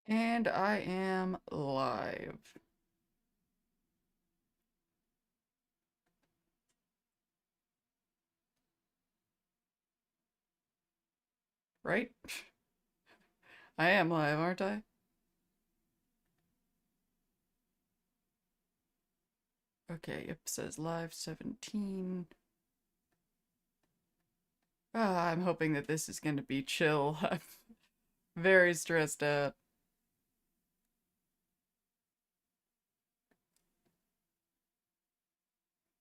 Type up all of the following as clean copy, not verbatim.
And I am live. Right? I am live, aren't I? Okay, it says live 17. I'm hoping that this is going to be chill. I'm very stressed out.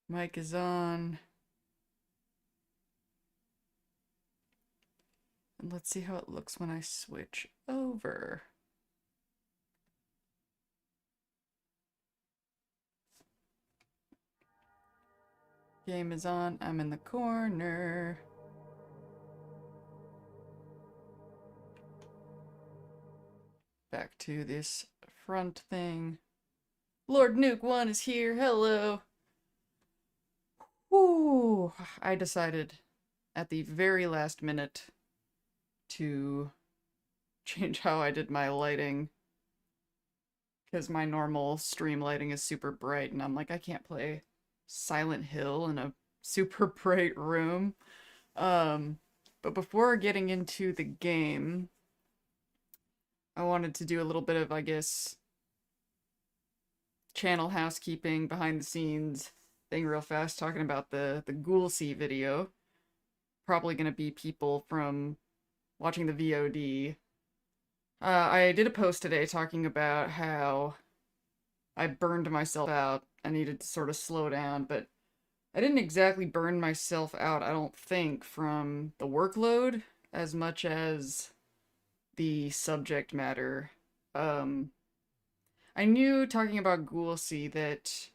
Mic is on. And let's see how it looks when I switch over. Game is on. I'm in the corner. Back to this front thing. Lord Nuke 1 is here. Hello. Whew. I decided at the very last minute to change how I did my lighting because my normal stream lighting is super bright and I'm like, I can't play Silent Hill in a super bright room. But before getting into the game, I wanted to do a little bit of, I guess, channel housekeeping, behind the scenes thing real fast, talking about the Ghoulsy video. Probably gonna be people from watching the VOD. I did a post today talking about how I burned myself out. I needed to sort of slow down, but I didn't exactly burn myself out, I don't think, from the workload as much as the subject matter. Um, I knew talking about Ghoulsy that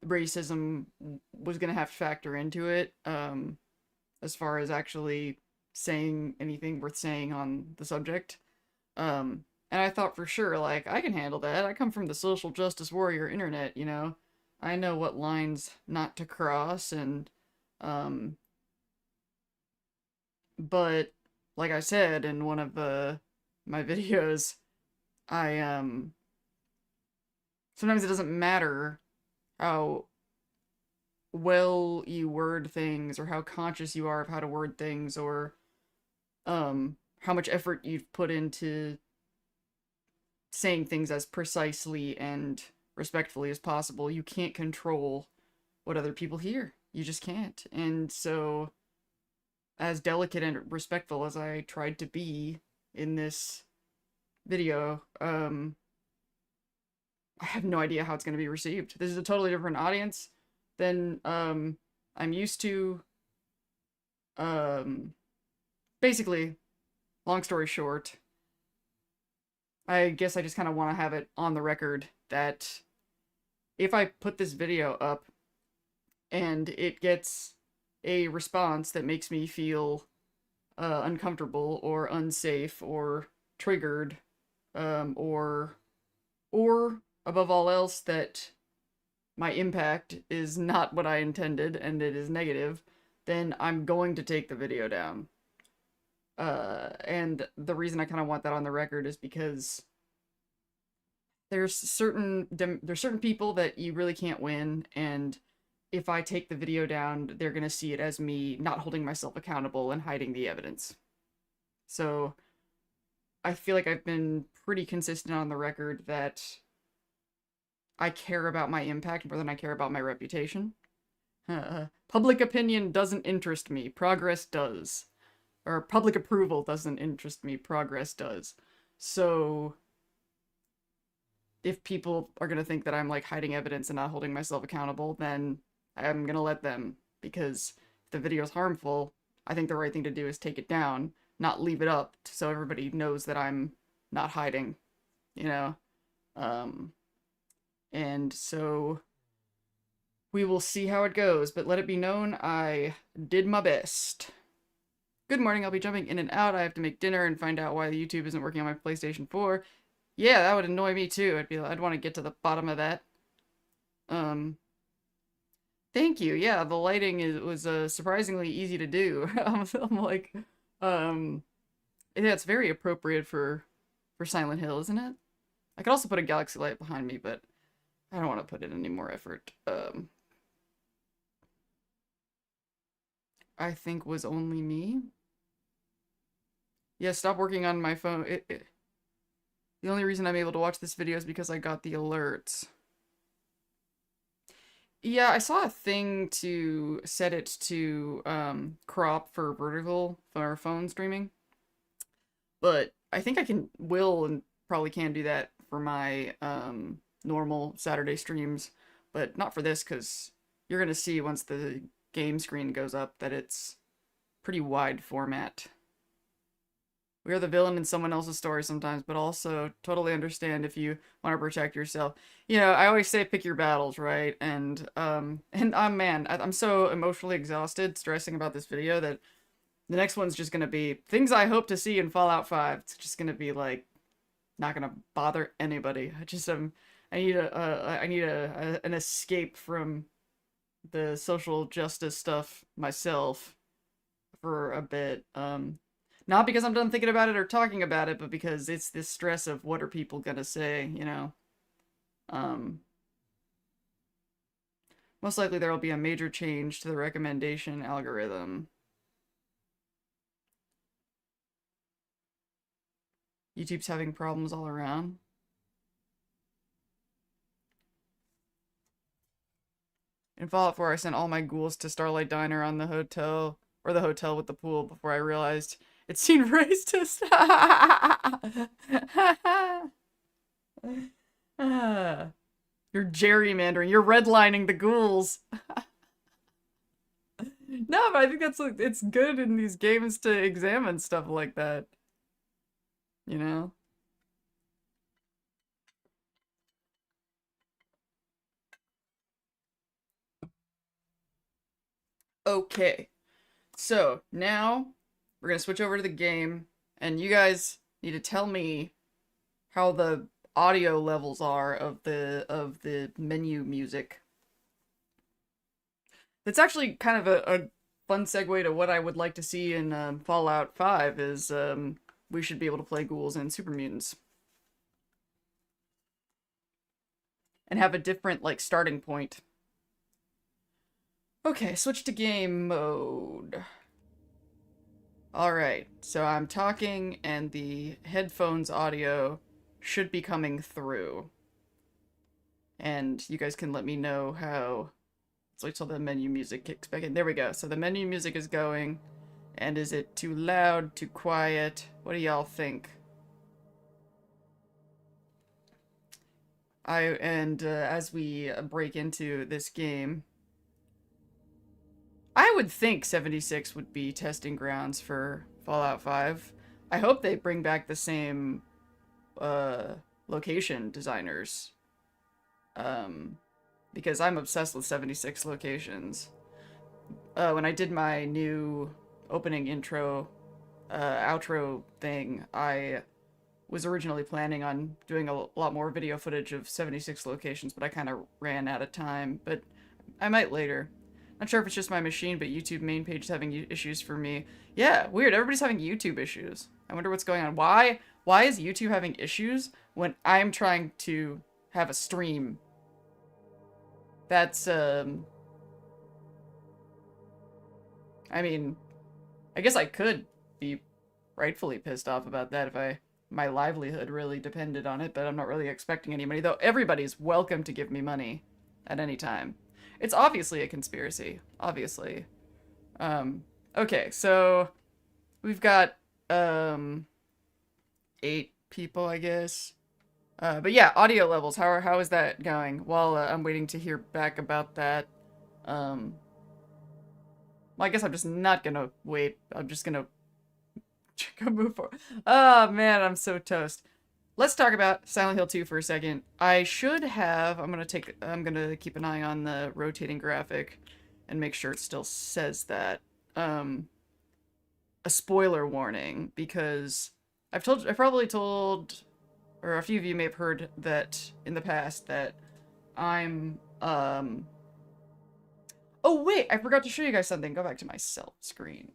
racism was gonna have to factor into it, as far as actually saying anything worth saying on the subject. And I thought for sure, like, I can handle that. I come from the social justice warrior internet, you know? I know what lines not to cross, and, um, but, like I said in one of my videos, I, sometimes it doesn't matter how well you word things, or how conscious you are of how to word things, or, how much effort you've put into saying things as precisely and respectfully as possible. You can't control what other people hear. You just can't. And so, as delicate and respectful as I tried to be in this video, I have no idea how it's going to be received. This is a totally different audience than I'm used to. Um, Basically, long story short, I guess I just kind of want to have it on the record that if I put this video up and it gets a response that makes me feel uncomfortable or unsafe or triggered, or above all else that my impact is not what I intended and it is negative, then I'm going to take the video down. And the reason I kind of want that on the record is because there's certain people that you really can't win, and if I take the video down, they're gonna see it as me not holding myself accountable and hiding the evidence. So I feel like I've been pretty consistent on the record that I care about my impact more than I care about my reputation. Public opinion doesn't interest me. Progress does. Or public approval doesn't interest me. Progress does. So if people are going to think that I'm like hiding evidence and not holding myself accountable, then I'm going to let them, because if the video is harmful, I think the right thing to do is take it down, not leave it up so everybody knows that I'm not hiding, you know? Um, and so we will see how it goes, but let it be known I did my best. Good morning, I'll be jumping in and out. I have to make dinner and find out why the YouTube isn't working on my PlayStation 4. Yeah, that would annoy me too. I'd want to get to the bottom of that. Um, Thank you. Yeah, the lighting was surprisingly easy to do. I'm like, yeah, it's very appropriate for for Silent Hill, isn't it? I could also put a galaxy light behind me, but I don't want to put in any more effort. I think was only me. Yeah, stop working on my phone. The only reason I'm able to watch this video is because I got the alerts. Yeah, I saw a thing to set it to crop for vertical for phone streaming, but I think I will and probably can do that for my normal Saturday streams, but not for this because you're gonna see once the game screen goes up that it's pretty wide format. We are the villain in someone else's story sometimes, but also totally understand if you want to protect yourself. You know, I always say pick your battles, right? And man, I'm so emotionally exhausted stressing about this video that the next one's just gonna be things I hope to see in Fallout 5. It's just gonna be like not gonna bother anybody. I need an escape from the social justice stuff myself for a bit. Not because I'm done thinking about it or talking about it, but because it's this stress of what are people gonna say, you know? Most likely there will be a major change to the recommendation algorithm. YouTube's having problems all around. In Fallout 4, I sent all my ghouls to Starlight Diner on the hotel, or the hotel with the pool, before I realized it seemed racist. You're gerrymandering. You're redlining the ghouls. No, but I think it's good in these games to examine stuff like that. You know? Okay. So, now we're gonna switch over to the game, and you guys need to tell me how the audio levels are of the menu music. That's actually kind of a fun segue to what I would like to see in Fallout 5 is we should be able to play ghouls and super mutants. And have a different, like, starting point. Okay, switch to game mode. Alright, so I'm talking and the headphones audio should be coming through. And you guys can let me know how... Let's wait till the menu music kicks back in. There we go. So the menu music is going. And is it too loud, too quiet? What do y'all think? As we break into this game, I would think 76 would be testing grounds for Fallout 5. I hope they bring back the same location designers. Because I'm obsessed with 76 locations. When I did my new opening intro, outro thing, I was originally planning on doing a lot more video footage of 76 locations, but I kind of ran out of time, but I might later. Not sure if it's just my machine, but YouTube main page is having issues for me. Yeah, weird. Everybody's having YouTube issues. I wonder what's going on. Why is YouTube having issues when I'm trying to have a stream? That's, I mean, I guess I could be rightfully pissed off about that if my livelihood really depended on it, but I'm not really expecting any money, though everybody's welcome to give me money at any time. It's obviously a conspiracy, obviously. Okay, so we've got 8 people, I guess. But yeah, audio levels, how is that going? While I'm waiting to hear back about that. Well, I guess I'm just not gonna wait. I'm just gonna move forward. Oh man, I'm so toast. Let's talk about Silent Hill 2 for a second. I should have, I'm gonna keep an eye on the rotating graphic and make sure it still says that. A spoiler warning, because I've probably told, or a few of you may have heard that in the past that I'm, oh wait, I forgot to show you guys something. Go back to my self screen.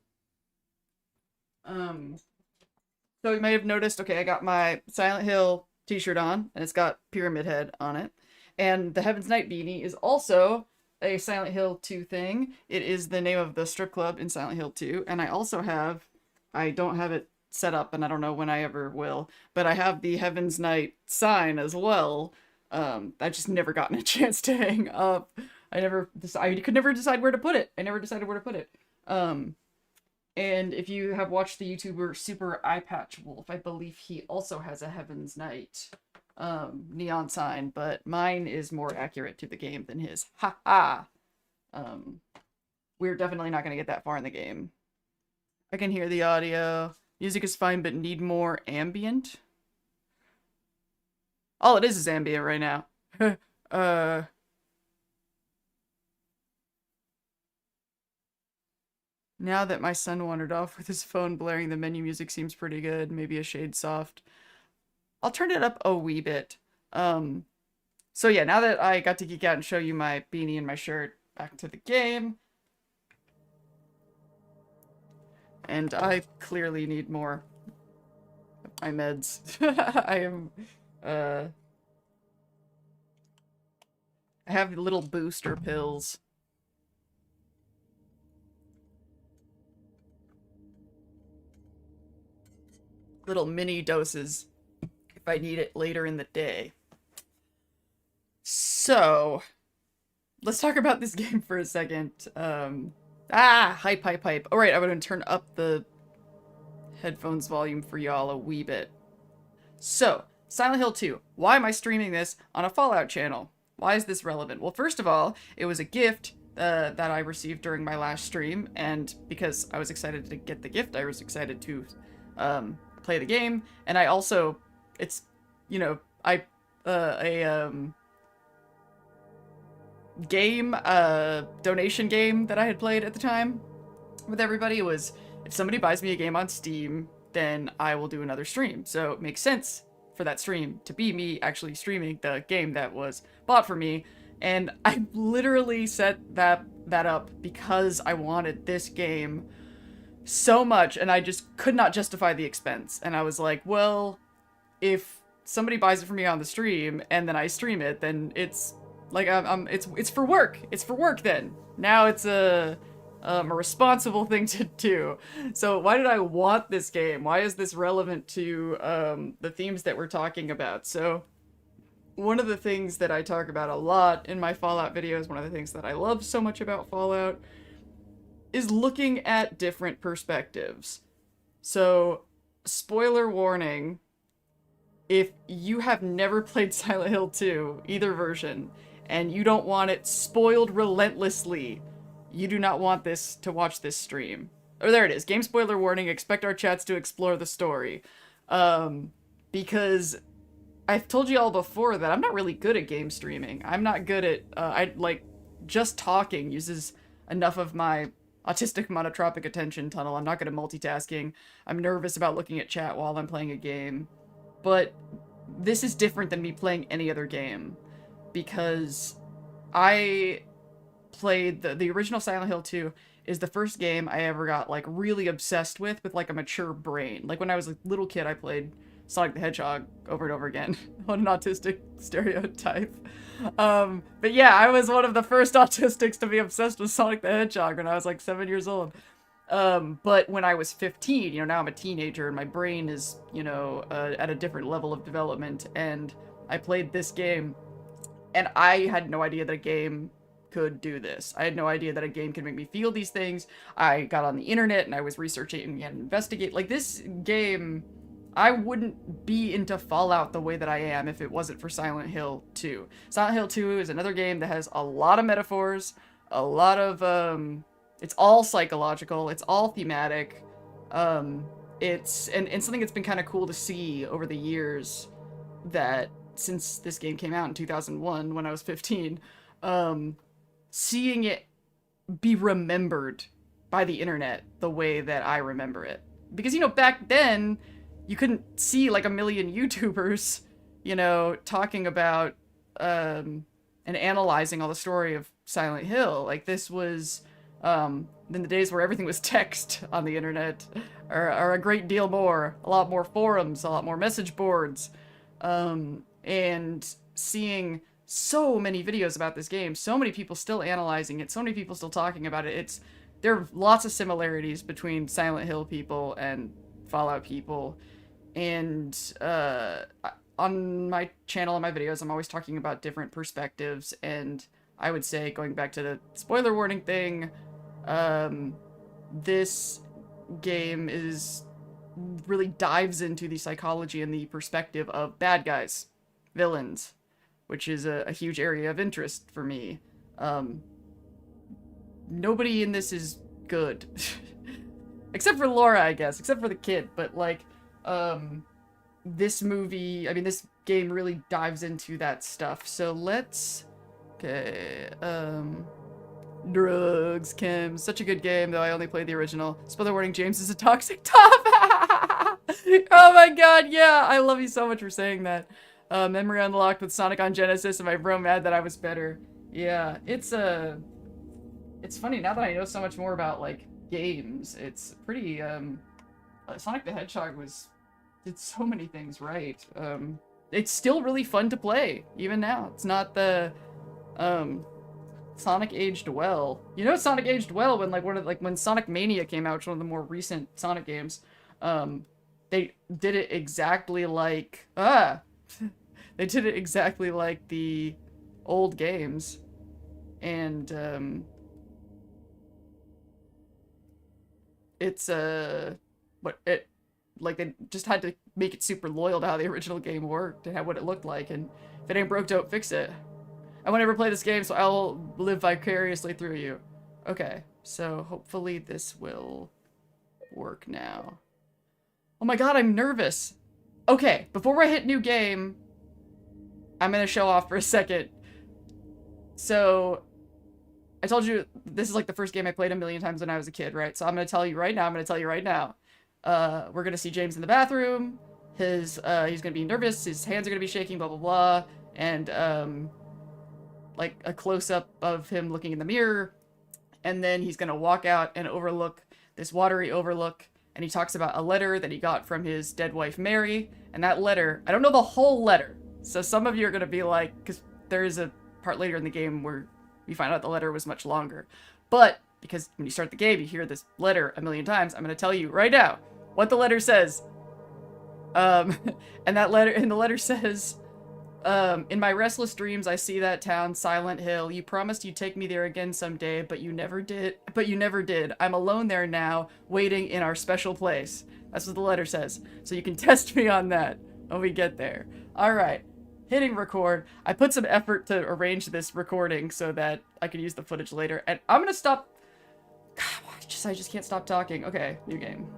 So you may have noticed, okay, I got my Silent Hill t-shirt on, and it's got Pyramid Head on it. And the Heaven's Night beanie is also a Silent Hill 2 thing. It is the name of the strip club in Silent Hill 2. And I also have, I don't have it set up, and I don't know when I ever will, but I have the Heaven's Night sign as well. I just never gotten a chance to hang up. I could never decide where to put it. I never decided where to put it. And if you have watched the YouTuber Super Eye Patch Wolf, I believe he also has a Heaven's Night neon sign, but mine is more accurate to the game than his. Ha ha! We're definitely not going to get that far in the game. I can hear the audio. Music is fine, but need more ambient. All it is ambient right now. Now that my son wandered off with his phone blaring, the menu music seems pretty good. Maybe a shade soft. I'll turn it up a wee bit. So yeah, now that I got to geek out and show you my beanie and my shirt, back to the game. And I clearly need more of my meds. I am, I have little booster pills. Little mini doses if I need it later in the day. So, let's talk about this game for a second. Hype. Alright, I'm gonna turn up the headphones volume for y'all a wee bit. So, Silent Hill 2. Why am I streaming this on a Fallout channel? Why is this relevant? Well, first of all, it was a gift that I received during my last stream, and because I was excited to get the gift, I was excited to play the game, and I also, it's, you know, donation game that I had played at the time with everybody was, if somebody buys me a game on Steam, then I will do another stream. So it makes sense for that stream to be me actually streaming the game that was bought for me, and I literally set that up because I wanted this game so much, and I just could not justify the expense. And I was like, well, if somebody buys it for me on the stream and then I stream it, then it's like it's for work. It's for work then. Now it's a responsible thing to do. So why did I want this game? Why is this relevant to the themes that we're talking about? So one of the things that I talk about a lot in my Fallout videos, one of the things that I love so much about Fallout, is looking at different perspectives. So, spoiler warning, if you have never played Silent Hill 2, either version, and you don't want it spoiled relentlessly, you do not want this to watch this stream. Or there it is, game spoiler warning, expect our chats to explore the story. Because I've told you all before that I'm not really good at game streaming. I'm not good at, just talking uses enough of my autistic monotropic attention tunnel. I'm not good at multitasking. I'm nervous about looking at chat while I'm playing a game. But this is different than me playing any other game, because I played the original Silent Hill 2 is the first game I ever got like really obsessed with like a mature brain. Like when I was a little kid, I played Sonic the Hedgehog over and over again. What an autistic stereotype. But yeah, I was one of the first autistics to be obsessed with Sonic the Hedgehog when I was like 7 years old. But when I was 15, now I'm a teenager and my brain is, at a different level of development, and I played this game and I had no idea that a game could do this. I had no idea that a game could make me feel these things. I got on the internet and I was researching and investigate. Like this game, I wouldn't be into Fallout the way that I am if it wasn't for Silent Hill 2. Silent Hill 2 is another game that has a lot of metaphors, a lot of, it's all psychological, it's all thematic, it's, and something that's been kind of cool to see over the years, that since this game came out in 2001 when I was 15, seeing it be remembered by the internet the way that I remember it. Because, back then, you couldn't see like a million YouTubers, talking about and analyzing all the story of Silent Hill. Like this was in the days where everything was text on the internet, or a great deal more, a lot more forums, a lot more message boards, and seeing so many videos about this game, so many people still analyzing it, so many people still talking about it. There are lots of similarities between Silent Hill people and Fallout people, and on my channel and my videos, I'm always talking about different perspectives, and I would say, going back to the spoiler warning thing, this game really dives into the psychology and the perspective of bad guys, villains, which is a huge area of interest for me. Nobody in this is good. Except for Laura, I guess. Except for the kid. But, like, this game really dives into that stuff. So let's... Okay, drugs, Kim. Such a good game, though I only played the original. Spoiler warning, James is a toxic top! Oh my god, yeah! I love you so much for saying that. Memory unlocked with Sonic on Genesis, and my bro mad that I was better. Yeah, it's funny, now that I know so much more about, like, games, it's pretty, Sonic the Hedgehog did so many things right. It's still really fun to play, even now. It's not the, Sonic aged well. You know, Sonic aged well when, like, when Sonic Mania came out, which was one of the more recent Sonic games, they did it exactly like, they did it exactly like the old games, and, it's, like, they just had to make it super loyal to how the original game worked and what it looked like, and if it ain't broke, don't fix it. I won't ever play this game, so I'll live vicariously through you. Okay, so hopefully this will work now. Oh my god, I'm nervous. Okay, before I hit new game, I'm gonna show off for a second. So, I told you this is like the first game I played a million times when I was a kid, right? So I'm gonna tell you right now, we're gonna see James in the bathroom. He's gonna be nervous, his hands are gonna be shaking, blah blah blah, and like a close-up of him looking in the mirror, and then he's gonna walk out and overlook this watery overlook, and he talks about a letter that he got from his dead wife Mary, and that letter, I don't know the whole letter, so some of you are gonna be like, because there is a part later in the game where you find out the letter was much longer, but because when you start the game you hear this letter a million times, I'm gonna tell you right now what the letter says. And the letter says, in my restless dreams, I see that town, Silent Hill. You promised you'd take me there again someday, but you never did. I'm alone there now, waiting in our special place. That's what the letter says. So you can test me on that when we get there. All right. Hitting record. I put some effort to arrange this recording so that I can use the footage later. And I'm gonna stop. God, I just can't stop talking. Okay, new game.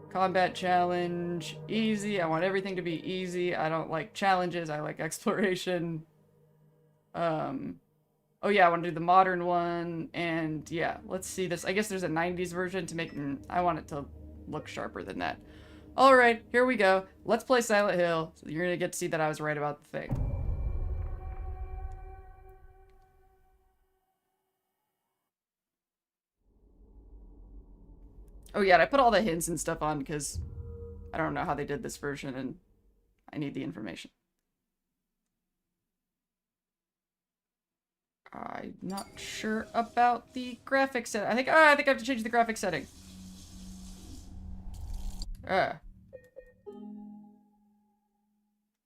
Combat challenge, easy. I want everything to be easy. I don't like challenges. I like exploration. Oh yeah, I want to do the modern one. And yeah, let's see this. I guess there's a 90s version to make, I want it to look sharper than that. All right, here we go. Let's play Silent Hill. So you're gonna get to see that I was right about the thing. Oh yeah, and I put all the hints and stuff on because I don't know how they did this version and I need the information. I'm not sure about the graphics setting. I think I have to change the graphics setting. It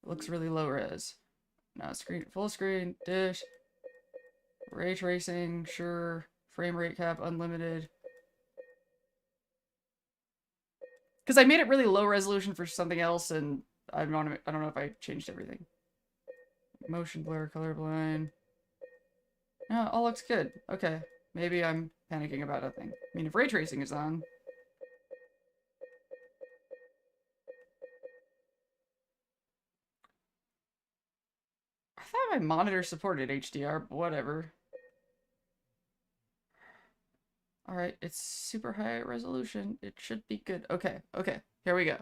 looks really low res. No, screen, full screen, dish, ray tracing, sure, frame rate cap, unlimited. Because I made it really low resolution for something else, and I don't know if I changed everything. Motion blur, colorblind. No, all looks good. Okay, maybe I'm panicking about nothing. I mean, if ray tracing is on. I thought my monitor supported HDR, but whatever. Alright, it's super high resolution. It should be good. Okay, okay, here we go.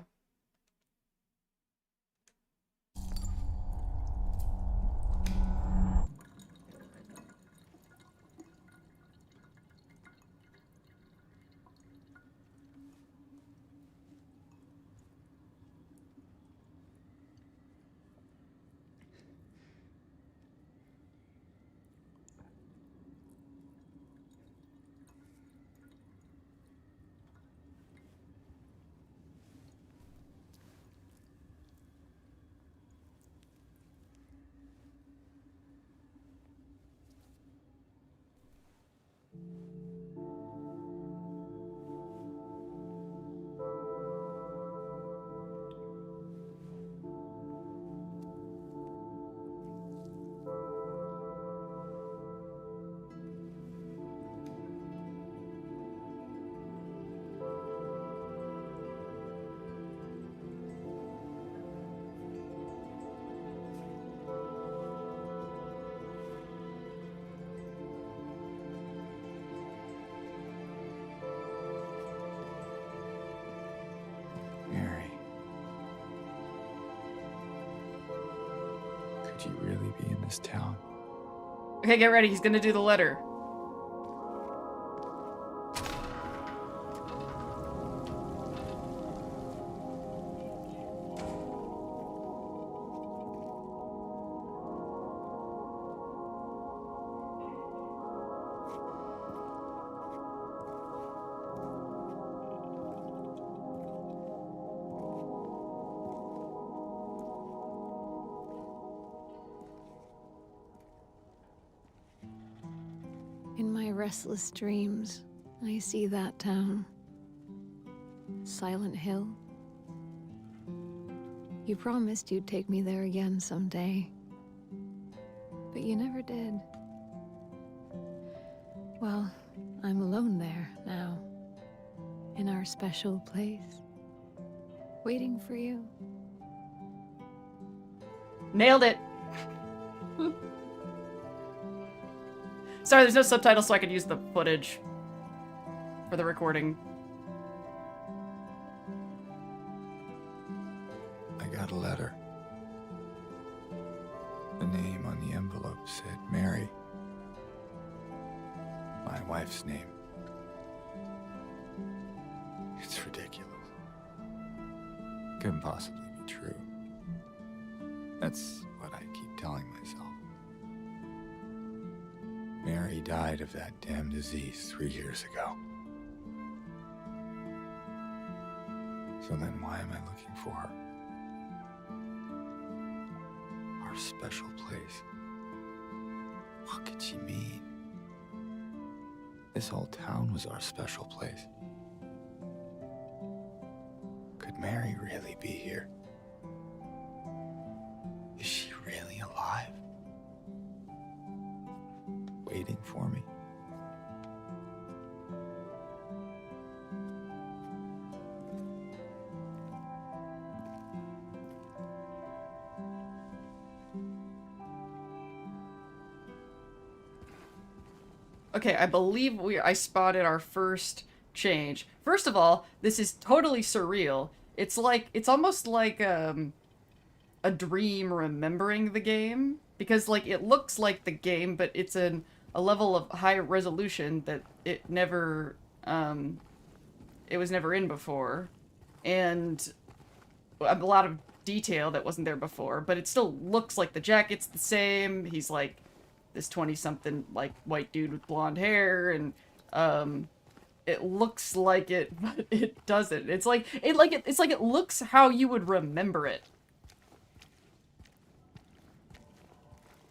Could you really be in this town? Okay, get ready. He's gonna do the letter. In my restless dreams, I see that town. Silent Hill. You promised you'd take me there again someday. But you never did. Well, I'm alone there now. In our special place. Waiting for you. Nailed it. Sorry, there's no subtitles, so I could use the footage for the recording. I got a letter. The name on the envelope said Mary. My wife's name. It's ridiculous. Couldn't possibly be true. That's what I keep telling myself. Mary died of that damn disease 3 years ago. So then why am I looking for her? Our special place. What could she mean? This whole town was our special place. Could Mary really be here? Is she really alive? Waiting for me? Okay, I believe I spotted our first change. First of all, this is totally surreal. It's almost like a dream remembering the game, because like it looks like the game, but it's a level of high resolution that it was never in before, and a lot of detail that wasn't there before, but it still looks like the jacket's the same. He's like this 20-something like white dude with blonde hair, and it looks like it, but it doesn't. It's like it looks how you would remember it.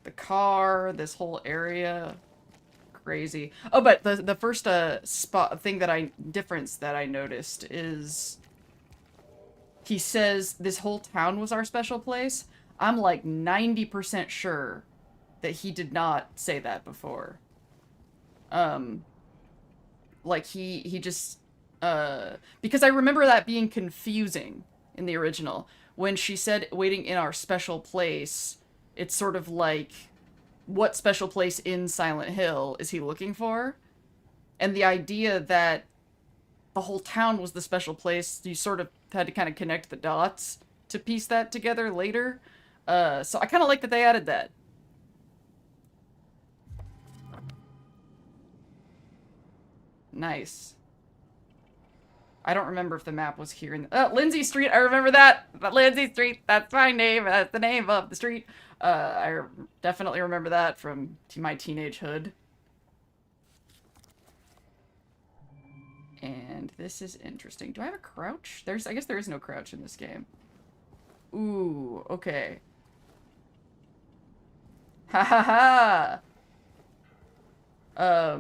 The car, this whole area, crazy. Oh, but the first difference that I noticed is he says this whole town was our special place. I'm like 90% sure that he did not say that before. Like he just because I remember that being confusing in the original when she said waiting in our special place. It's sort of like, what special place in Silent Hill is he looking for? And the idea that the whole town was the special place, you sort of had to kind of connect the dots to piece that together later. So I kind of like that they added that. Nice. I don't remember if the map was here in Lindsay Street. I remember that. Lindsay Street. That's my name. That's the name of the street. I definitely remember that from my teenage hood. And this is interesting. Do I have a crouch? I guess there is no crouch in this game. Ooh, okay. Ha ha ha!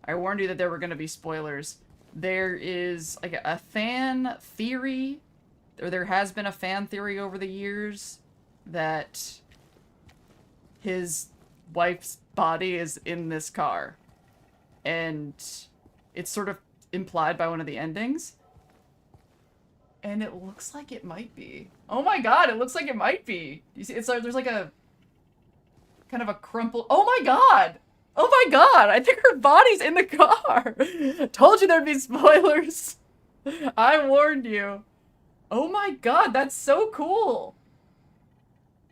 I warned you that there were gonna be spoilers. There is like a fan theory, or there has been a fan theory over the years that his wife's body is in this car. And it's sort of implied by one of the endings. And it looks like it might be. Oh my god, it looks like it might be. You see, it's like, there's like a kind of a crumple. Oh my god! Oh my god, I think her body's in the car. Told you there'd be spoilers. I warned you. Oh my god, that's so cool.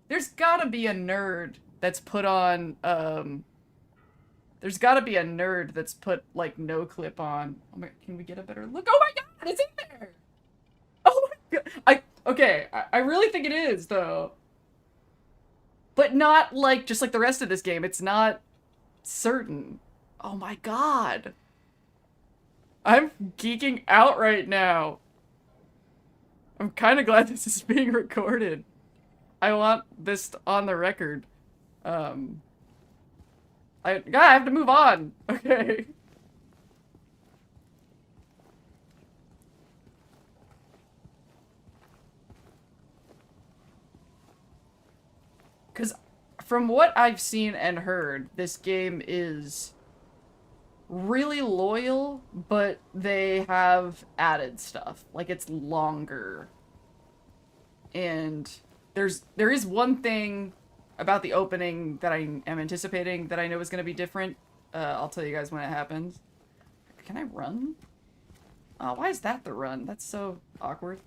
There's gotta be a nerd that's put on, there's gotta be a nerd that's put, like, no clip on. Oh my, can we get a better look? Oh my god, it's in there! Oh my god. Okay, I really think it is, though. But not, like, just like the rest of this game. It's not certain. Oh my god. I'm geeking out right now. I'm kind of glad this is being recorded. I want this on the record. I have to move on. Okay. Because from what I've seen and heard, this game is really loyal, but they have added stuff. Like, it's longer. And there is one thing about the opening that I am anticipating that I know is going to be different. I'll tell you guys when it happens. Can I run? Why is that the run? That's so awkward.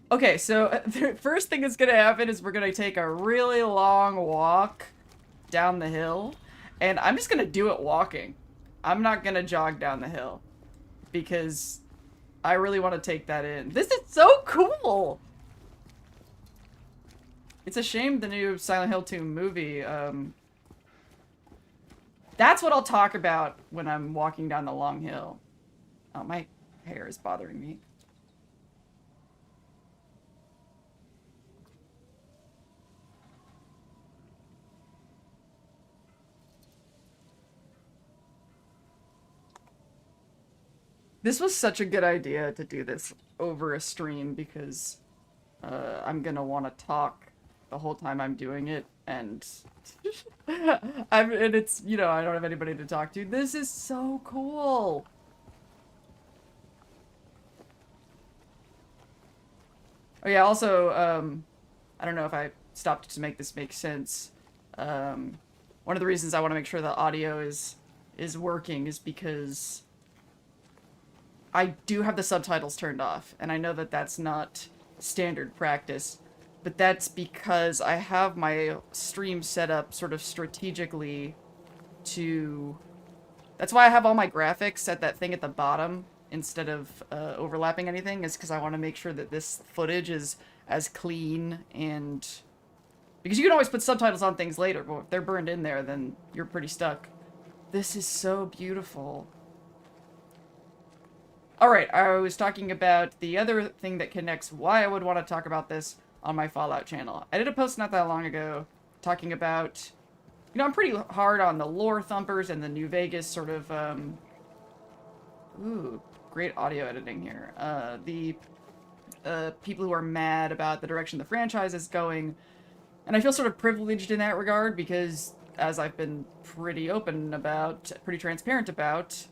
Okay, so the first thing that's going to happen is we're going to take a really long walk down the hill. And I'm just going to do it walking. I'm not going to jog down the hill. Because I really want to take that in. This is so cool! It's a shame the new Silent Hill 2 movie, that's what I'll talk about when I'm walking down the long hill. Oh, my hair is bothering me. This was such a good idea to do this over a stream because I'm gonna want to talk the whole time I'm doing it, and and it's, you know, I don't have anybody to talk to. This is so cool. Oh yeah, also, I don't know if I stopped to make this make sense. One of the reasons I want to make sure the audio is working is because I do have the subtitles turned off, and I know that that's not standard practice, but that's because I have my stream set up sort of strategically to... That's why I have all my graphics at that thing at the bottom instead of overlapping anything, is because I want to make sure that this footage is as clean and... Because you can always put subtitles on things later, but if they're burned in there, then you're pretty stuck. This is so beautiful. Alright, I was talking about the other thing that connects why I would want to talk about this on my Fallout channel. I did a post not that long ago talking about, you know, I'm pretty hard on the lore thumpers and the New Vegas sort of, ooh, great audio editing here. The people who are mad about the direction the franchise is going. And I feel sort of privileged in that regard because, as I've been pretty open about, pretty transparent about,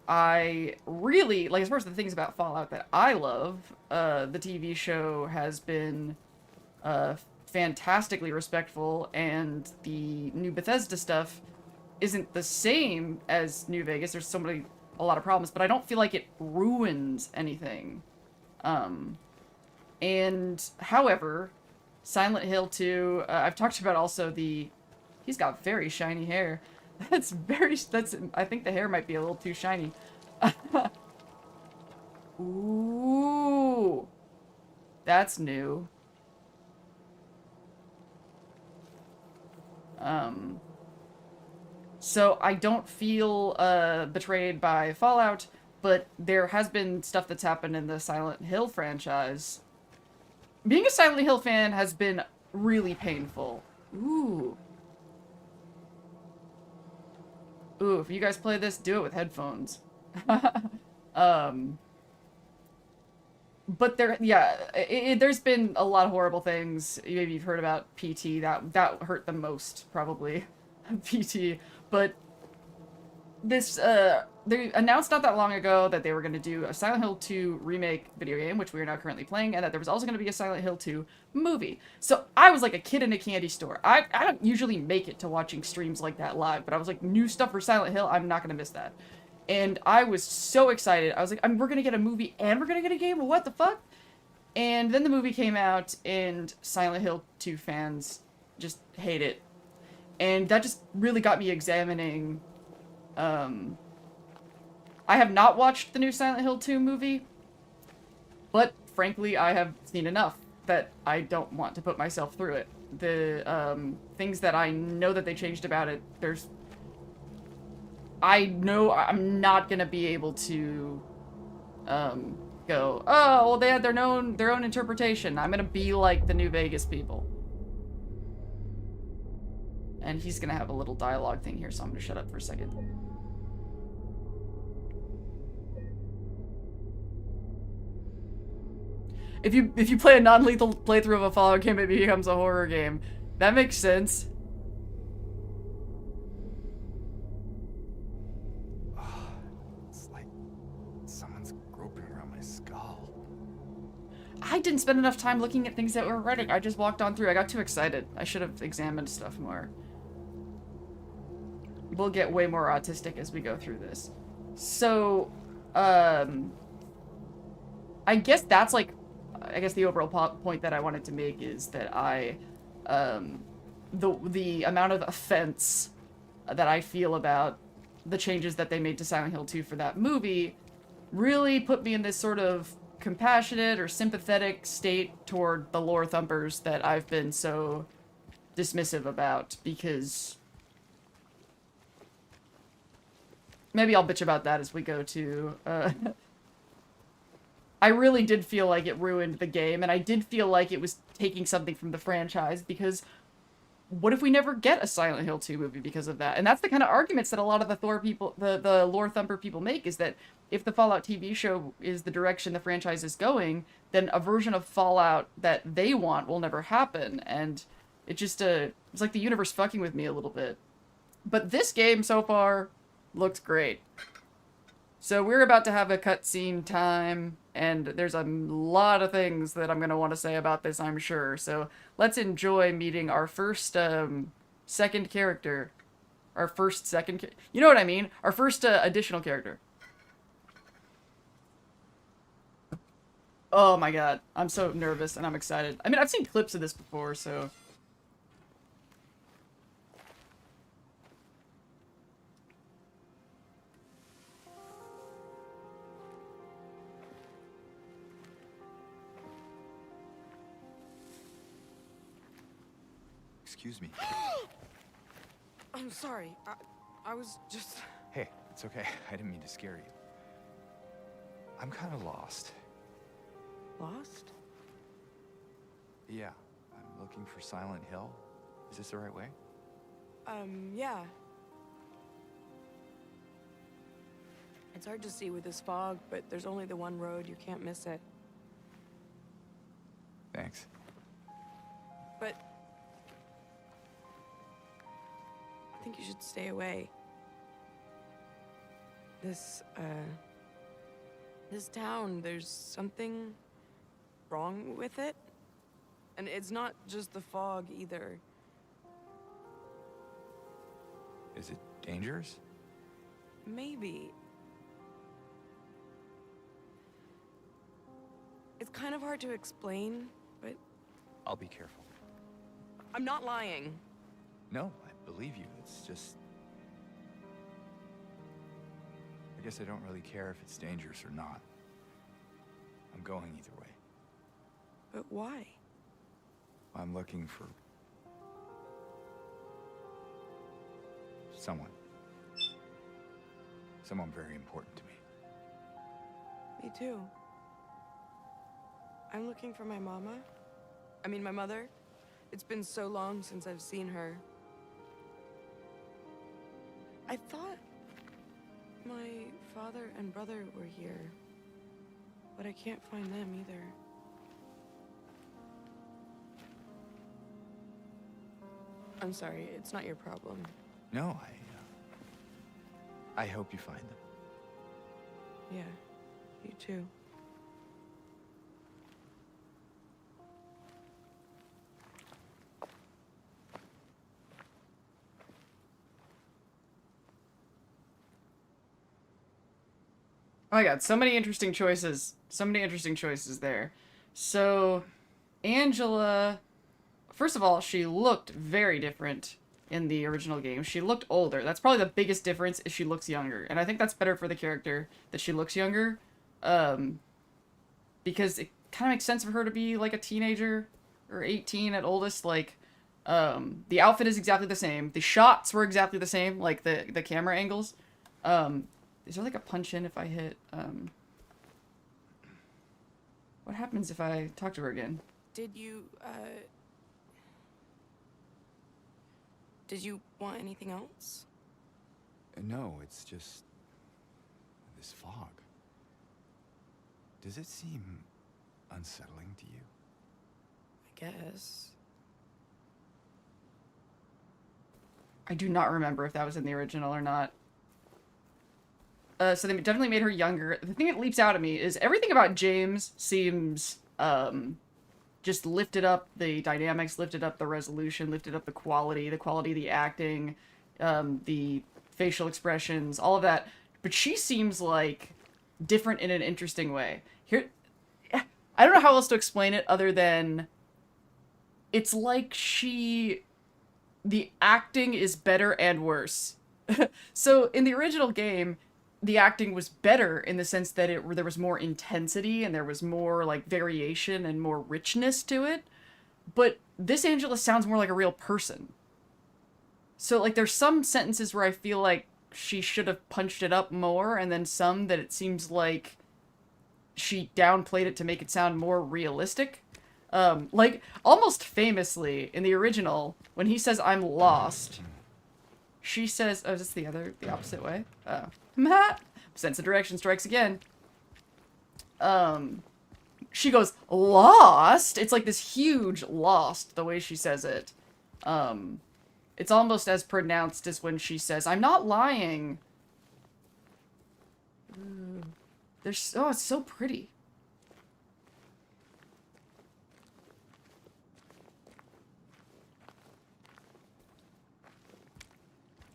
I really, like, as far as the things about Fallout that I love, the TV show has been fantastically respectful, and the new Bethesda stuff isn't the same as New Vegas. There's a lot of problems, but I don't feel like it ruins anything. And, however, Silent Hill 2, I've talked about also he's got very shiny hair. I think the hair might be a little too shiny. Ooh. That's new. So I don't feel betrayed by Fallout, but there has been stuff that's happened in the Silent Hill franchise. Being a Silent Hill fan has been really painful. Ooh. Ooh, if you guys play this, do it with headphones. But there's been a lot of horrible things. Maybe you've heard about PT. That hurt the most, probably. PT. But this, they announced not that long ago that they were going to do a Silent Hill 2 remake video game, which we are now currently playing, and that there was also going to be a Silent Hill 2 movie. So I was like a kid in a candy store. I don't usually make it to watching streams like that live, but I was like, new stuff for Silent Hill, I'm not going to miss that. And I was so excited. I was like, we're going to get a movie and we're going to get a game? What the fuck? And then the movie came out, and Silent Hill 2 fans just hate it. And that just really got me examining. I have not watched the new Silent Hill 2 movie, but frankly, I have seen enough that I don't want to put myself through it. The things that I know that they changed about it, I know I'm not gonna be able to go, oh, well, they had their own interpretation. I'm gonna be like the New Vegas people. And he's gonna have a little dialogue thing here, so I'm gonna shut up for a second. If you play a non-lethal playthrough of a Fallout game, it becomes a horror game. That makes sense. It's like someone's groping around my skull. I didn't spend enough time looking at things that were Reddit. I just walked on through. I got too excited. I should have examined stuff more. We'll get way more autistic as we go through this. So, I guess that's like, I guess the overall point that I wanted to make is that the amount of offense that I feel about the changes that they made to Silent Hill 2 for that movie really put me in this sort of compassionate or sympathetic state toward the lore thumpers that I've been so dismissive about, because maybe I'll bitch about that as we go to, I really did feel like it ruined the game, and I did feel like it was taking something from the franchise, because what if we never get a Silent Hill 2 movie because of that? And that's the kind of arguments that a lot of the lore thumper people make, is that if the Fallout TV show is the direction the franchise is going, then a version of Fallout that they want will never happen, and it just, it's like the universe fucking with me a little bit. But this game so far looks great. So we're about to have a cutscene time, and there's a lot of things that I'm going to want to say about this, I'm sure. So let's enjoy meeting our first second character. Our first second... You know what I mean? Our first additional character. Oh my god. I'm so nervous, and I'm excited. I mean, I've seen clips of this before, so... Excuse me. I'm sorry. I was just... Hey, it's okay. I didn't mean to scare you. I'm kind of lost. Lost? Yeah, I'm looking for Silent Hill. Is this the right way? Yeah. It's hard to see with this fog, but there's only the one road. You can't miss it. Thanks. But... I think you should stay away. This town, there's something wrong with it. And it's not just the fog, either. Is it dangerous? Maybe. It's kind of hard to explain, but... I'll be careful. I'm not lying. No, I believe you. It's just... I guess I don't really care if it's dangerous or not. I'm going either way. But why? I'm looking for... someone. Someone very important to me. Me too. I'm looking for my mama. I mean, my mother. It's been so long since I've seen her. I thought my father and brother were here, but I can't find them either. I'm sorry, it's not your problem. No, I hope you find them. Yeah, you too. Oh my god, so many interesting choices. So many interesting choices there. So, Angela, first of all, she looked very different in the original game. She looked older. That's probably the biggest difference is she looks younger. And I think that's better for the character that she looks younger. Because it kind of makes sense for her to be like a teenager or 18 at oldest. Like, the outfit is exactly the same. The shots were exactly the same, like the camera angles. Is there like a punch in if I hit, what happens if I talk to her again? Did you want anything else? No, it's just this fog. Does it seem unsettling to you? I guess. I do not remember if that was in the original or not. So they definitely made her younger. The thing that leaps out at me is everything about James seems, just lifted up the dynamics, lifted up the resolution, lifted up the quality of the acting, the facial expressions, all of that. But she seems like different in an interesting way. Here, I don't know how else to explain it other than it's like the acting is better and worse. So in the original game, the acting was better in the sense that there was more intensity and there was more like variation and more richness to it. But this Angela sounds more like a real person. So like there's some sentences where I feel like she should have punched it up more, and then some that it seems like she downplayed it to make it sound more realistic. Like almost famously in the original, when he says I'm lost, she says, oh, is this the opposite way? Sense of direction strikes again. She goes, lost? It's like this huge lost, the way she says it. It's almost as pronounced as when she says, I'm not lying. Oh, it's so pretty.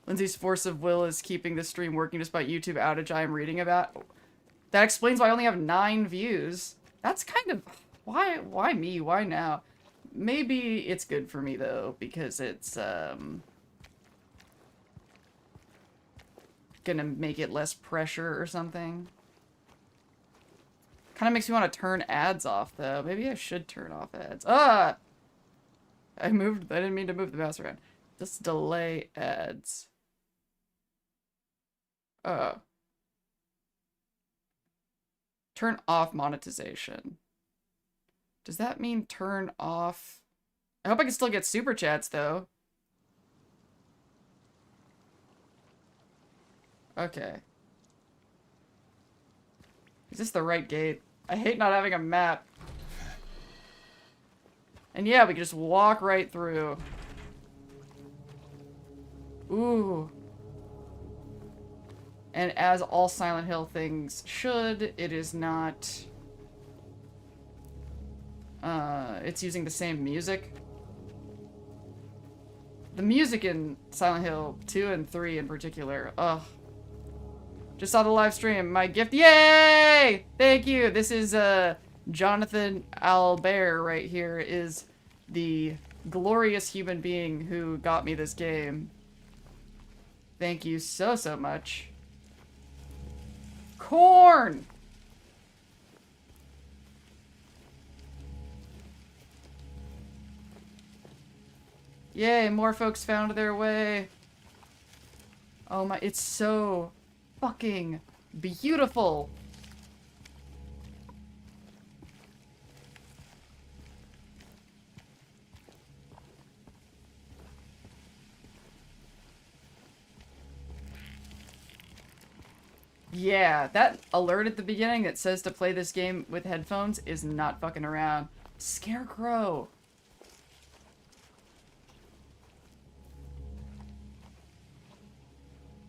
Lindsay's force of will is keeping the stream working despite YouTube outage I am reading about. That explains why I only have 9 views. That's kind of... Why me? Why now? Maybe it's good for me, though, because it's, gonna make it less pressure or something. Kind of makes me want to turn ads off, though. Maybe I should turn off ads. Ah! I didn't mean to move the mouse around. Just delay ads. Turn off monetization. Does that mean turn off? I hope I can still get super chats, though. Okay. Is this the right gate? I hate not having a map. And yeah, we can just walk right through. Ooh. And as all Silent Hill things should, it is not... it's using the same music. The music in Silent Hill 2 and 3 in particular, ugh. Just saw the live stream. My gift, yay! Thank you! This is, Jonathan Albert right here is the glorious human being who got me this game. Thank you so, so much. Corn! Yay, more folks found their way. Oh my, it's so fucking beautiful. Yeah, that alert at the beginning that says to play this game with headphones is not fucking around. Scarecrow.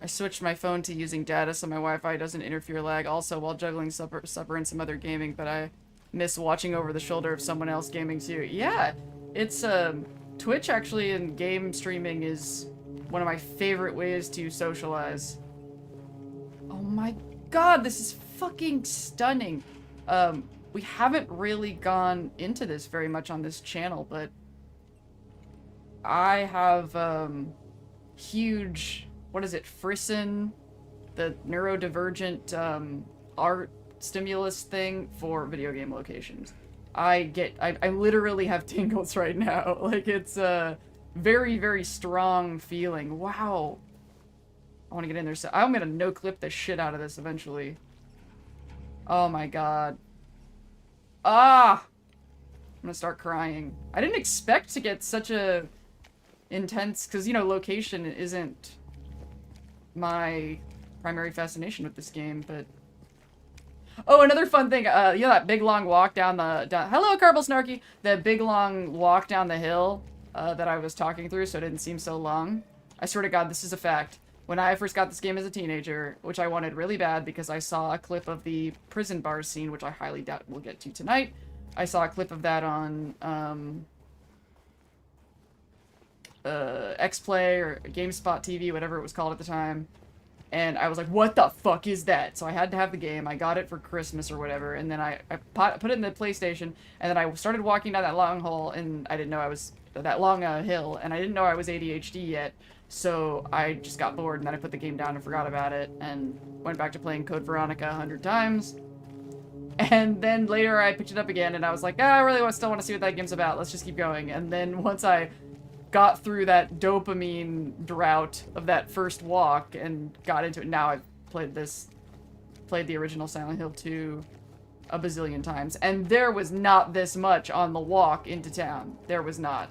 I switched my phone to using data so my Wi-Fi doesn't interfere lag. Also, while juggling supper and some other gaming, but I miss watching over the shoulder of someone else gaming too. Yeah, it's, Twitch actually and game streaming is one of my favorite ways to socialize. Oh my god, this is fucking stunning. we haven't really gone into this very much on this channel, but I have, huge, what is it, Frisson, the neurodivergent, art stimulus thing for video game locations. I literally have tingles right now. Like, it's a very, very strong feeling. Wow. I want to get in there, so I'm gonna no-clip the shit out of this eventually. Oh my god. Ah! I'm gonna start crying. I didn't expect to get such a intense, because, you know, location isn't my primary fascination with this game, but... Oh, another fun thing, you know that big long walk down the... Hello, Carbal Snarky! That big long walk down the hill that I was talking through so it didn't seem so long. I swear to God, this is a fact. When I first got this game as a teenager, which I wanted really bad because I saw a clip of the prison bar scene, which I highly doubt we'll get to tonight. I saw a clip of that on, X-Play or GameSpot TV, whatever it was called at the time. And I was like, what the fuck is that? So I had to have the game. I got it for Christmas or whatever. And then I put it in the PlayStation. And then I started walking down that long hole. And I didn't know I was... that long hill. And I didn't know I was ADHD yet. So I just got bored. And then I put the game down and forgot about it. And went back to playing Code Veronica 100 times. And then later I picked it up again. And I was like, I really still want to see what that game's about. Let's just keep going. And then once I got through that dopamine drought of that first walk and got into it. Now I've played the original Silent Hill 2 a bazillion times. And there was not this much on the walk into town. There was not.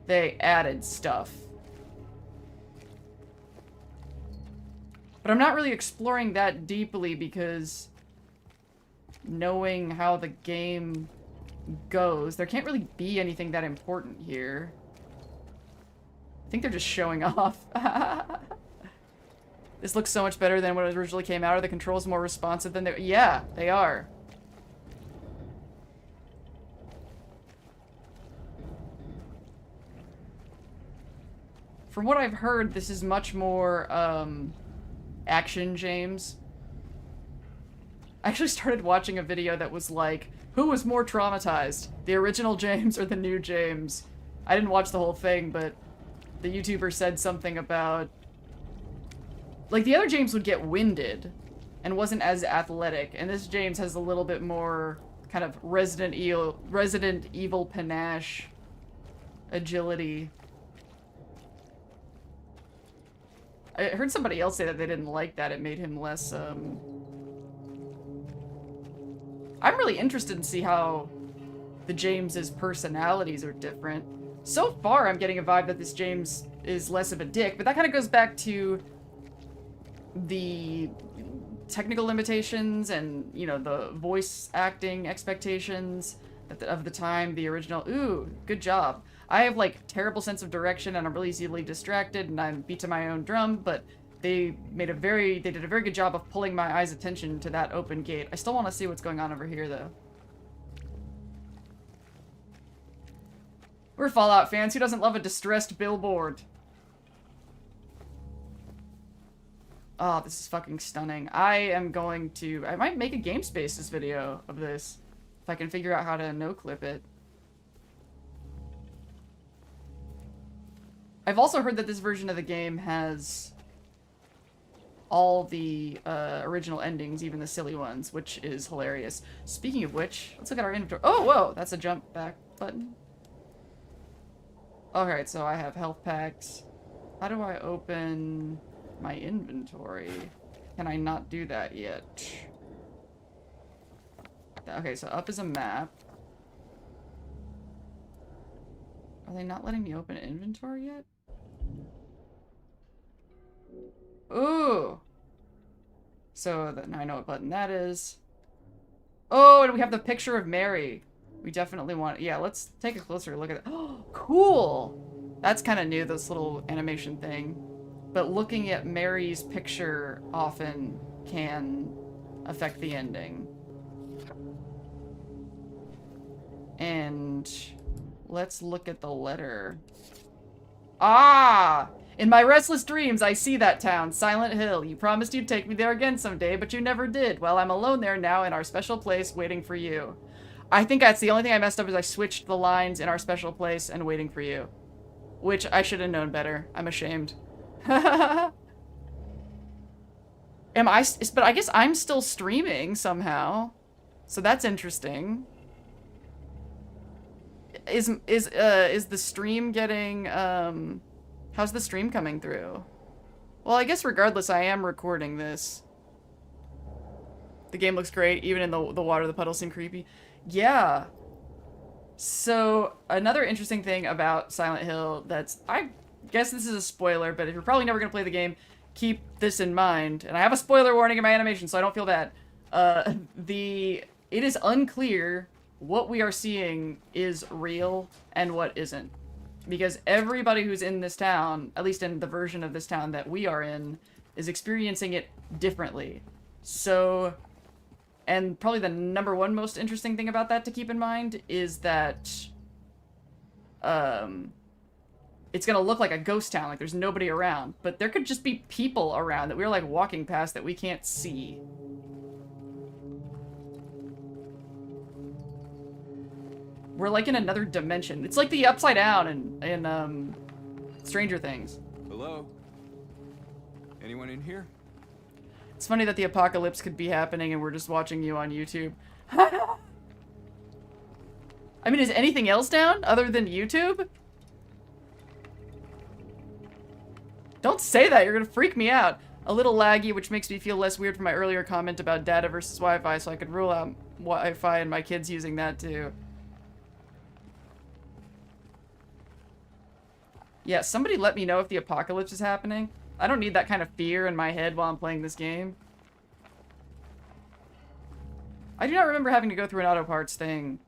They added stuff. But I'm not really exploring that deeply because knowing how the game goes, there can't really be anything that important here. I think they're just showing off. This looks so much better than when it originally came out. Are the controls more responsive than they... Yeah, they are. From what I've heard, this is much more, action James. I actually started watching a video that was like, who was more traumatized? The original James or the new James? I didn't watch the whole thing, but the YouTuber said something about... like, the other James would get winded and wasn't as athletic, and this James has a little bit more kind of Resident Evil panache, agility. I heard somebody else say that they didn't like that. It made him less, I'm really interested to see how the James's personalities are different. So far, I'm getting a vibe that this James is less of a dick, but that kind of goes back to the technical limitations and, you know, the voice acting expectations of the time, the original. Ooh, good job. I have, like, terrible sense of direction and I'm really easily distracted and I'm beat to my own drum, but they did a very good job of pulling my eye's attention to that open gate. I still want to see what's going on over here, though. We're Fallout fans. Who doesn't love a distressed billboard? Oh, this is fucking stunning. I might make a Gamespaces video of this, if I can figure out how to no-clip it. I've also heard that this version of the game has all the original endings, even the silly ones, which is hilarious. Speaking of which, let's look at our inventory. Oh, whoa! That's a jump back button. Alright, so I have health packs. How do I open my inventory? Can I not do that yet? Okay, so up is a map. Are they not letting me open inventory yet? Ooh! So, now I know what button that is. Oh, and we have the picture of Mary. We definitely want... yeah, let's take a closer look at it. Oh, cool! That's kind of new, this little animation thing. But looking at Mary's picture often can affect the ending. And let's look at the letter. Ah! In my restless dreams, I see that town, Silent Hill. You promised you'd take me there again someday, but you never did. Well, I'm alone there now in our special place, waiting for you. I think that's the only thing I messed up is I switched the lines in our special place and waiting for you. Which I should have known better. I'm ashamed. But I guess I'm still streaming somehow. So that's interesting. Is the stream getting, how's the stream coming through? Well, I guess regardless, I am recording this. The game looks great, even in the water, the puddles seem creepy. Yeah. So, another interesting thing about Silent Hill that's, I guess this is a spoiler, but if you're probably never going to play the game, keep this in mind. And I have a spoiler warning in my animation, so I don't feel bad. It is unclear what we are seeing is real and what isn't. Because everybody who's in this town, at least in the version of this town that we are in, is experiencing it differently. So, and probably the number one most interesting thing about that to keep in mind is that it's gonna look like a ghost town, like there's nobody around. But there could just be people around that we're like walking past that we can't see. We're like in another dimension. It's like the Upside Down in Stranger Things. Hello? Anyone in here? It's funny that the apocalypse could be happening and we're just watching you on YouTube. I mean, is anything else down other than YouTube? Don't say that, you're gonna freak me out. A little laggy, which makes me feel less weird from my earlier comment about data versus Wi-Fi, so I could rule out Wi-Fi and my kids using that too. Yeah, somebody let me know if the apocalypse is happening. I don't need that kind of fear in my head while I'm playing this game. I do not remember having to go through an auto parts thing.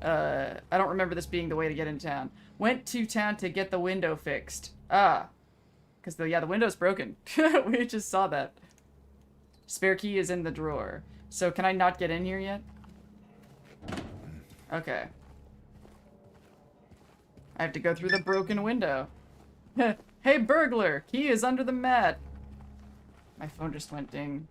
I don't remember this being the way to get into town. Went to town to get the window fixed. Ah. Because, the window's broken. We just saw that. Spare key is in the drawer. So, can I not get in here yet? Okay. I have to go through the broken window. Hey, burglar! Key is under the mat! My phone just went ding.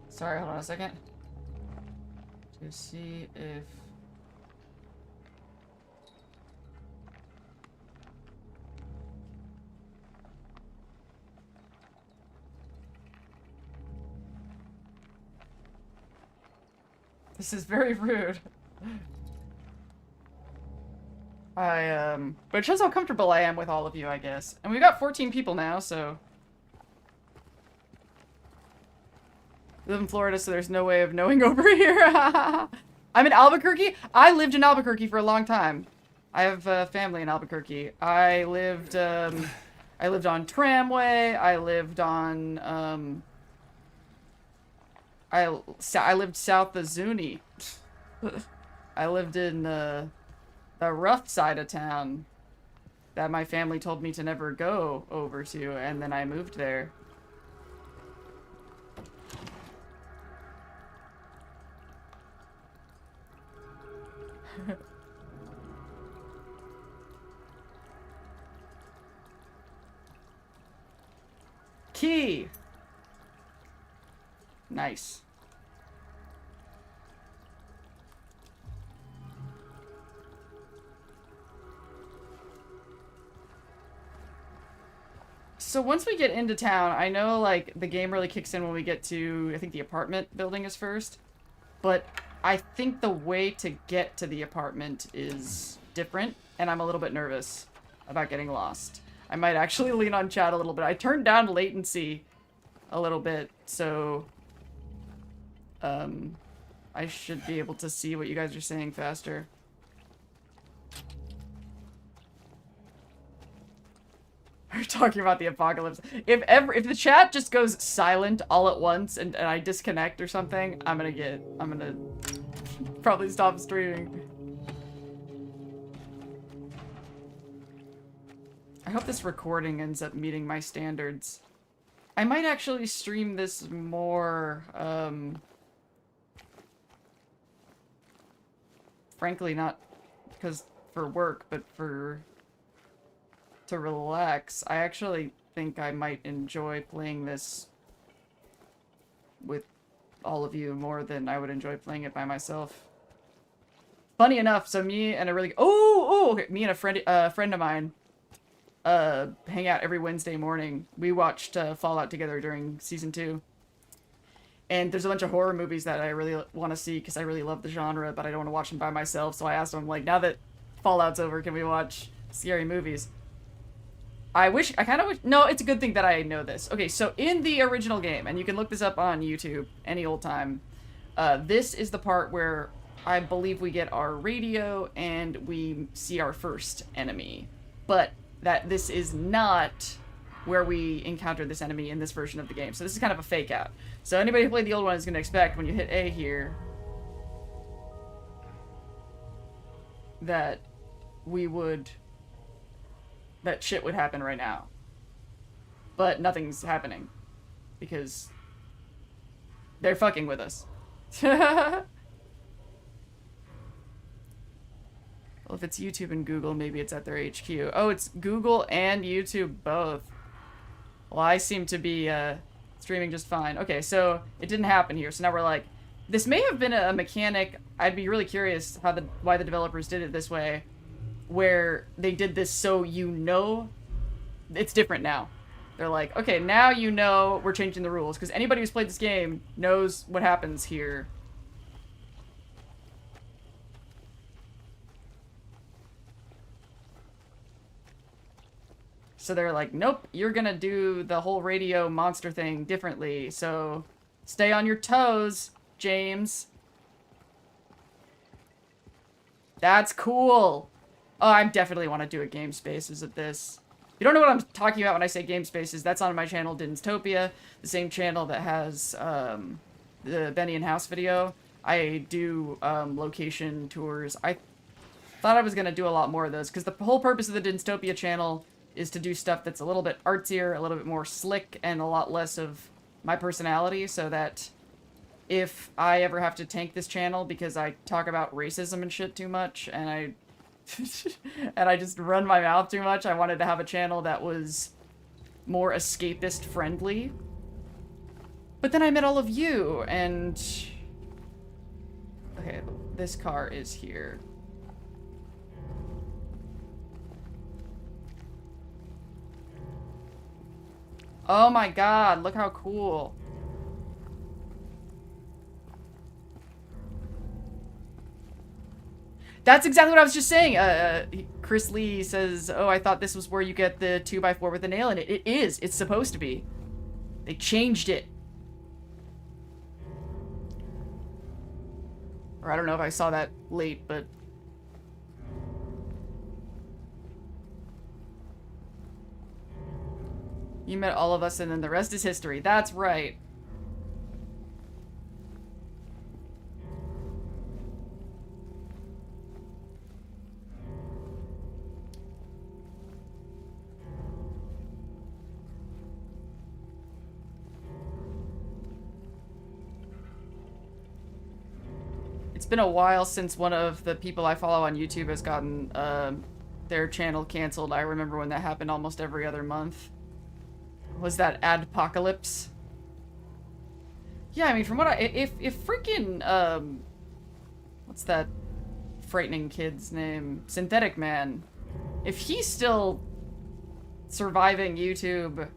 Sorry, hold on a second. To see if... This is very rude. But it shows how comfortable I am with all of you, I guess. And we've got 14 people now, so... I live in Florida, so there's no way of knowing over here. I'm in Albuquerque? I lived in Albuquerque for a long time. I have family in Albuquerque. I lived on Tramway. I lived on, I lived south of Zuni. I lived in, the rough side of town that my family told me to never go over to, and then I moved there. Key! Nice. So once we get into town, I know, like, the game really kicks in when we get to, I think the apartment building is first. But I think the way to get to the apartment is different, and I'm a little bit nervous about getting lost. I might actually lean on chat a little bit. I turned down latency a little bit, so I should be able to see what you guys are saying faster. We're talking about the apocalypse. If the chat just goes silent all at once and I disconnect or something, I'm gonna probably stop streaming. I hope this recording ends up meeting my standards. I might actually stream this more, frankly, not because for work, but to relax. I actually think I might enjoy playing this with all of you more than I would enjoy playing it by myself. Funny enough, so me and a really me and a friend of mine hang out every Wednesday morning. We watched Fallout together during season 2. And there's a bunch of horror movies that I really want to see because I really love the genre, but I don't want to watch them by myself. So I asked him, like, now that Fallout's over, can we watch scary movies? I kind of wish... No, it's a good thing that I know this. Okay, so in the original game, and you can look this up on YouTube any old time, this is the part where I believe we get our radio and we see our first enemy. But that this is not where we encounter this enemy in this version of the game. So this is kind of a fake out. So anybody who played the old one is going to expect when you hit A here that that shit would happen right now. But nothing's happening because they're fucking with us. Well, if it's YouTube and Google, maybe it's at their HQ. Oh, it's Google and YouTube both. Well, I seem to be streaming just fine. Okay, so it didn't happen here. So now we're like, this may have been a mechanic. I'd be really curious why the developers did it this way, where they did this so you know it's different now. They're like, okay, now you know we're changing the rules, because anybody who's played this game knows what happens here. So they're like, nope, you're gonna do the whole radio monster thing differently, so stay on your toes, James. That's cool. Oh, I definitely want to do a Gamespaces at this. You don't know what I'm talking about when I say Gamespaces. That's on my channel, Dinztopia, the same channel that has the Benny and House video. I do location tours. I thought I was going to do a lot more of those, because the whole purpose of the Dinztopia channel is to do stuff that's a little bit artsier, a little bit more slick, and a lot less of my personality, so that if I ever have to tank this channel because I talk about racism and shit too much, and I and I just run my mouth too much, I wanted to have a channel that was more escapist friendly. But then I met all of you, and okay, this car is here. Oh my god, look how cool. That's exactly what I was just saying. Chris Lee says, oh, I thought this was where you get the 2x4 with the nail in it. It is. It's supposed to be. They changed it. Or I don't know if I saw that late, but... You met all of us, and then the rest is history. That's right. It's been a while since one of the people I follow on YouTube has gotten their channel canceled. I remember when that happened almost every other month. Was that Adpocalypse? Yeah, I mean, from what if freaking, what's that frightening kid's name? Synthetic Man. If he's still surviving YouTube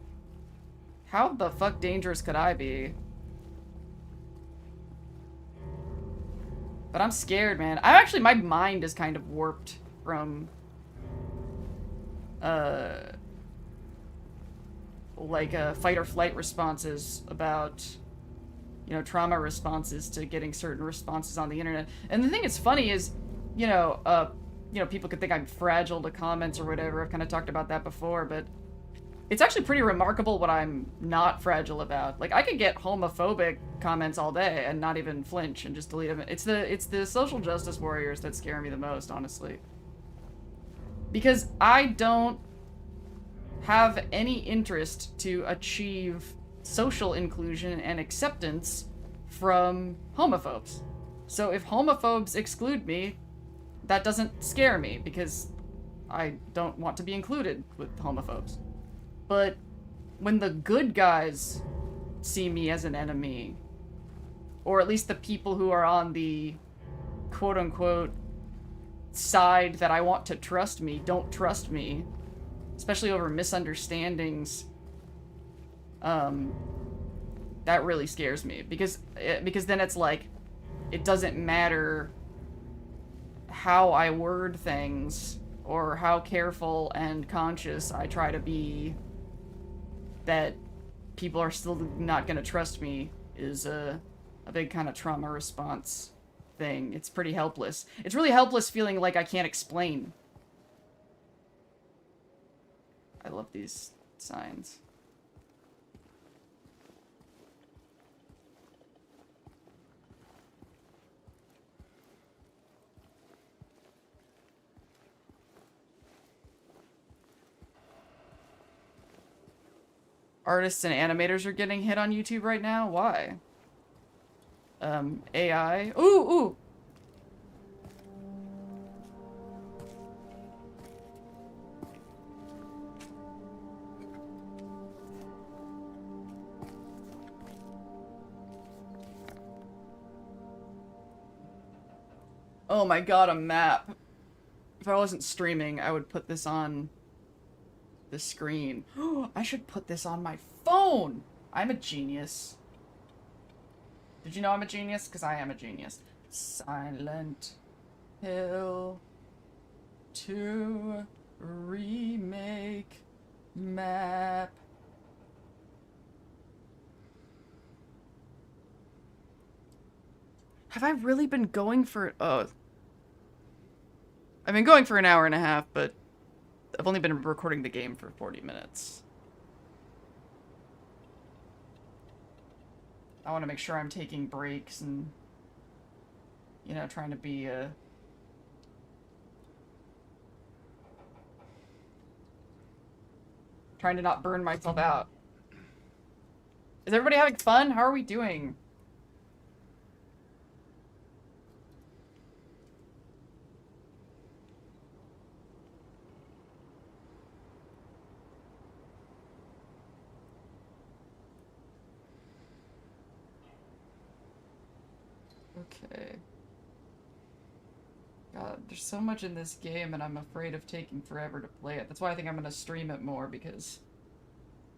How the fuck dangerous could I be? But I'm scared, man. I'm actually, my mind is kind of warped from, like, fight or flight responses about, you know, trauma responses to getting certain responses on the internet. And the thing that's funny is, you know, people could think I'm fragile to comments or whatever. I've kind of talked about that before, but it's actually pretty remarkable what I'm not fragile about. Like, I could get homophobic comments all day and not even flinch and just delete them. It's the social justice warriors that scare me the most, honestly. Because I don't have any interest to achieve social inclusion and acceptance from homophobes. So if homophobes exclude me, that doesn't scare me because I don't want to be included with homophobes. But when the good guys see me as an enemy, or at least the people who are on the quote-unquote side that I want to trust me don't trust me, especially over misunderstandings, that really scares me. Because then it's like, it doesn't matter how I word things or how careful and conscious I try to be, that people are still not gonna trust me is a big kind of trauma response thing. It's pretty helpless. It's really helpless feeling like I can't explain. I love these signs. Artists and animators are getting hit on YouTube right now? Why? AI. Ooh, ooh! Oh my god, a map. If I wasn't streaming, I would put this on the screen. I should put this on my phone! I'm a genius. Did you know I'm a genius? Because I am a genius. Silent Hill 2 remake map. Have I really been going for... Oh. I've been going for an hour and a half, but I've only been recording the game for 40 minutes. I want to make sure I'm taking breaks and, you know, trying to be, trying to not burn myself out. Is everybody having fun? How are we doing? Okay. God, there's so much in this game and I'm afraid of taking forever to play it. That's why I think I'm gonna stream it more, because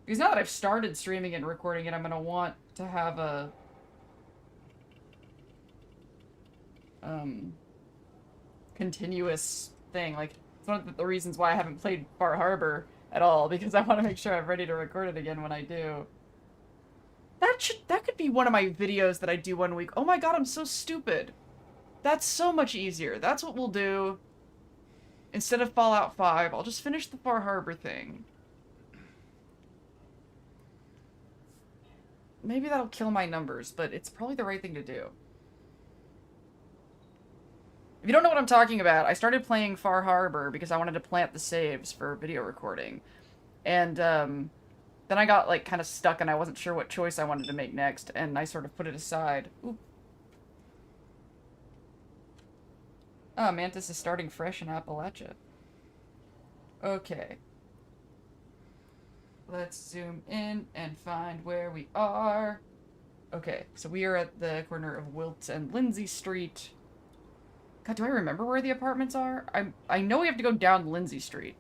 now that I've started streaming it and recording it, I'm gonna want to have a continuous thing. Like, it's one of the reasons why I haven't played Far Harbor at all, because I want to make sure I'm ready to record it again when I do. That could be one of my videos that I do one week. Oh my god, I'm so stupid. That's so much easier. That's what we'll do. Instead of Fallout 5, I'll just finish the Far Harbor thing. Maybe that'll kill my numbers, but it's probably the right thing to do. If you don't know what I'm talking about, I started playing Far Harbor because I wanted to plant the saves for video recording. And, then I got, like, kind of stuck and I wasn't sure what choice I wanted to make next, and I sort of put it aside. Ooh. Oh, Mantis is starting fresh in Appalachia. Okay. Let's zoom in and find where we are. Okay, so we are at the corner of Wilt and Lindsay Street. God, do I remember where the apartments are? I know we have to go down Lindsay Street.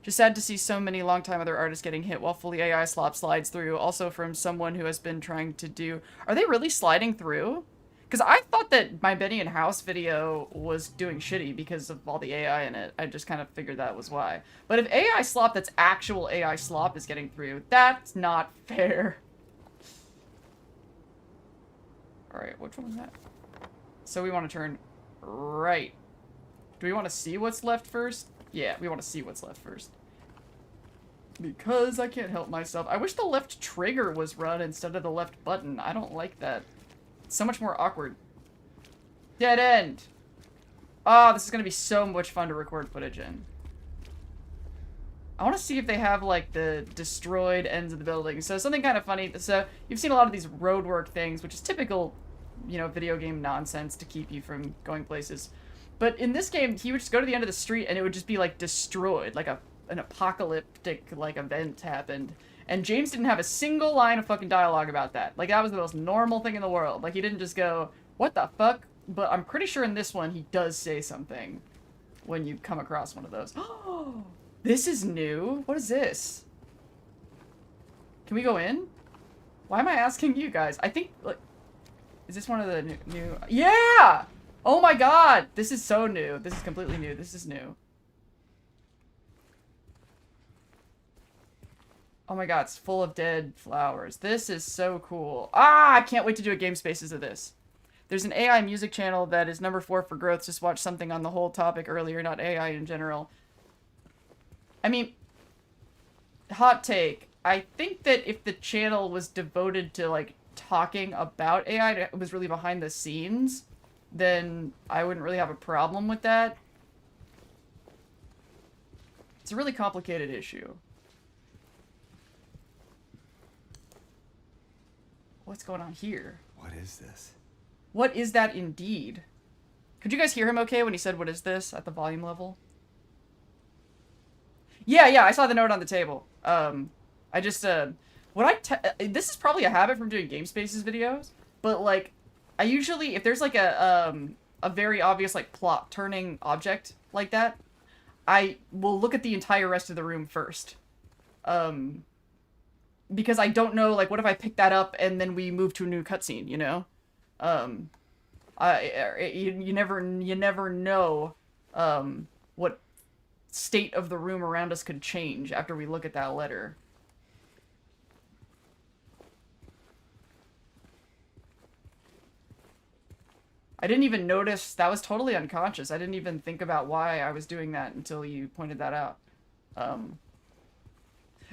Just sad to see so many longtime other artists getting hit while fully AI slop slides through. Also from someone who has been trying to do... Are they really sliding through? Because I thought that my Benny and House video was doing shitty because of all the AI in it. I just kind of figured that was why. But if AI slop that's actual AI slop is getting through, that's not fair. Alright, which one was that? So we want to turn right. Do we want to see what's left first? Yeah, we want to see what's left first. Because I can't help myself. I wish the left trigger was run instead of the left button. I don't like that. It's so much more awkward. Dead end! Oh, this is going to be so much fun to record footage in. I want to see if they have, like, the destroyed ends of the building. So something kind of funny. So you've seen a lot of these roadwork things, which is typical, you know, video game nonsense to keep you from going places. But in this game, he would just go to the end of the street and it would just be, like, destroyed. Like an apocalyptic, like, event happened. And James didn't have a single line of fucking dialogue about that. Like, that was the most normal thing in the world. Like, he didn't just go, what the fuck? But I'm pretty sure in this one, he does say something when you come across one of those. Oh, this is new. What is this? Can we go in? Why am I asking you guys? I think, like, is this one of the new... Yeah! Oh my god! This is so new. This is completely new. This is new. Oh my god, it's full of dead flowers. This is so cool. Ah, I can't wait to do a Gamespaces of this. There's an AI music channel that is number 4 for growth. Just watched something on the whole topic earlier, not AI in general. I mean, hot take. I think that if the channel was devoted to, like, talking about AI, it was really behind the scenes, then I wouldn't really have a problem with that. It's a really complicated issue. What's going on here? What is this? What is that indeed? Could you guys hear him okay when he said, what is this, at the volume level? Yeah, I saw the note on the table. I just, this is probably a habit from doing Gamespaces videos, but, like, I usually, if there's, like, a very obvious, like, plot-turning object like that, I will look at the entire rest of the room first. Because I don't know, like, what if I pick that up and then we move to a new cutscene, you know? You never know, what state of the room around us could change after we look at that letter. I didn't even notice, that was totally unconscious. I didn't even think about why I was doing that until you pointed that out.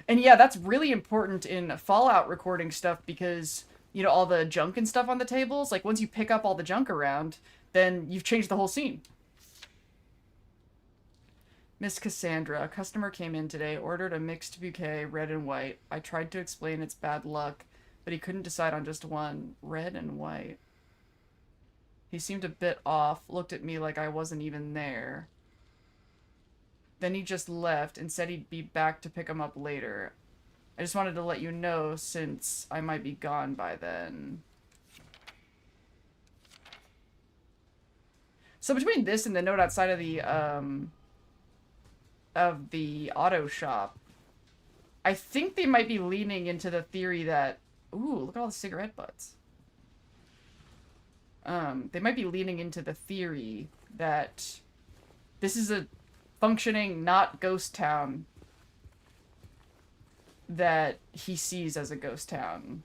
And yeah, that's really important in Fallout recording stuff because, you know, all the junk and stuff on the tables, like, once you pick up all the junk around, then you've changed the whole scene. Miss Cassandra, a customer came in today, ordered a mixed bouquet, red and white. I tried to explain it's bad luck, but he couldn't decide on just one, red and white. He seemed a bit off, looked at me like I wasn't even there. Then he just left and said he'd be back to pick him up later. I just wanted to let you know since I might be gone by then. So between this and the note outside of the auto shop, I think they might be leaning into the theory that, ooh, look at all the cigarette butts. They might be leaning into the theory that this is a functioning, not ghost town that he sees as a ghost town.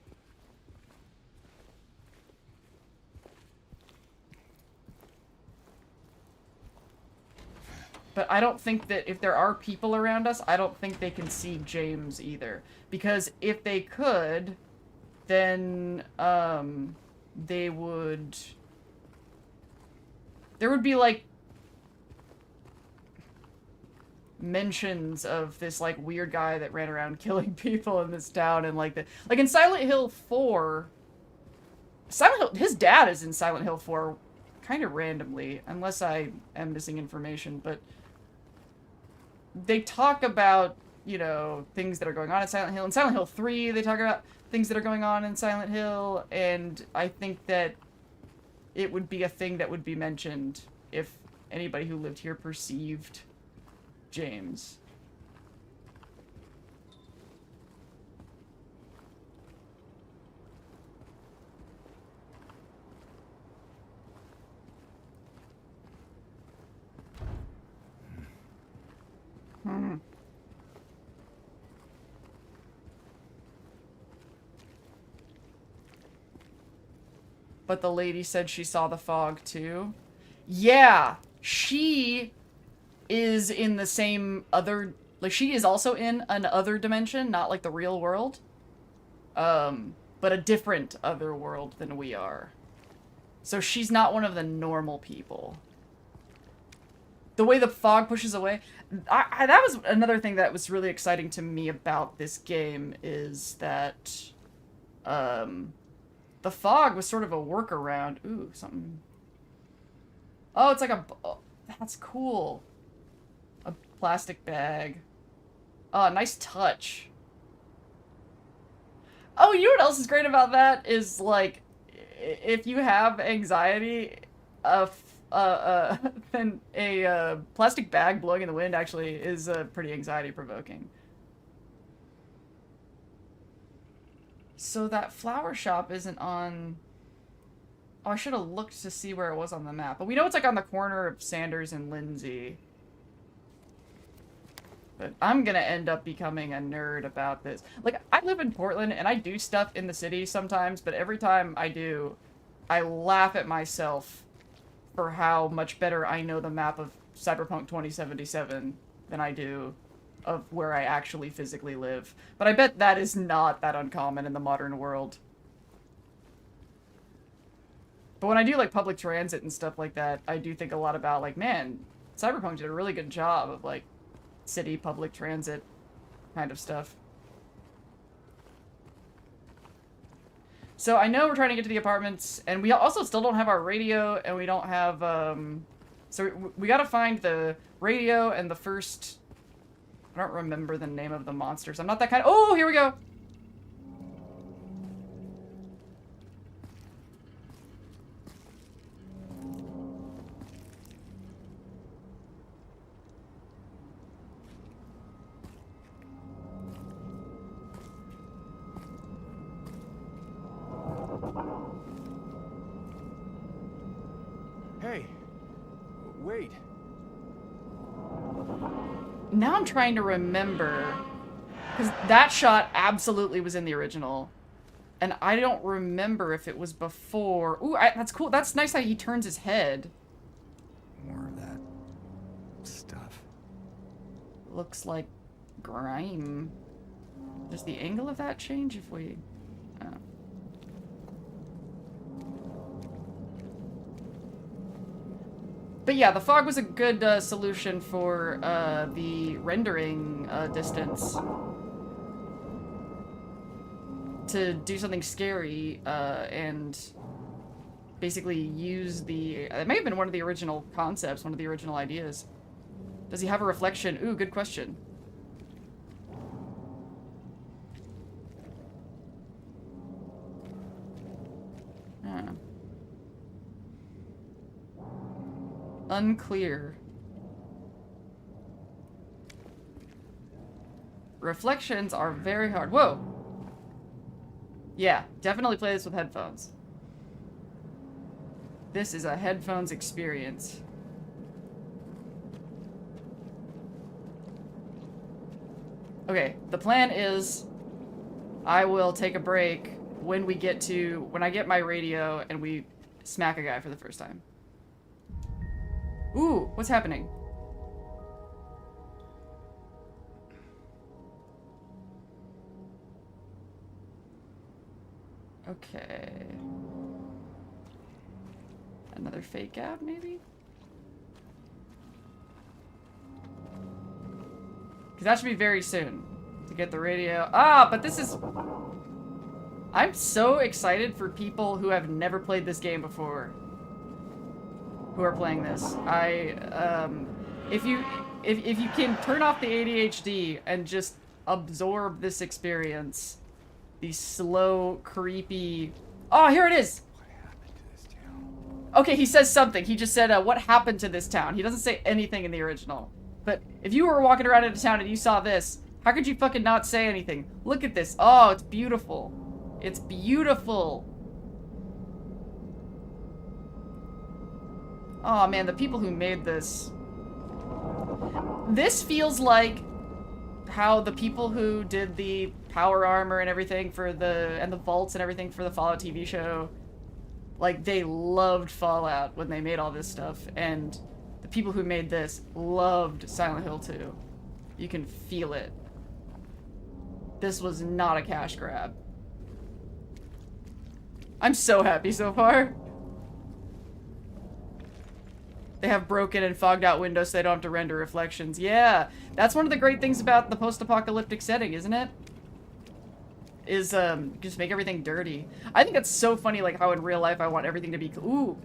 But I don't think that if there are people around us, I don't think they can see James either. Because if they could, then, they would... There would be, like, mentions of this, like, weird guy that ran around killing people in this town and, like, like, in Silent Hill 4... his dad is in Silent Hill 4 kind of randomly, unless I am missing information, but they talk about, you know, things that are going on in Silent Hill. In Silent Hill 3, they talk about things that are going on in Silent Hill, and I think that it would be a thing that would be mentioned if anybody who lived here perceived James. Hmm. But the lady said she saw the fog too. Yeah, she is in the same other, like she is also in an other dimension, not like the real world. But a different other world than we are. So she's not one of the normal people. The way the fog pushes away, that was another thing that was really exciting to me about this game is that, the fog was sort of a workaround. Ooh, something. Oh, it's like a, oh, that's cool. A plastic bag. Oh, nice touch. Oh, you know what else is great about that is like, if you have anxiety, then a plastic bag blowing in the wind actually is pretty anxiety provoking. So that flower shop isn't on. Oh, I should have looked to see where it was on the map, but we know it's like on the corner of Sanders and Lindsay. But I'm gonna end up becoming a nerd about this. Like, I live in Portland, and I do stuff in the city sometimes, but every time I do, I laugh at myself for how much better I know the map of Cyberpunk 2077 than I do of where I actually physically live. But I bet that is not that uncommon in the modern world. But when I do, like, public transit and stuff like that, I do think a lot about, like, man, Cyberpunk did a really good job of, like, city public transit kind of stuff. So I know we're trying to get to the apartments, and we also still don't have our radio, and we don't have, so we gotta find the radio and the first, I don't remember the name of the monsters. I'm not that kind of, oh, here we go! Hey, wait. Now I'm trying to remember, because that shot absolutely was in the original, and I don't remember if it was before. Ooh, that's cool. That's nice how he turns his head. More of that stuff. Looks like grime. Does the angle of that change if we... Oh. But yeah, the fog was a good solution for the rendering distance. To do something scary and basically use the... It may have been one of the original concepts, one of the original ideas. Does he have a reflection? Ooh, good question. Huh. Unclear. Reflections are very hard. Whoa! Yeah, definitely play this with headphones. This is a headphones experience. Okay, the plan is I will take a break when we get to, when I get my radio and we smack a guy for the first time. Ooh, what's happening? Okay. Another fake out, maybe? Because that should be very soon to get the radio. Ah, but this is... I'm so excited for people who have never played this game before. Who are playing this. If you can turn off the ADHD and just absorb this experience, the slow, creepy... Oh, here it is! What happened to this town? Okay, he says something. He just said, what happened to this town? He doesn't say anything in the original. But if you were walking around in a town and you saw this, how could you fucking not say anything? Look at this. Oh, it's beautiful. It's beautiful. Oh man, the people who made this. This feels like how the people who did the power armor and everything for and the vaults and everything for the Fallout TV show, like, they loved Fallout when they made all this stuff, and the people who made this loved Silent Hill 2. You can feel it. This was not a cash grab. I'm so happy so far. They have broken and fogged out windows so they don't have to render reflections. Yeah, that's one of the great things about the post-apocalyptic setting, isn't it? Is, just make everything dirty. I think it's so funny, like, how in real life I want everything to be... Ooh,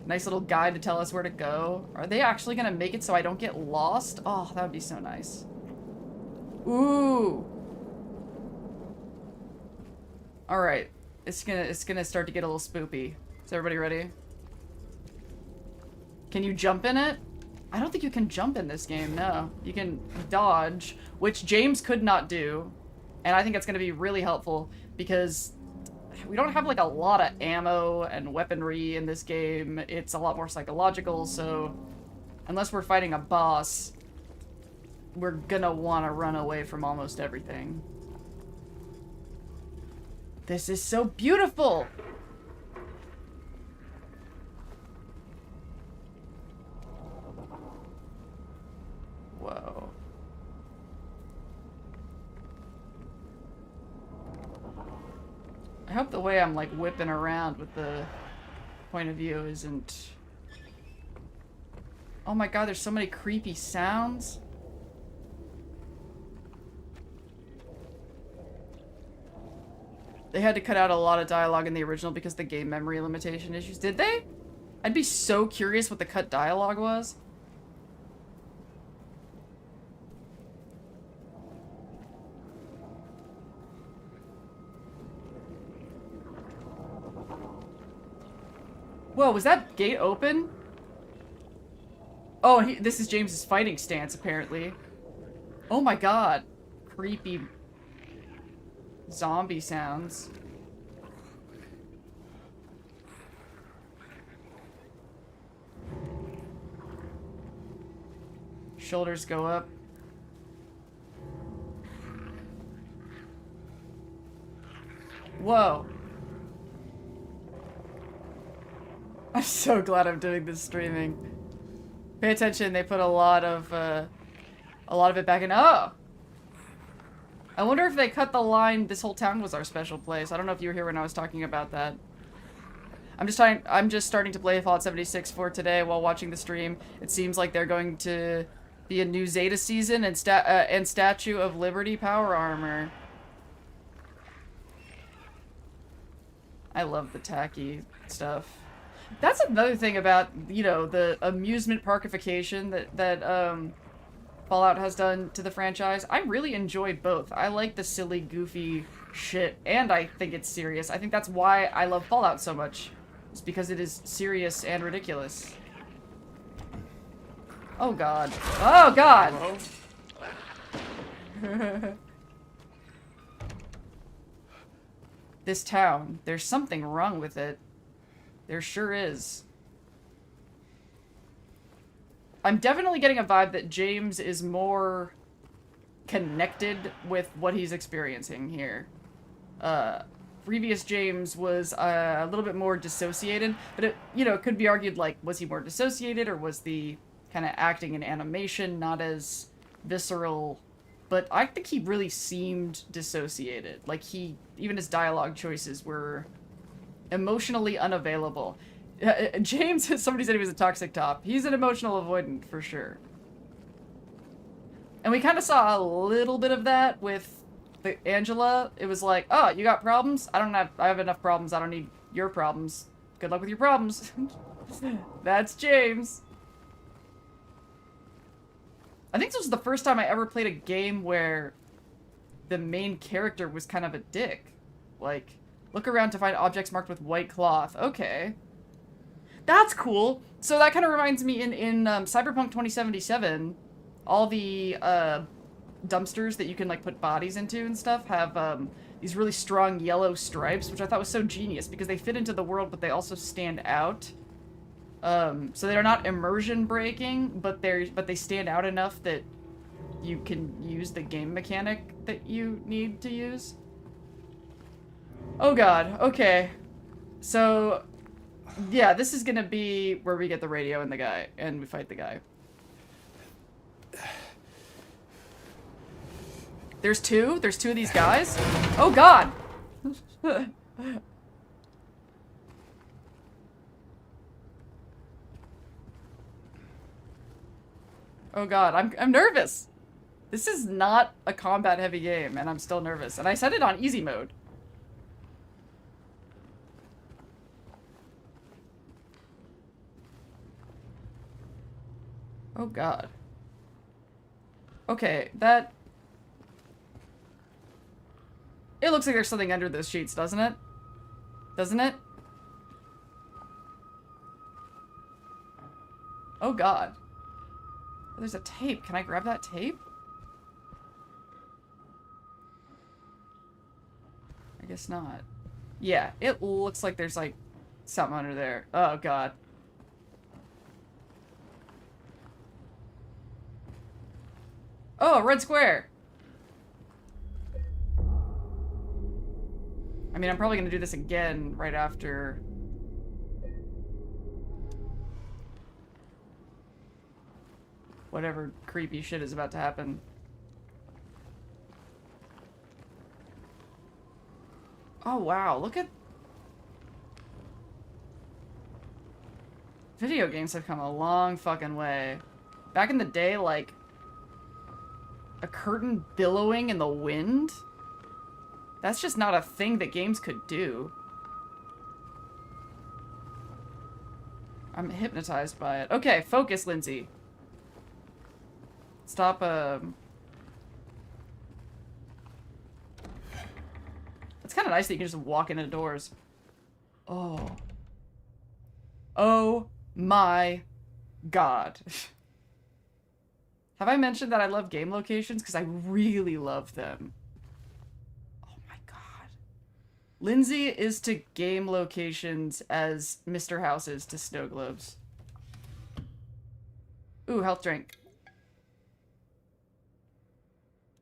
nice little guide to tell us where to go. Are they actually gonna make it so I don't get lost? Oh, that would be so nice. Ooh. Alright. It's gonna start to get a little spoopy. Is everybody ready? Can you jump in it? I don't think you can jump in this game, no. You can dodge, which James could not do. And I think it's gonna be really helpful because we don't have like a lot of ammo and weaponry in this game. It's a lot more psychological, so unless we're fighting a boss, we're gonna want to run away from almost everything. This is so beautiful! Whoa. I hope the way I'm like whipping around with the point of view isn't... Oh my god, there's so many creepy sounds. They had to cut out a lot of dialogue in the original because of the game memory limitation issues. Did they? I'd be so curious what the cut dialogue was. Whoa, was that gate open? Oh, this is James's fighting stance, apparently. Oh my god. Creepy zombie sounds. Shoulders go up. Whoa. I'm so glad I'm doing this streaming. Pay attention, they put a lot of it back in. Oh! I wonder if they cut the line, this whole town was our special place. I don't know if you were here when I was talking about that. I'm just starting to play Fallout 76 for today while watching the stream. It seems like they're going to be a new Zeta season and Statue of Liberty power armor. I love the tacky stuff. That's another thing about, you know, the amusement parkification that Fallout has done to the franchise. I really enjoy both. I like the silly, goofy shit, and I think it's serious. I think that's why I love Fallout so much. It's because it is serious and ridiculous. Oh god. Oh god! This town, there's something wrong with it. There sure is. I'm definitely getting a vibe that James is more connected with what he's experiencing here. Previous James was a little bit more dissociated, but it, you know, it could be argued, like, was he more dissociated, or was the kind of acting and animation not as visceral? But I think he really seemed dissociated. Like, even his dialogue choices were emotionally unavailable. James, somebody said he was a toxic top. He's an emotional avoidant, for sure. And we kind of saw a little bit of that with Angela. It was like, oh, you got problems? I have enough problems. I don't need your problems. Good luck with your problems. That's James. I think this was the first time I ever played a game where the main character was kind of a dick. Like, look around to find objects marked with white cloth. Okay. That's cool. So that kind of reminds me in Cyberpunk 2077, all the dumpsters that you can like put bodies into and stuff have these really strong yellow stripes, which I thought was so genius because they fit into the world, but they also stand out. So they're not immersion breaking, but they stand out enough that you can use the game mechanic that you need to use. Oh god, okay. So, yeah, this is gonna be where we get the radio and the guy, and we fight the guy. There's two? There's two of these guys? Oh god! Oh god, I'm nervous! This is not a combat-heavy game, and I'm still nervous. And I set it on easy mode. Oh god. Okay, that... It looks like there's something under those sheets, doesn't it? Doesn't it? Oh god. There's a tape. Can I grab that tape? I guess not. Yeah, it looks like there's like something under there. Oh god. Oh, a red square. I mean, I'm probably gonna do this again right after. Whatever creepy shit is about to happen. Oh wow, look at... Video games have come a long fucking way. Back in the day, like... a curtain billowing in the wind? That's just not a thing that games could do. I'm hypnotized by it. Okay, focus, Lindsay. Stop, It's kind of nice that you can just walk into doors. Oh. Oh my god. Have I mentioned that I love game locations? Because I really love them. Oh my god. Lindsay is to game locations as Mr. House is to snow globes. Ooh, health drink.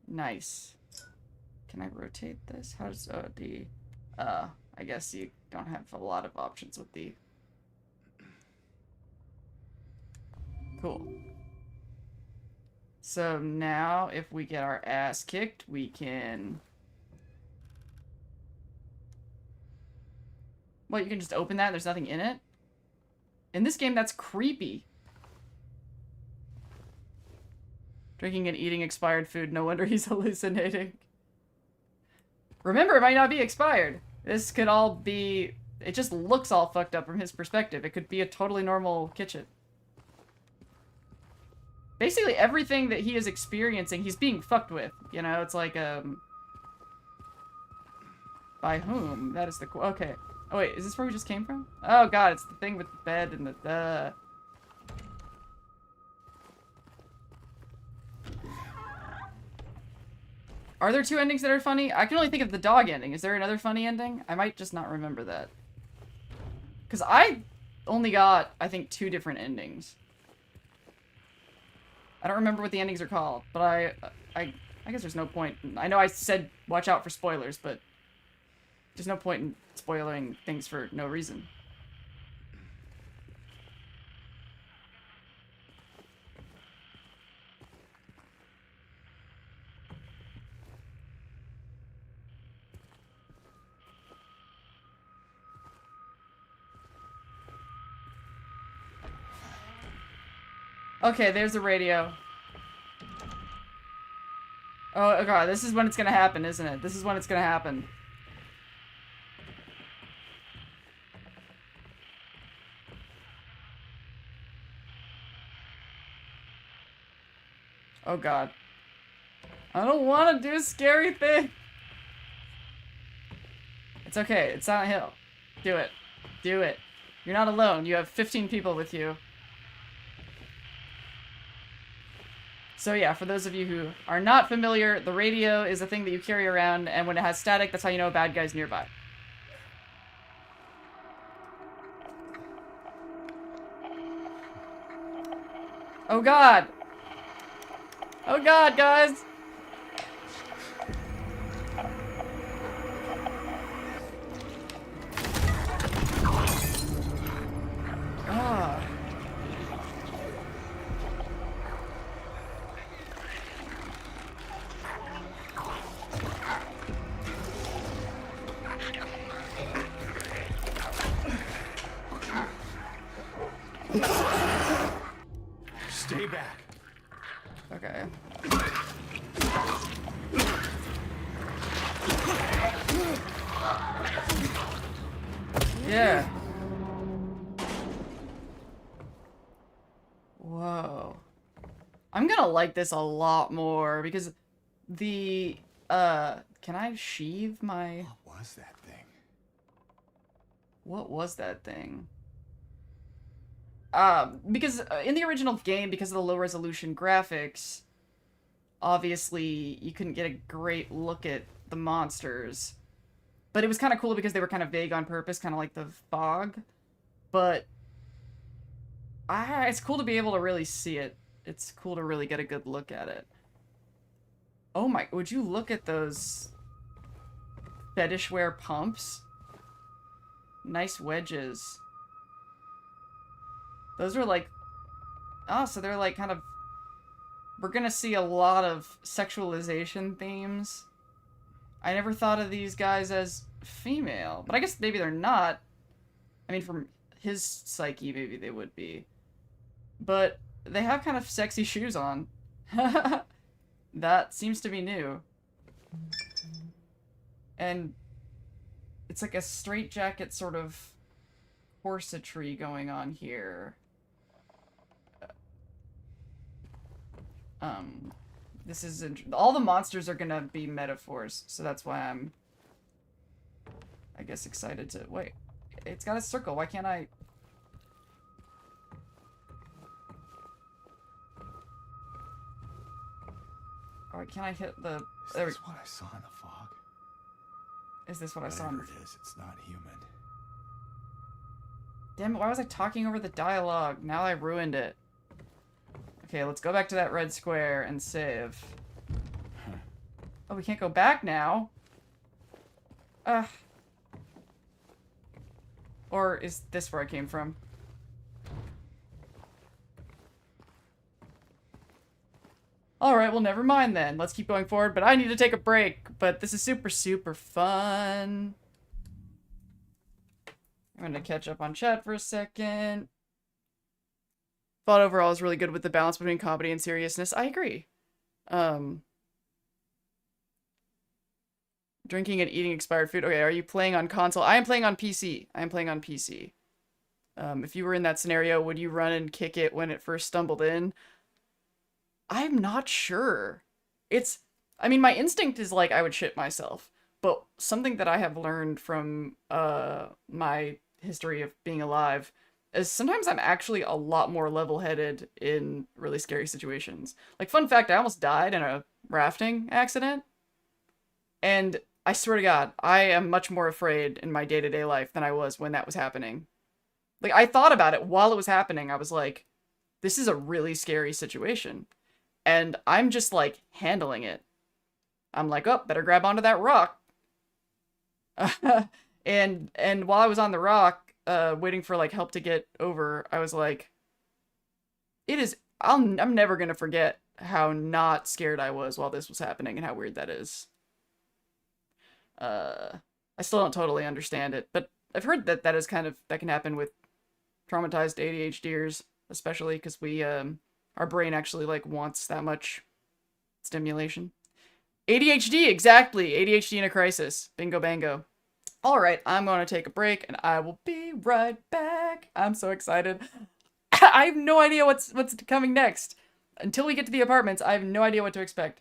Nice. Can I rotate this? How does I guess you don't have a lot of options with the... Cool. So now, if we get our ass kicked, we can... What, you can just open that? There's nothing in it? In this game, that's creepy. Drinking and eating expired food. No wonder he's hallucinating. Remember, it might not be expired. This could all be... It just looks all fucked up from his perspective. It could be a totally normal kitchen. Basically, everything that he is experiencing, he's being fucked with. You know, it's like, By whom? That is the... Okay. Oh, wait, is this where we just came from? Oh, god, it's the thing with the bed and the... Are there two endings that are funny? I can only think of the dog ending. Is there another funny ending? I might just not remember that. Because I only got, I think, 2 different endings. I don't remember what the endings are called, but I guess there's no point. I know I said watch out for spoilers, but there's no point in spoiling things for no reason. Okay, there's the radio. Oh god, this is when it's gonna happen, isn't it? This is when it's gonna happen. Oh god. I don't want to do a scary thing. It's okay, it's Silent Hill. Do it. Do it. You're not alone. You have 15 people with you. So yeah, for those of you who are not familiar, the radio is a thing that you carry around, and when it has static, that's how you know a bad guy's nearby. Oh god! Oh god, guys! Ah. Stay back. Okay. Yeah. Whoa. I'm gonna like this a lot more because the, can I sheave my... What was that thing? What was that thing? Because in the original game, because of the low resolution graphics, obviously you couldn't get a great look at the monsters. But it was kind of cool because they were kind of vague on purpose, kind of like the fog. But it's cool to be able to really see it. It's cool to really get a good look at it. Oh my, would you look at those fetish wear pumps? Nice wedges. Those are like, oh, so they're like kind of, we're gonna see a lot of sexualization themes. I never thought of these guys as female, but I guess maybe they're not. I mean, from his psyche, maybe they would be. But they have kind of sexy shoes on. That seems to be new. And it's like a straitjacket sort of corsetry going on here. This is all the monsters are gonna be metaphors, so that's why I'm, I guess, excited to wait. It's got a circle. Why can't I? Oh, can't I hit the? Is this what I saw in the fog? Is this what I saw? Whatever it is, it's not human. Damn it! Why was I talking over the dialogue? Now I ruined it. Okay, let's go back to that red square and save. Oh, we can't go back now. Or is this where I came from? Alright, well, never mind then. Let's keep going forward, but I need to take a break. But this is super, super fun. I'm gonna catch up on chat for a second. Thought overall is really good with the balance between comedy and seriousness. I agree. Drinking and eating expired food. Okay, are you playing on console? I am playing on PC. I am playing on PC. If you were in that scenario, would you run and kick it when it first stumbled in? I'm not sure. I mean, my instinct is like I would shit myself. But something that I have learned from my history of being alive is sometimes I'm actually a lot more level-headed in really scary situations. Like, fun fact, I almost died in a rafting accident. And I swear to God, I am much more afraid in my day-to-day life than I was when that was happening. Like, I thought about it while it was happening. I was like, this is a really scary situation. And I'm just, like, handling it. I'm like, oh, better grab onto that rock. and while I was on the rock, waiting for, like, help to get over, I was like, I'm never gonna forget how not scared I was while this was happening and how weird that is. I still don't totally understand it, but I've heard that that can happen with traumatized ADHDers, especially because our brain actually, like, wants that much stimulation. ADHD, exactly! ADHD in a crisis. Bingo bango. Alright, I'm gonna take a break, and I will be right back. I'm so excited. I have no idea what's coming next. Until we get to the apartments, I have no idea what to expect.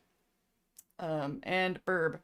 And burb.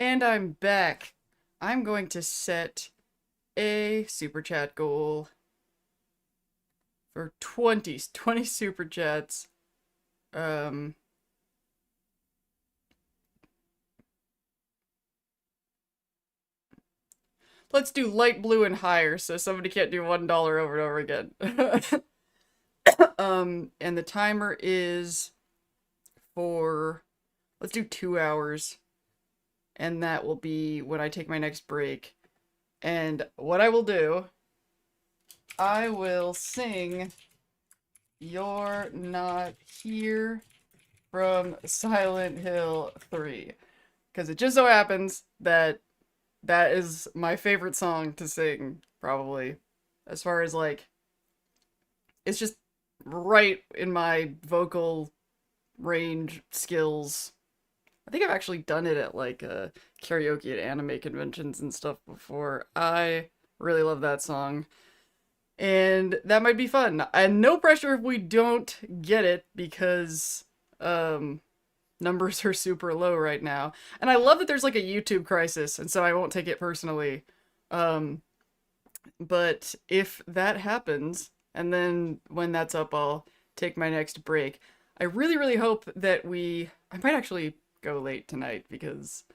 And I'm back. I'm going to set a super chat goal for 20 super chats. Let's do light blue and higher so somebody can't do $1 over and over again. And the timer is for, let's do 2 hours. And that will be when I take my next break. And what I will do, I will sing You're Not Here from Silent Hill 3. Because it just so happens that That is my favorite song to sing, probably. As far as like, it's just right in my vocal range skills. I think I've actually done it at like karaoke at anime conventions and stuff before. I really love that song. And that might be fun. And no pressure if we don't get it because numbers are super low right now. And I love that there's like a YouTube crisis, and so I won't take it personally. But if that happens, and then when that's up, I'll take my next break. I really, really hope that I might actually go late tonight because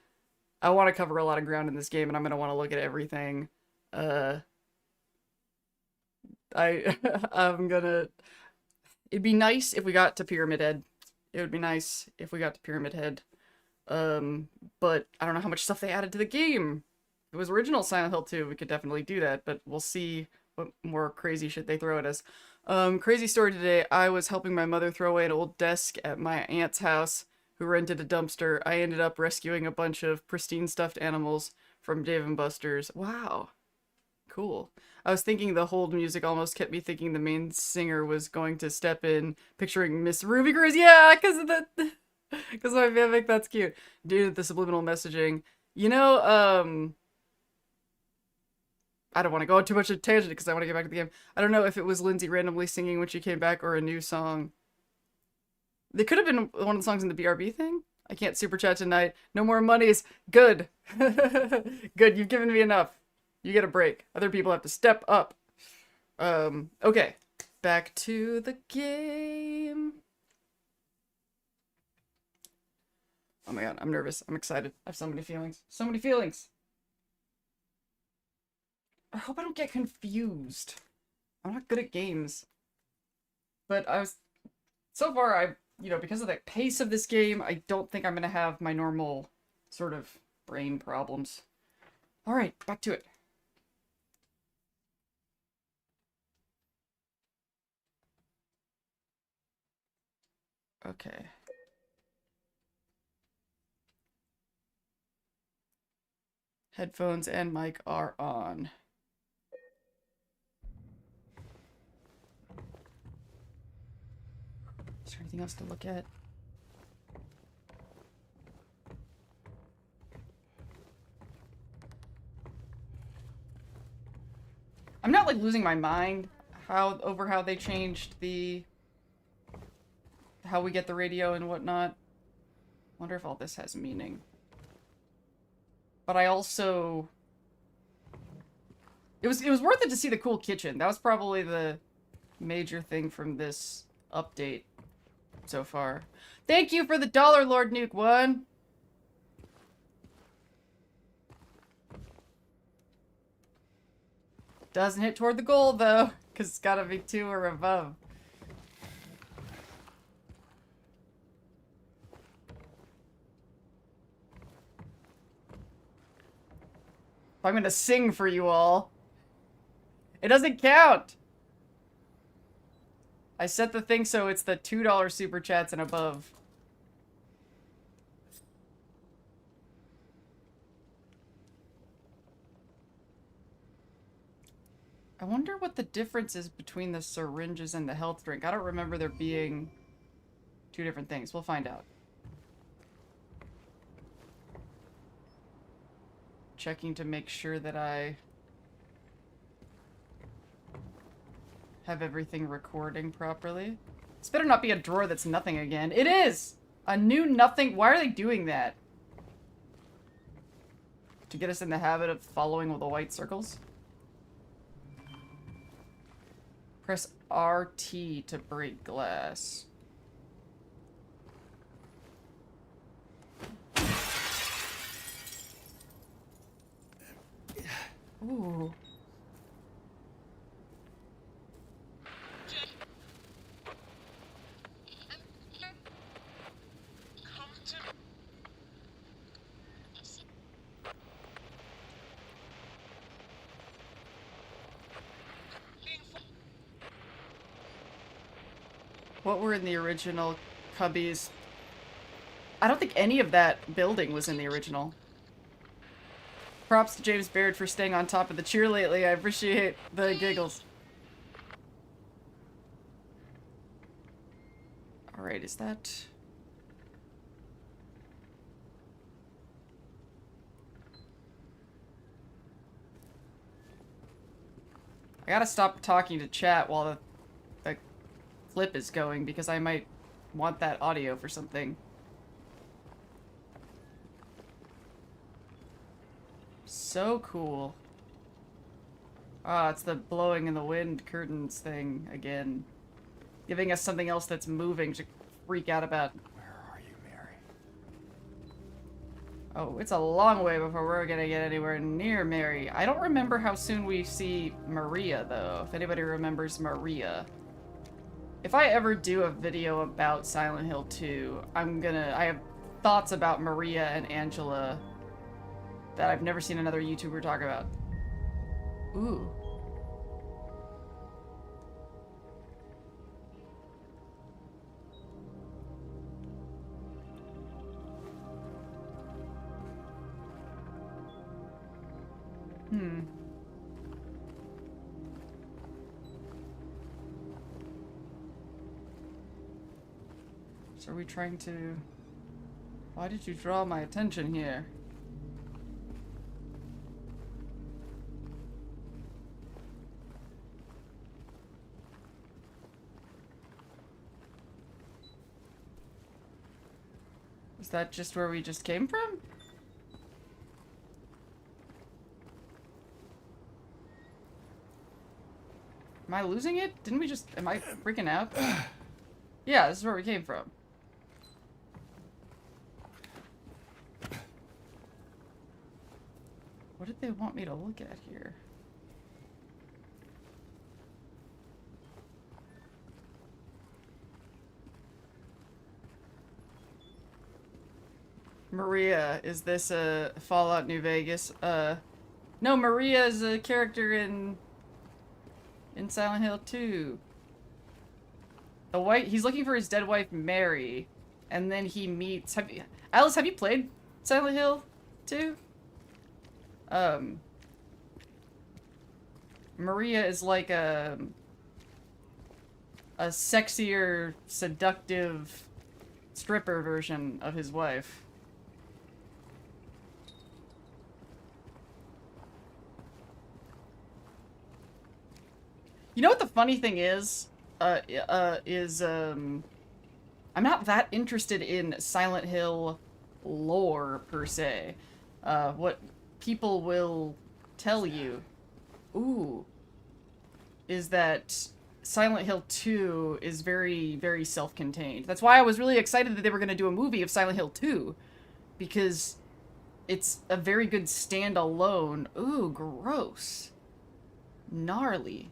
I want to cover a lot of ground in this game and I'm going to want to look at everything. I'm gonna, it'd be nice if we got to Pyramid Head. It would be nice if we got to Pyramid Head. But I don't know how much stuff they added to the game. If it was original Silent Hill 2, we could definitely do that, but we'll see what more crazy shit they throw at us. Crazy story today. I was helping my mother throw away an old desk at my aunt's house, who rented a dumpster. I ended up rescuing a bunch of pristine stuffed animals from Dave & Buster's. Wow. Cool. I was thinking the hold music almost kept me thinking the main singer was going to step in, picturing Miss Ruby Cruz. Yeah, because of the, because of my fanfic. That's cute. Due to the subliminal messaging. You know, I don't want to go on too much of a tangent because I want to get back to the game. I don't know if it was Lindsay randomly singing when she came back or a new song. They could have been one of the songs in the BRB thing. I can't super chat tonight. No more monies. Good. Good. You've given me enough. You get a break. Other people have to step up. Okay. Back to the game. Oh my god, I'm nervous. I'm excited. I have so many feelings. So many feelings. I hope I don't get confused. I'm not good at games. But so far, because of the pace of this game, I don't think I'm gonna have my normal sort of brain problems. Alright, back to it. Okay. Headphones and mic are on. Is there anything else to look at? I'm not like losing my mind over how they changed how we get the radio and whatnot. Wonder if all this has meaning. But I also, it was worth it to see the cool kitchen. That was probably the major thing from this update so far. Thank you for the $1, Lord Nuke 1. Doesn't hit toward the goal though, because it's gotta be 2 or above. I'm gonna sing for you all. It doesn't count! I set the thing so it's the $2 super chats and above. I wonder what the difference is between the syringes and the health drink. I don't remember there being 2 different things. We'll find out. Checking to make sure that I have everything recording properly. This better not be a drawer that's nothing again. It is! A new nothing. Why are they doing that? To get us in the habit of following all the white circles? Press RT to break glass. Ooh. What were in the original cubbies? I don't think any of that building was in the original. Props to James Baird for staying on top of the cheer lately. I appreciate the giggles. Alright, is that... I gotta stop talking to chat while the clip is going because I might want that audio for something. So cool. Ah, it's the blowing in the wind curtains thing again. Giving us something else that's moving to freak out about. Where are you, Mary? Oh, it's a long way before we're gonna get anywhere near Mary. I don't remember how soon we see Maria, though. If anybody remembers Maria. If I ever do a video about Silent Hill 2, I have thoughts about Maria and Angela that I've never seen another YouTuber talk about. Ooh. So are we trying to... Why did you draw my attention here? Is that just where we just came from? Am I losing it? Didn't we just... Am I freaking out? Yeah, this is where we came from. What did they want me to look at here? Maria, is this Fallout New Vegas? No, Maria is a character in Silent Hill 2. He's looking for his dead wife Mary, and then he meets. Alice, have you played Silent Hill 2? Maria is like a sexier, seductive stripper version of his wife. You know what the funny thing is? I'm not that interested in Silent Hill lore, per se. What people will tell you, is that Silent Hill 2 is very, very self-contained. That's why I was really excited that they were going to do a movie of Silent Hill 2, because it's a very good standalone. Ooh, gross. Gnarly.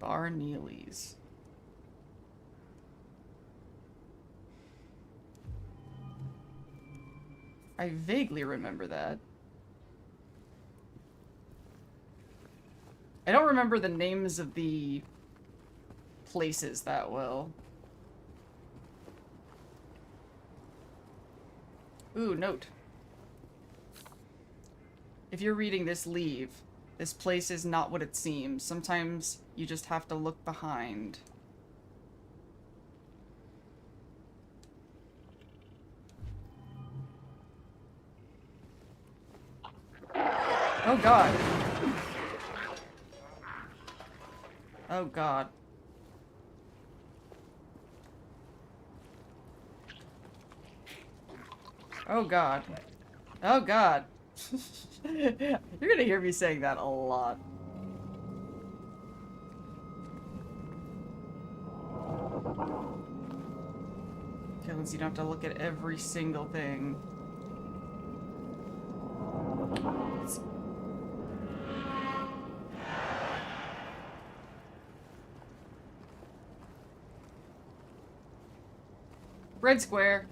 Bar Neely's. I vaguely remember that. I don't remember the names of the places that well. Ooh, note. If you're reading this, leave. This place is not what it seems. Sometimes you just have to look behind. Oh god. Oh god. Oh god. Oh god. You're gonna hear me saying that a lot. Okay, Lindsay, you don't have to look at every single thing. Red square.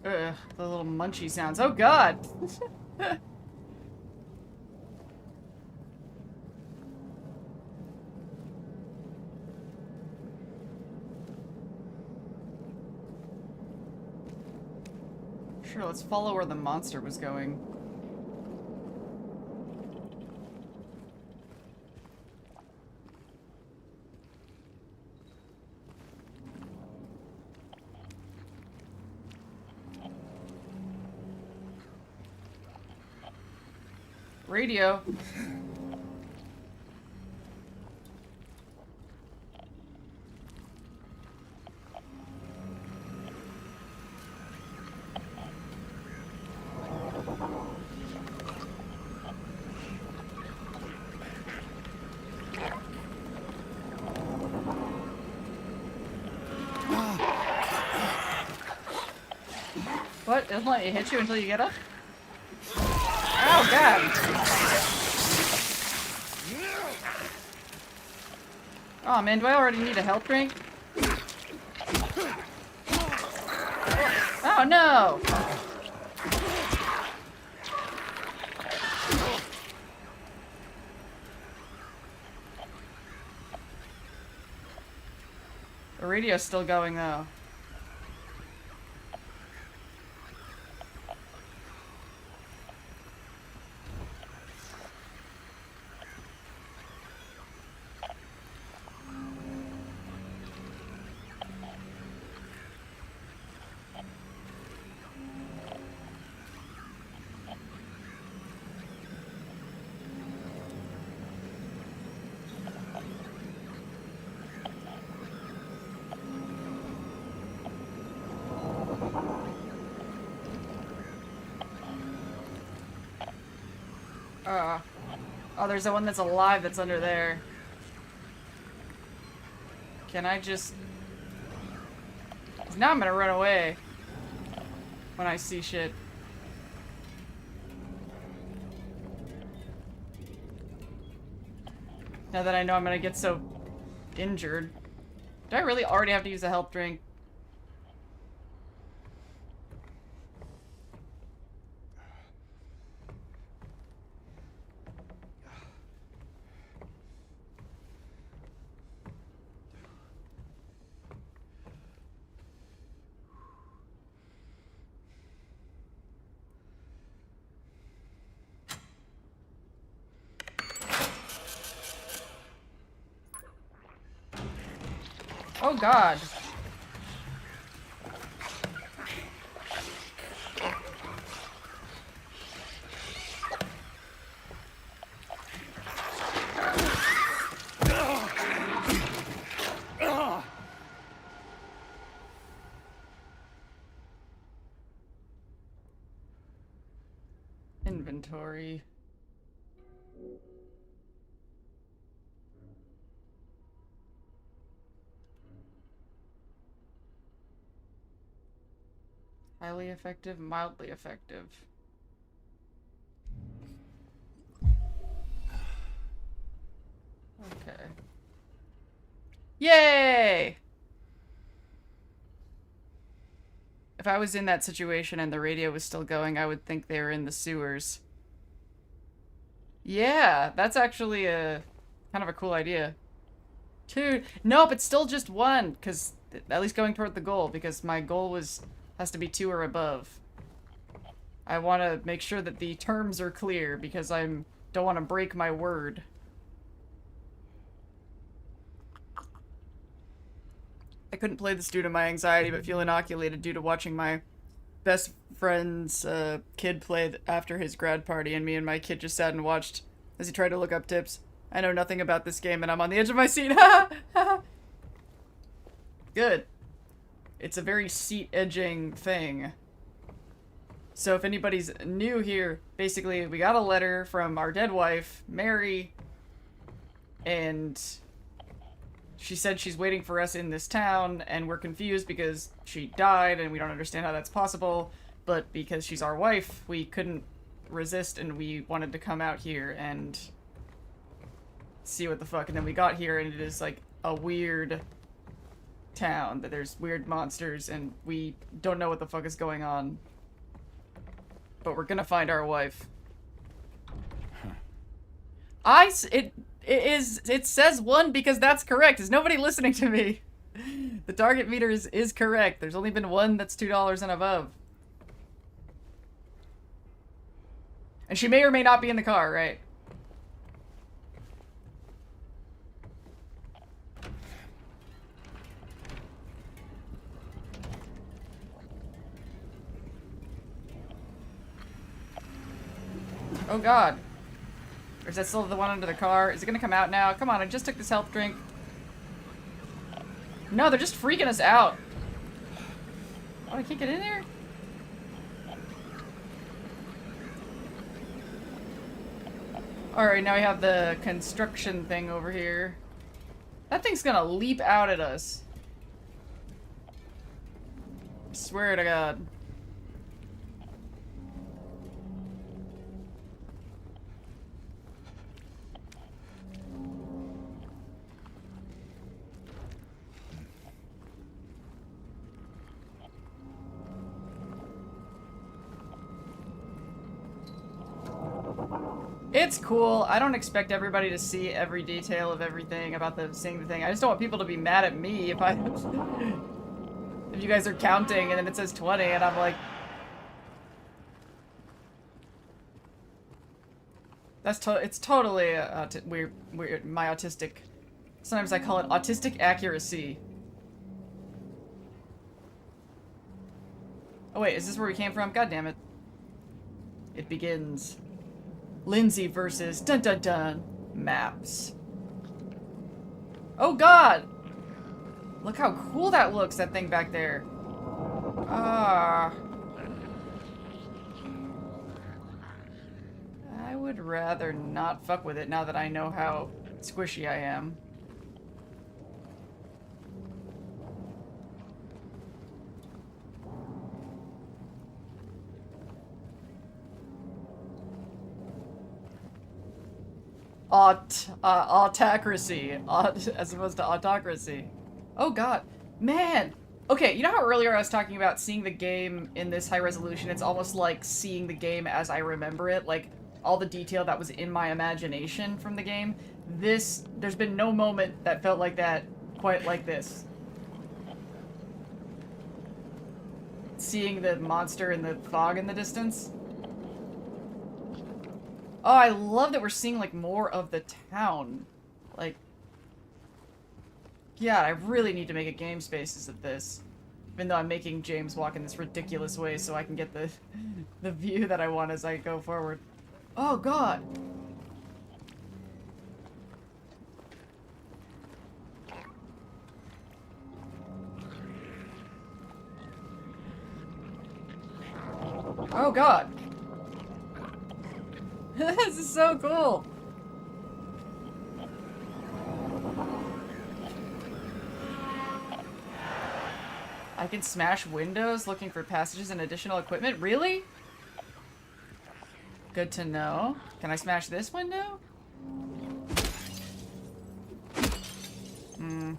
Ugh, the little munchy sounds. Oh god! Sure, let's follow where the monster was going. Radio. What? It doesn't let you hit you until you get up? Oh god! Oh man, do I already need a health drink? Oh no! The radio's still going though. Oh, there's the one that's alive that's under there. Can I just... Now I'm gonna run away when I see shit. Now that I know I'm gonna get so injured. Do I really already have to use a health drink? Oh god. Inventory. Highly effective, mildly effective. Okay. Yay! If I was in that situation and the radio was still going, I would think they were in the sewers. Yeah, that's actually a kind of a cool idea. Two. Nope, it's still just one, because at least going toward the goal, because my goal has to be 2 or above. I want to make sure that the terms are clear, because don't want to break my word. I couldn't play this due to my anxiety, but feel inoculated due to watching my best friend's kid play after his grad party, and me and my kid just sat and watched as he tried to look up tips. I know nothing about this game, and I'm on the edge of my seat. Good. It's a very seat-edging thing. So if anybody's new here, basically we got a letter from our dead wife, Mary, and she said she's waiting for us in this town, and we're confused because she died and we don't understand how that's possible, but because she's our wife, we couldn't resist and we wanted to come out here and see what the fuck, and then we got here and it is like a weird town, that there's weird monsters, and we don't know what the fuck is going on. But we're gonna find our wife. It says 1 because that's correct. Is nobody listening to me? The target meter is correct. There's only been 1 that's $2 and above. And she may or may not be in the car, right? Oh god. Or is that still the one under the car? Is it gonna come out now? Come on, I just took this health drink. No, they're just freaking us out. Oh, I can't get in there? Alright, now we have the construction thing over here. That thing's gonna leap out at us. I swear to God. It's cool. I don't expect everybody to see every detail of everything about seeing the thing. I just don't want people to be mad at me if if you guys are counting and then it says 20 and I'm like... It's totally weird, my autistic... Sometimes I call it autistic accuracy. Oh wait, is this where we came from? God damn it. It begins. Lindsay versus dun dun dun maps. Oh god! Look how cool that looks, that thing back there. Ah. I would rather not fuck with it now that I know how squishy I am. Autocracy. As opposed to autocracy. Oh god. Man! Okay, you know how earlier I was talking about seeing the game in this high resolution? It's almost like seeing the game as I remember it. Like, all the detail that was in my imagination from the game. There's been no moment that felt like that quite like this. Seeing the monster in the fog in the distance. Oh, I love that we're seeing, like, more of the town. Like... Yeah, I really need to make a Gamespaces of this. Even though I'm making James walk in this ridiculous way so I can get the view that I want as I go forward. Oh, God! Oh, God! This is so cool! I can smash windows looking for passages and additional equipment? Really? Good to know. Can I smash this window? I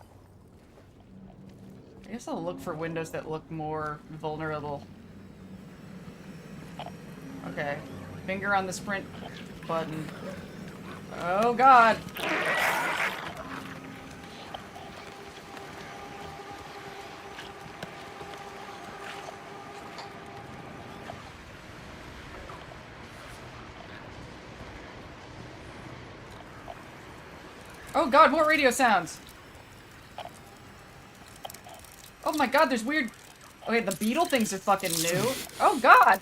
guess I'll look for windows that look more vulnerable. Okay. Finger on the sprint button. Oh god! Oh god, more radio sounds! Oh my god, there's weird... Okay, the beetle things are fucking new. Oh god!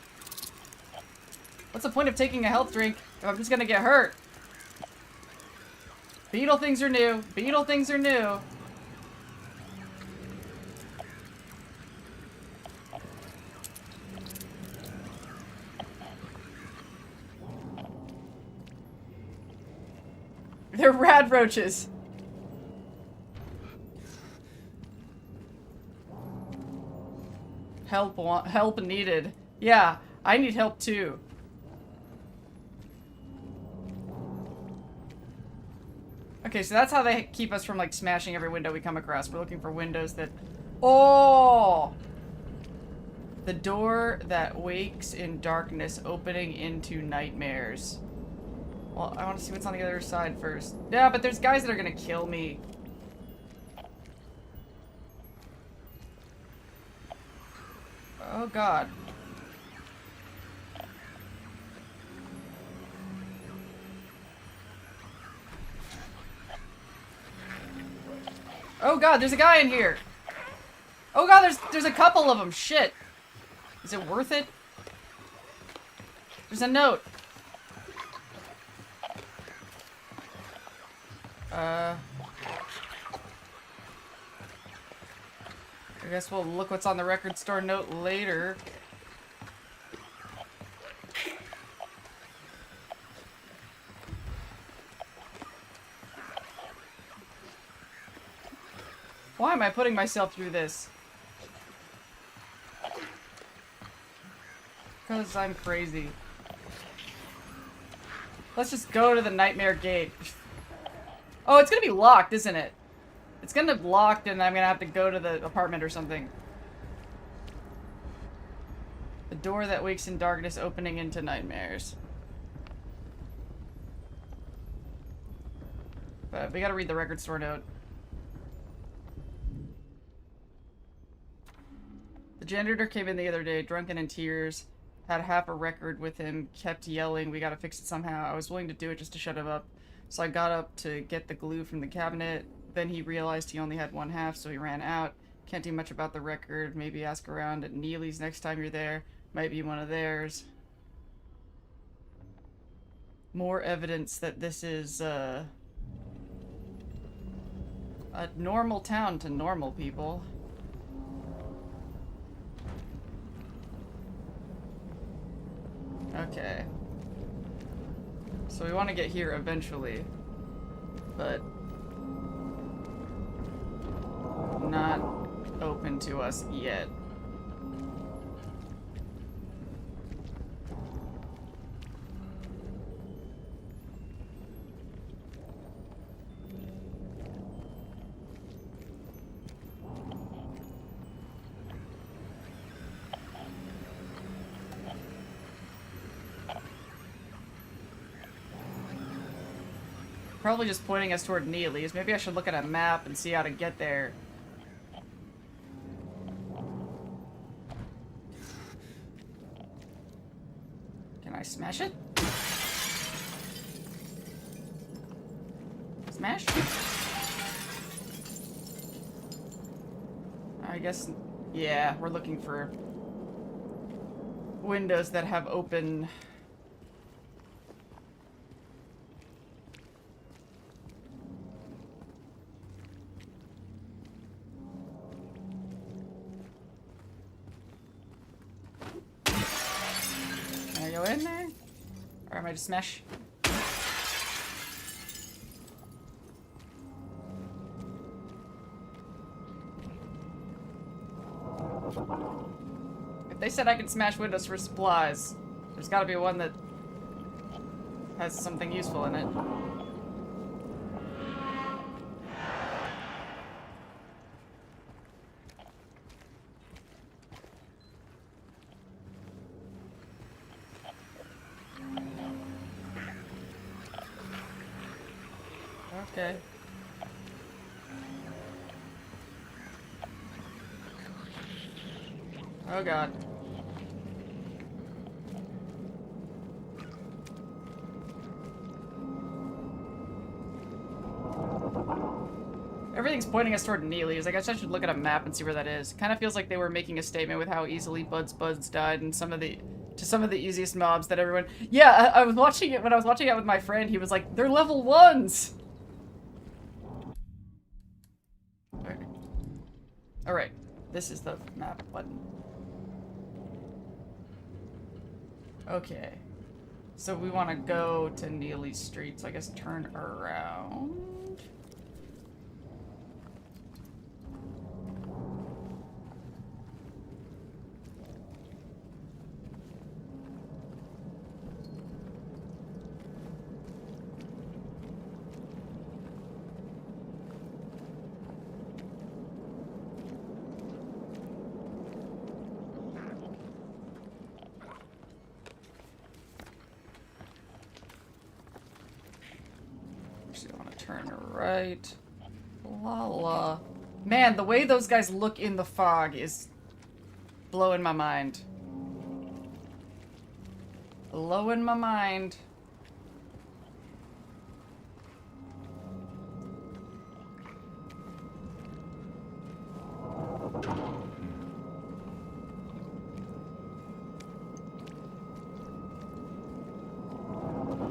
What's the point of taking a health drink if I'm just gonna get hurt? Beetle things are new. Beetle things are new. They're rad roaches. Help needed. Yeah, I need help too. Okay, so that's how they keep us from, like, smashing every window we come across. We're looking for windows that... Oh! The door that wakes in darkness, opening into nightmares. Well, I want to see what's on the other side first. Yeah, but there's guys that are gonna kill me. Oh, God. Oh, God, there's a guy in here. Oh, God, there's a couple of them. Shit. Is it worth it? There's a note. I guess we'll look what's on the record store note later. Why am I putting myself through this? Because I'm crazy. Let's just go to the nightmare gate. Oh, it's gonna be locked, isn't it? It's gonna be locked and I'm gonna have to go to the apartment or something. The door that wakes in darkness, opening into nightmares. But we gotta read the record store note. The janitor came in the other day, drunken in tears, had half a record with him, kept yelling, we gotta fix it somehow. I was willing to do it just to shut him up. So I got up to get the glue from the cabinet. Then he realized he only had one half, so he ran out. Can't do much about the record. Maybe ask around at Neely's next time you're there. Might be one of theirs. More evidence that this is, a normal town to normal people. Okay. So we want to get here eventually, but not open to us yet. Probably just pointing us toward Neely's. Maybe I should look at a map and see how to get there. Can I smash it? Smash? I guess, yeah, we're looking for windows that have open... Can I go in there? Or am I just smash? If they said I could smash windows for supplies, there's gotta be one that has something useful in it. Okay. Oh God. Everything's pointing us toward Neely's. I guess I should look at a map and see where that is. Kind of feels like they were making a statement with how easily Buds died and some of the easiest mobs that everyone... Yeah, I was watching it, when I was watching it with my friend, he was like, they're level 1s! Alright, this is the map button. Okay. So we want to go to Neely Street, so I guess turn around. Turn right. La la. Man, the way those guys look in the fog is blowing my mind. Blowing my mind.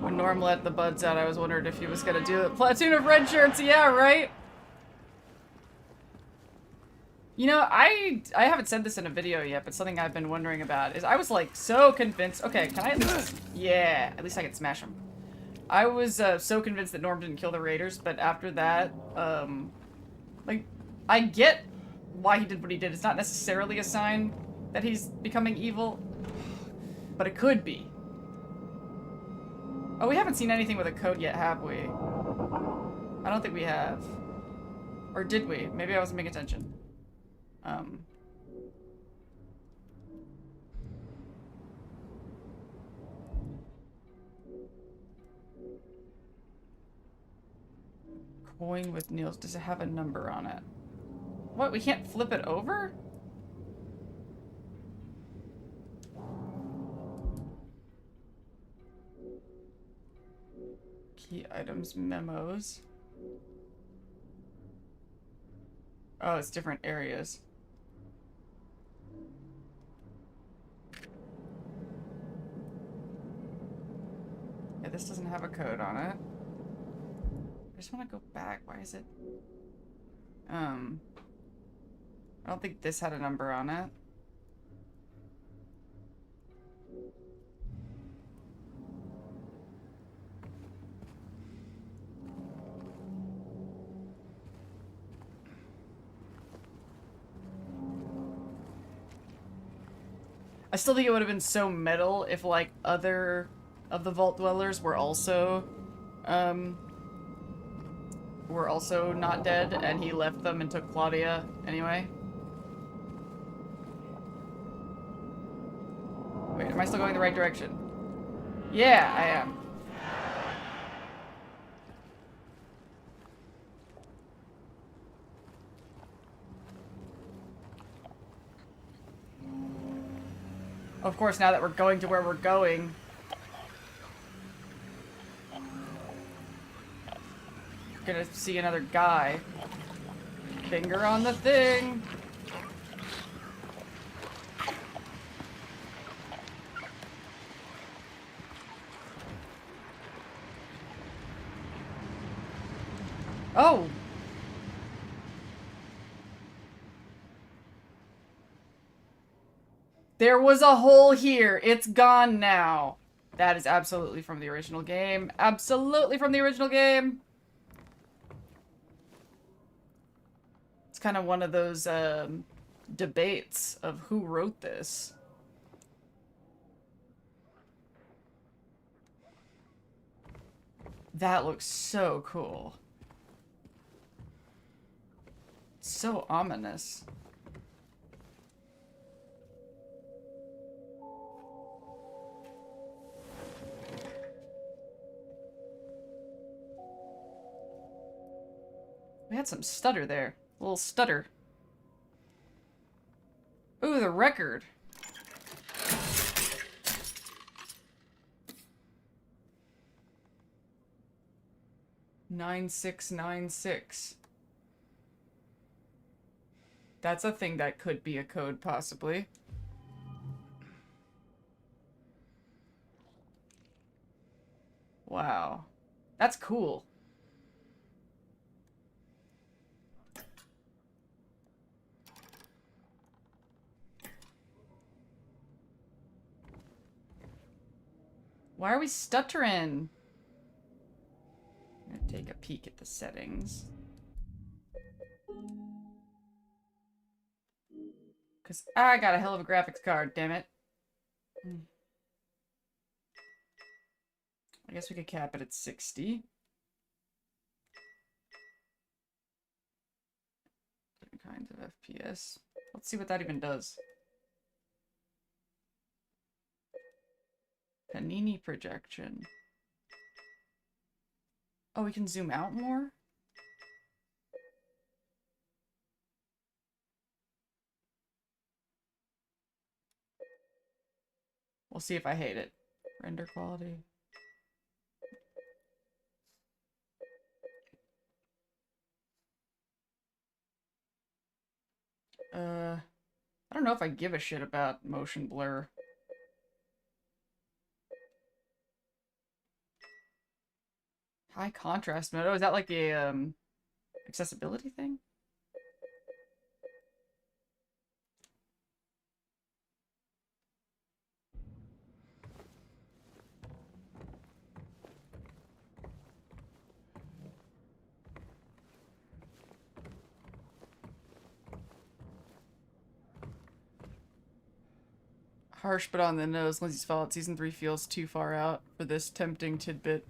When Norm let the buds out, I was wondering if he was gonna do it. Platoon of red shirts, yeah, right? You know, I haven't said this in a video yet, but something I've been wondering about is I was like so convinced. Okay, can I at least? Yeah, at least I can smash him. I was so convinced that Norm didn't kill the Raiders, but after that, like, I get why he did what he did. It's not necessarily a sign that he's becoming evil, but it could be. Oh, we haven't seen anything with a code yet, have we? I don't think we have. Or did we? Maybe I wasn't paying attention. Coin with Niels. Does it have a number on it? What? We can't flip it over? Key items, memos. Oh, it's different areas. Yeah, this doesn't have a code on it. I just want to go back. Why is it? I don't think this had a number on it. I still think it would have been so metal if, like, other of the Vault Dwellers were also not dead, and he left them and took Claudia anyway. Wait, am I still going the right direction? Yeah, I am. Of course, now that we're going to where we're going, we're gonna see another guy. Finger on the thing. Oh! There was a hole here. It's gone now. That is absolutely from the original game. Absolutely from the original game. It's kind of one of those debates of who wrote this. That looks so cool. So ominous. We had some stutter there. A little stutter. Ooh, the record. "9696." That's a thing that could be a code, possibly. Wow. That's cool. Why are we stuttering? I'm gonna take a peek at the settings. Because I got a hell of a graphics card, damn it. I guess we could cap it at 60. Different kinds of FPS. Let's see what that even does. Panini projection. Oh, we can zoom out more? We'll see if I hate it. Render quality. I don't know if I give a shit about motion blur. High contrast mode. Oh, is that like a, accessibility thing? Harsh but on the nose. Lindsay's fault. Season 3 feels too far out for this tempting tidbit.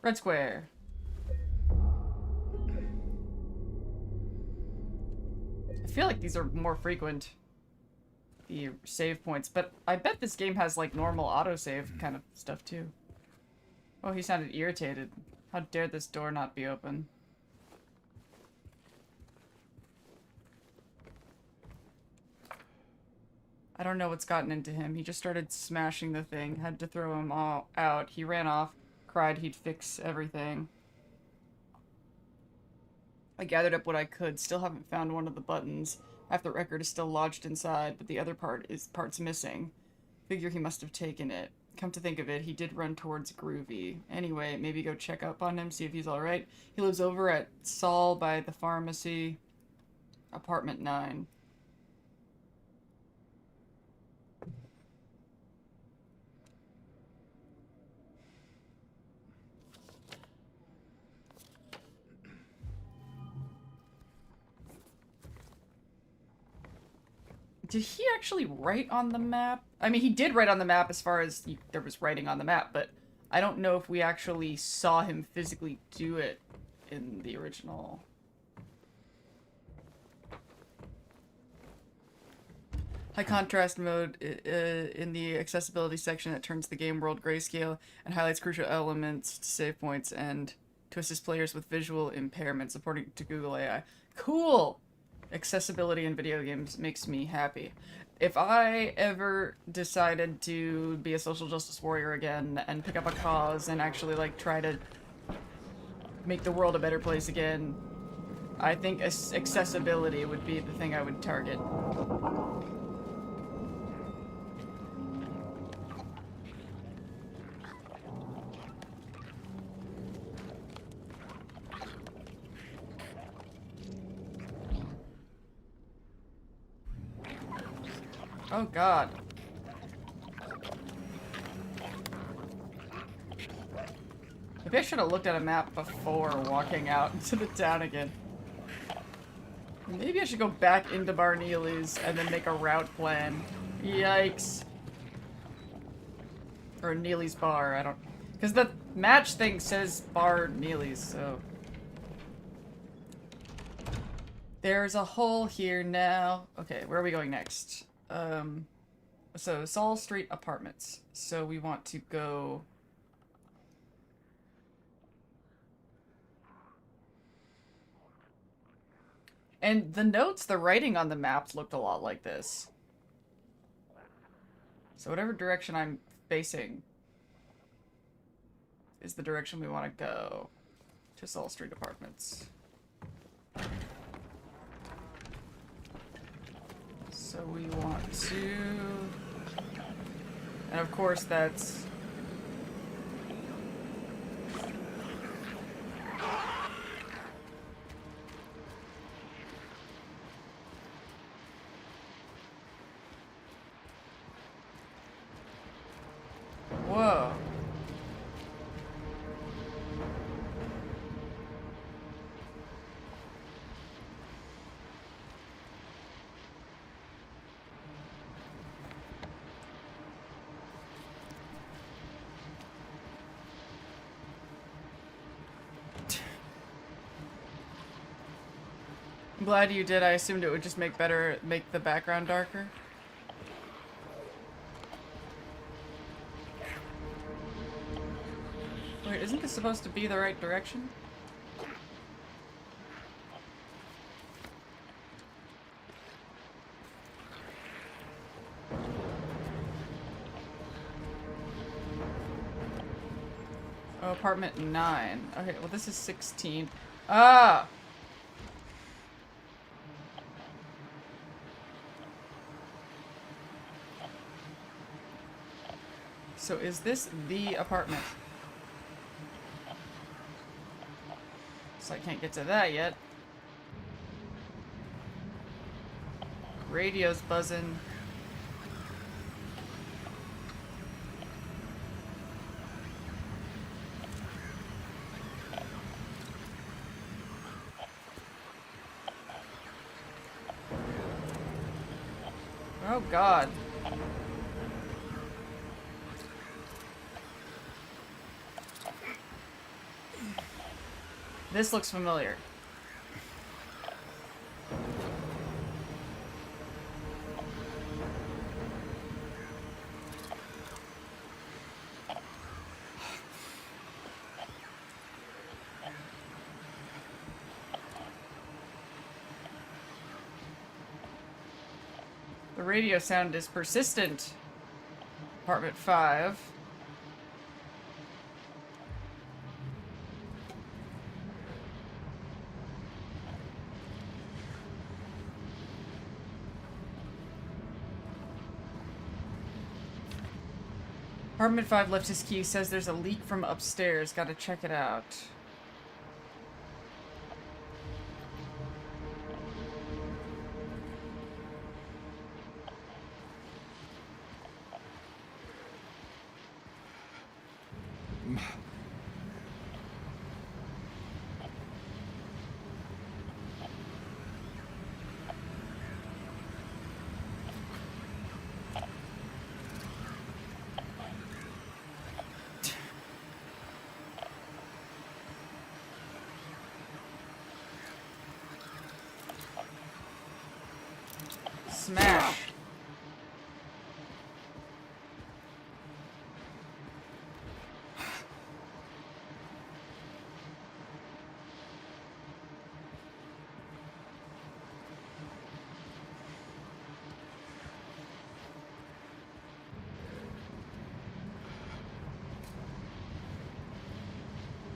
Red square. I feel like these are more frequent, the save points, but I bet this game has like normal autosave kind of stuff too. Oh, he sounded irritated. How dare this door not be open? I don't know what's gotten into him. He just started smashing the thing. Had to throw him all out. He ran off, cried he'd fix everything. I gathered up what I could. Still haven't found one of the buttons. Half the record is still lodged inside, but the other part's missing. Figure he must have taken it. Come to think of it, he did run towards Groovy. Anyway, maybe go check up on him, see if he's alright. He lives over at Saul by the pharmacy. Apartment 9. Did he actually write on the map? I mean, he did write on the map as far as there was writing on the map, but I don't know if we actually saw him physically do it in the original. High contrast mode in the accessibility section that turns the game world grayscale and highlights crucial elements to save points and to assist players with visual impairments, according to Google AI. Cool! Accessibility in video games makes me happy. If I ever decided to be a social justice warrior again and pick up a cause and actually like try to make the world a better place again, I think accessibility would be the thing I would target. Oh god. Maybe I should have looked at a map before walking out into the town again. Maybe I should go back into Bar Neely's and then make a route plan. Yikes. Or Neely's Bar, I don't... Because the match thing says Bar Neely's, so... There's a hole here now. Okay, where are we going next? So Saul Street Apartments. So we want to go... And the notes, the writing on the maps looked a lot like this. So whatever direction I'm facing is the direction we want to go to Saul Street Apartments. So we want to... And of course that's... Whoa. glad you did. I assumed it would just make the background darker. Wait, isn't this supposed to be the right direction? Oh, apartment 9. Okay, well this is 16. Ah! So is this the apartment? So I can't get to that yet. Radio's buzzing. Oh God. This looks familiar. The radio sound is persistent. Apartment 5. Apartment 5 left his key, says there's a leak from upstairs. Gotta check it out. Smash.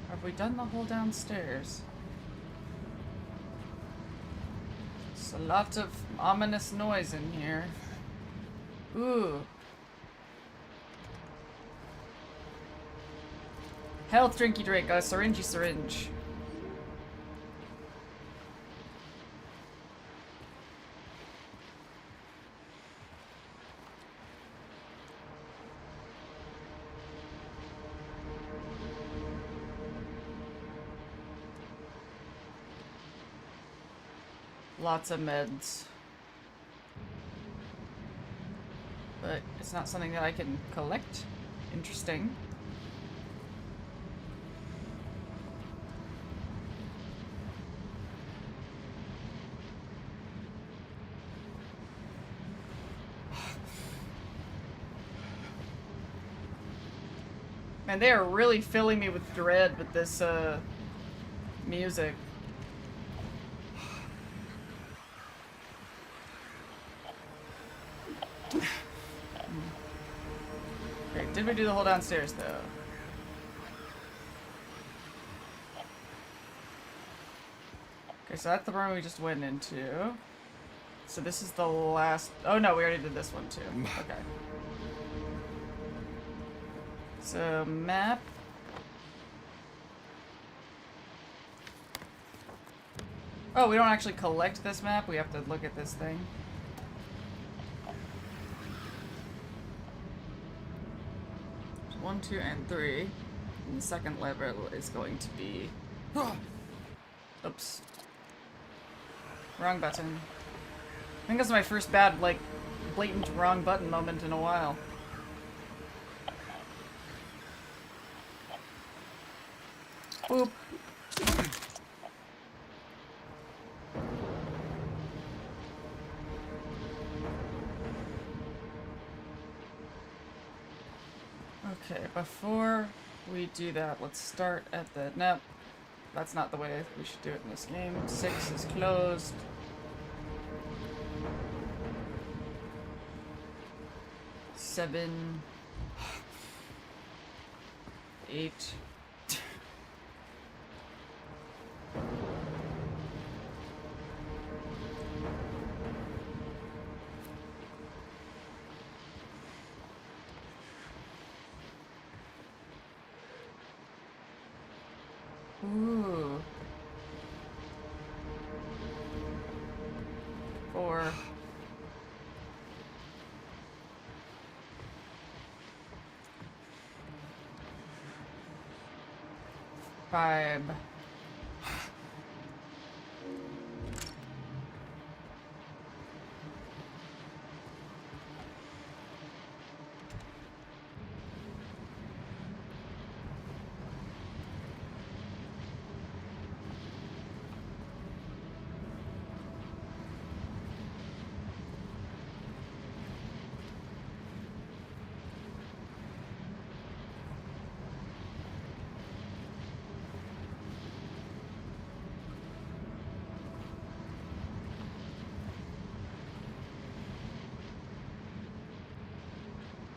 Have we done the whole downstairs? It's a lot of ominous noise in here. Ooh. Health drinky drink, a syringy syringe. Lots of meds. But it's not something that I can collect. Interesting. Man, they are really filling me with dread with this, music. Okay, did we do the whole downstairs, though? Okay, so that's the room we just went into. So this is the last... Oh, no, we already did this one, too. Okay. So, map. Oh, we don't actually collect this map. We have to look at this thing. There's 1, 2, and 3. And the second level is going to be... Oops. Wrong button. I think that's my first bad, like, blatant wrong button moment in a while. Boop. Alright, before we do that, let's start at the... Nope. That's not the way we should do it in this game. 6 is closed. 7... 8... Ooh. 4. 5.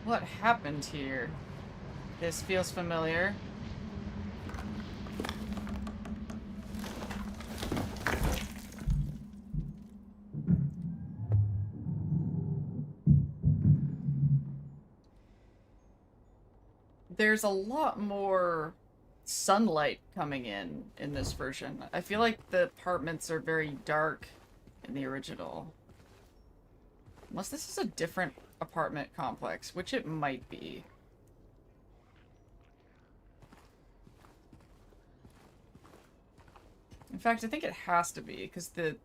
What happened here? This feels familiar. There's a lot more sunlight coming in this version. I feel like the apartments are very dark in the original. Unless this is a different apartment complex, which it might be. In fact, I think it has to be, because the...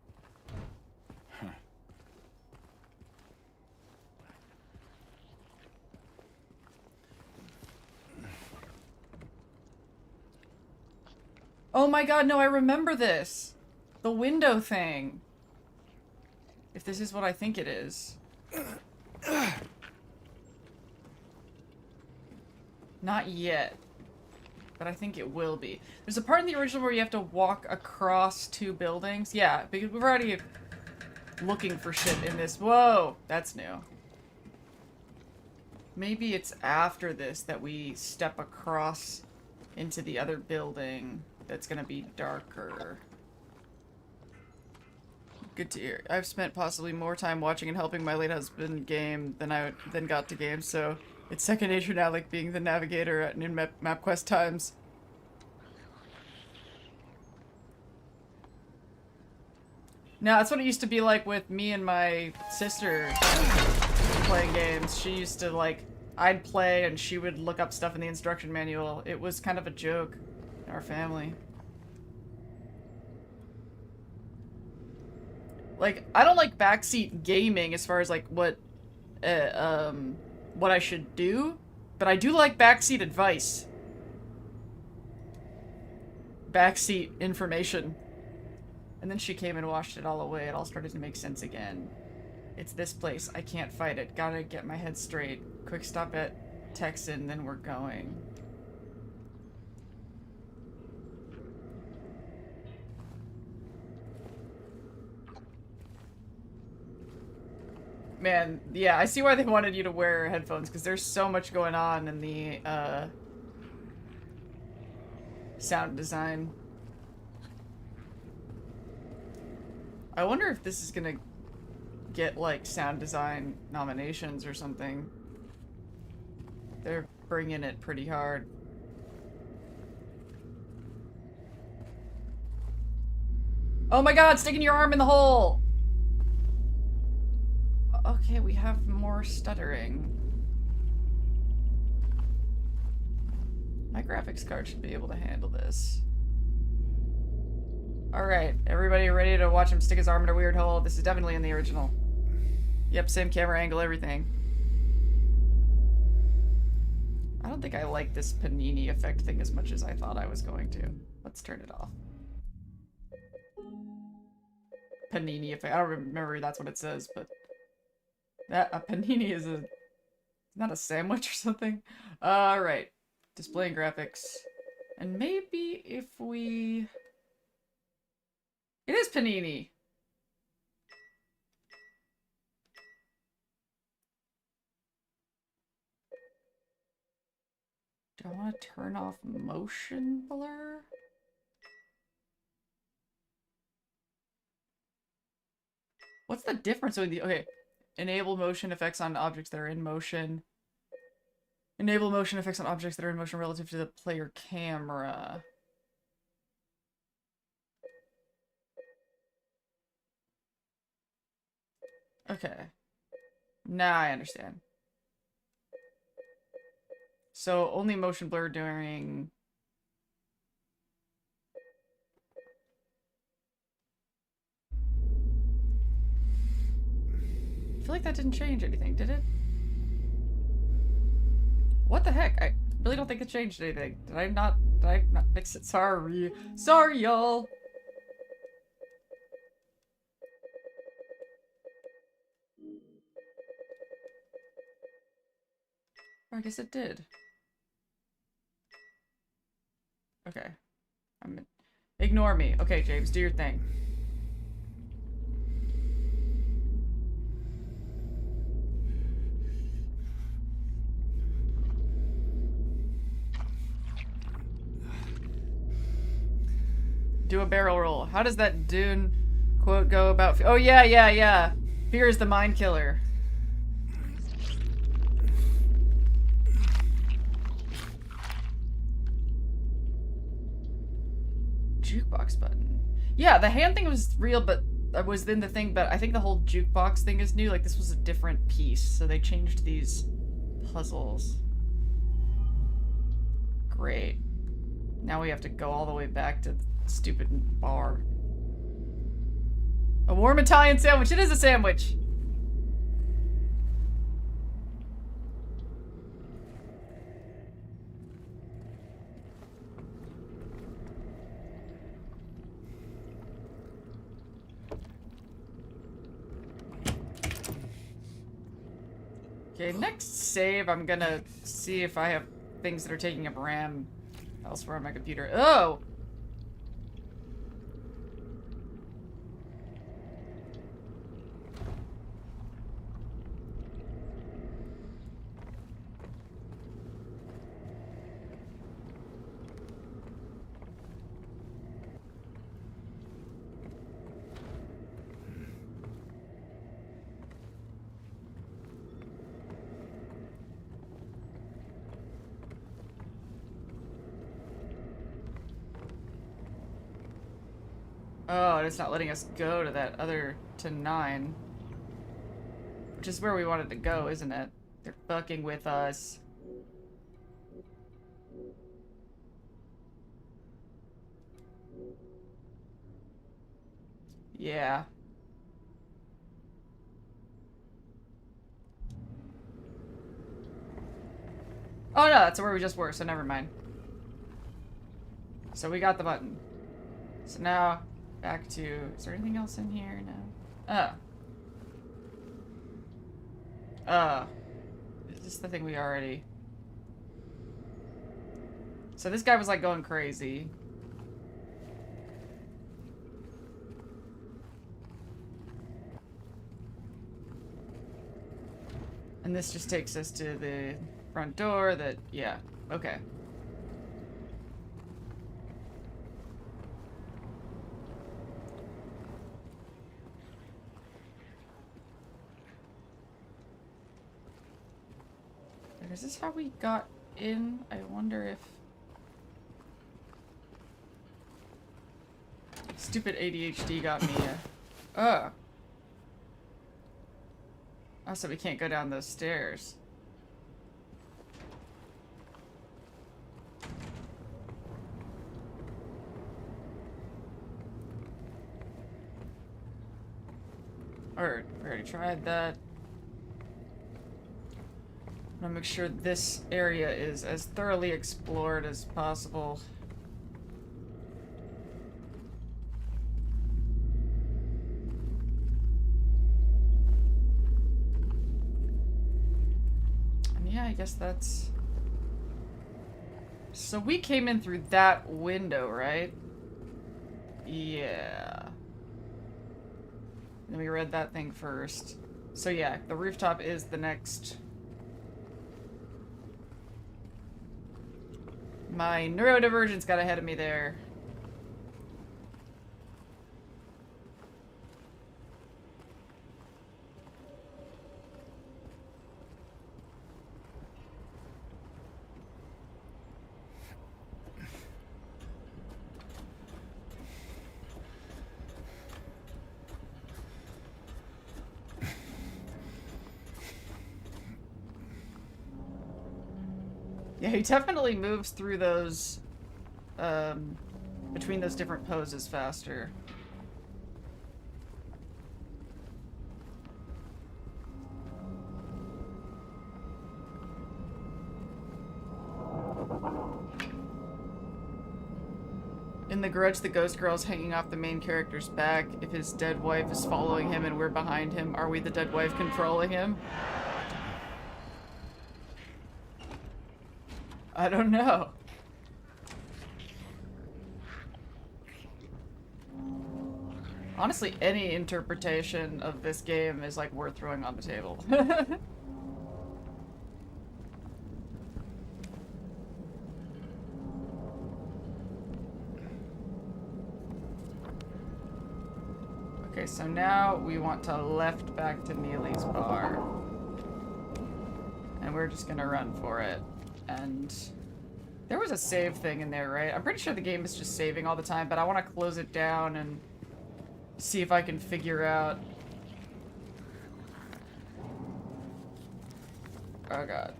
Oh my god, no, I remember this! The window thing! If this is what I think it is. Not yet. But I think it will be. There's a part in the original where you have to walk across 2 buildings. Yeah, because we're already looking for shit in this. Whoa! That's new. Maybe it's after this that we step across into the other building that's gonna be darker. Good to hear. I've spent possibly more time watching and helping my late husband game than got to game, so it's second nature now, like being the navigator at in MapQuest times. Now, that's what it used to be like with me and my sister playing games. She used to, like, I'd play and she would look up stuff in the instruction manual. It was kind of a joke in our family. Like, I don't like backseat gaming as far as, like, what I should do, but I do like backseat advice. Backseat information. And then she came and washed it all away. It all started to make sense again. It's this place. I can't fight it. Gotta get my head straight. Quick stop at Texan, then we're going. Man, yeah, I see why they wanted you to wear headphones, because there's so much going on in the, sound design. I wonder if this is gonna get, like, sound design nominations or something. They're bringing it pretty hard. Oh my god, sticking your arm in the hole! Okay, we have more stuttering. My graphics card should be able to handle this. Alright, everybody ready to watch him stick his arm in a weird hole? This is definitely in the original. Yep, same camera angle, everything. I don't think I like this panini effect thing as much as I thought I was going to. Let's turn it off. Panini effect. I don't remember if that's what it says, but... a panini is not a sandwich or something? Alright. displaying graphics. And maybe if we... It is Panini! Do I want to turn off motion blur? What's the difference between the... Okay. Enable motion effects on objects that are in motion. Enable motion effects on objects that are in motion relative to the player camera. Okay. Now I understand. So only motion blur during... I feel like that didn't change anything, did it? What the heck? I really don't think it changed anything. Did I not fix it? Sorry. Sorry, y'all. I guess it did. Okay. Ignore me. Okay, James, do your thing. Do a barrel roll. How does that Dune quote go about... Oh, yeah. Fear is the mind killer. Jukebox button. Yeah, the hand thing was real, but I was in the thing, but I think the whole jukebox thing is new. Like, this was a different piece, so they changed these puzzles. Great. Now we have to go all the way back to the stupid bar. A warm Italian sandwich. It is a sandwich. Okay, next save, I'm gonna see if I have things that are taking up RAM elsewhere on my computer. Oh! Oh, and it's not letting us go to that other, to 9. Which is where we wanted to go, isn't it? They're fucking with us. Yeah. Oh no, that's where we just were, so never mind. So we got the button. So now... Back to... Is there anything else in here? No. Is this the thing we already... So this guy was like going crazy. And this just takes us to the front door that... Yeah. Okay. Is this how we got in? I wonder if... Stupid ADHD got me. Oh, so we can't go down those stairs. Or, we already tried that. I want to make sure this area is as thoroughly explored as possible. And yeah, I guess that's... So we came in through that window, right? Yeah. Then we read that thing first. So yeah, the rooftop is the next. My neurodivergence got ahead of me there. Yeah, he definitely moves through those, between those different poses faster. In The Grudge, the ghost girl's hanging off the main character's back. If his dead wife is following him and we're behind him, are we the dead wife controlling him? I don't know. Honestly, any interpretation of this game is like worth throwing on the table. Okay, so now we want to left back to Neely's bar. And we're just gonna run for it. And there was a save thing in there, right? I'm pretty sure the game is just saving all the time, but I want to close it down and see if I can figure out... Oh god.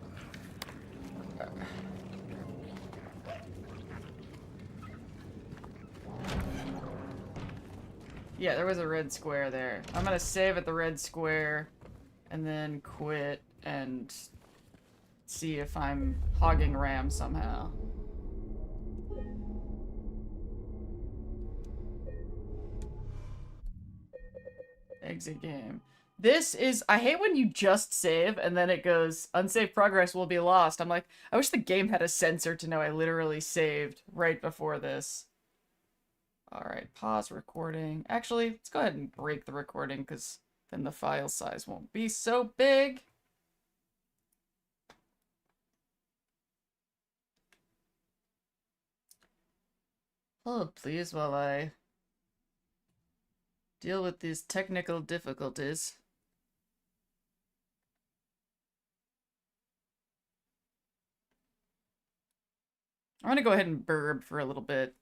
Yeah, there was a red square there. I'm gonna save at the red square and then quit and see if I'm hogging RAM somehow. Exit game. This is... I hate when you just save and then it goes, unsaved progress will be lost. I'm like, I wish the game had a sensor to know I literally saved right before this. Alright, pause recording. Actually, let's go ahead and break the recording because then the file size won't be so big. Hold please while I deal with these technical difficulties. I'm gonna go ahead and burb for a little bit.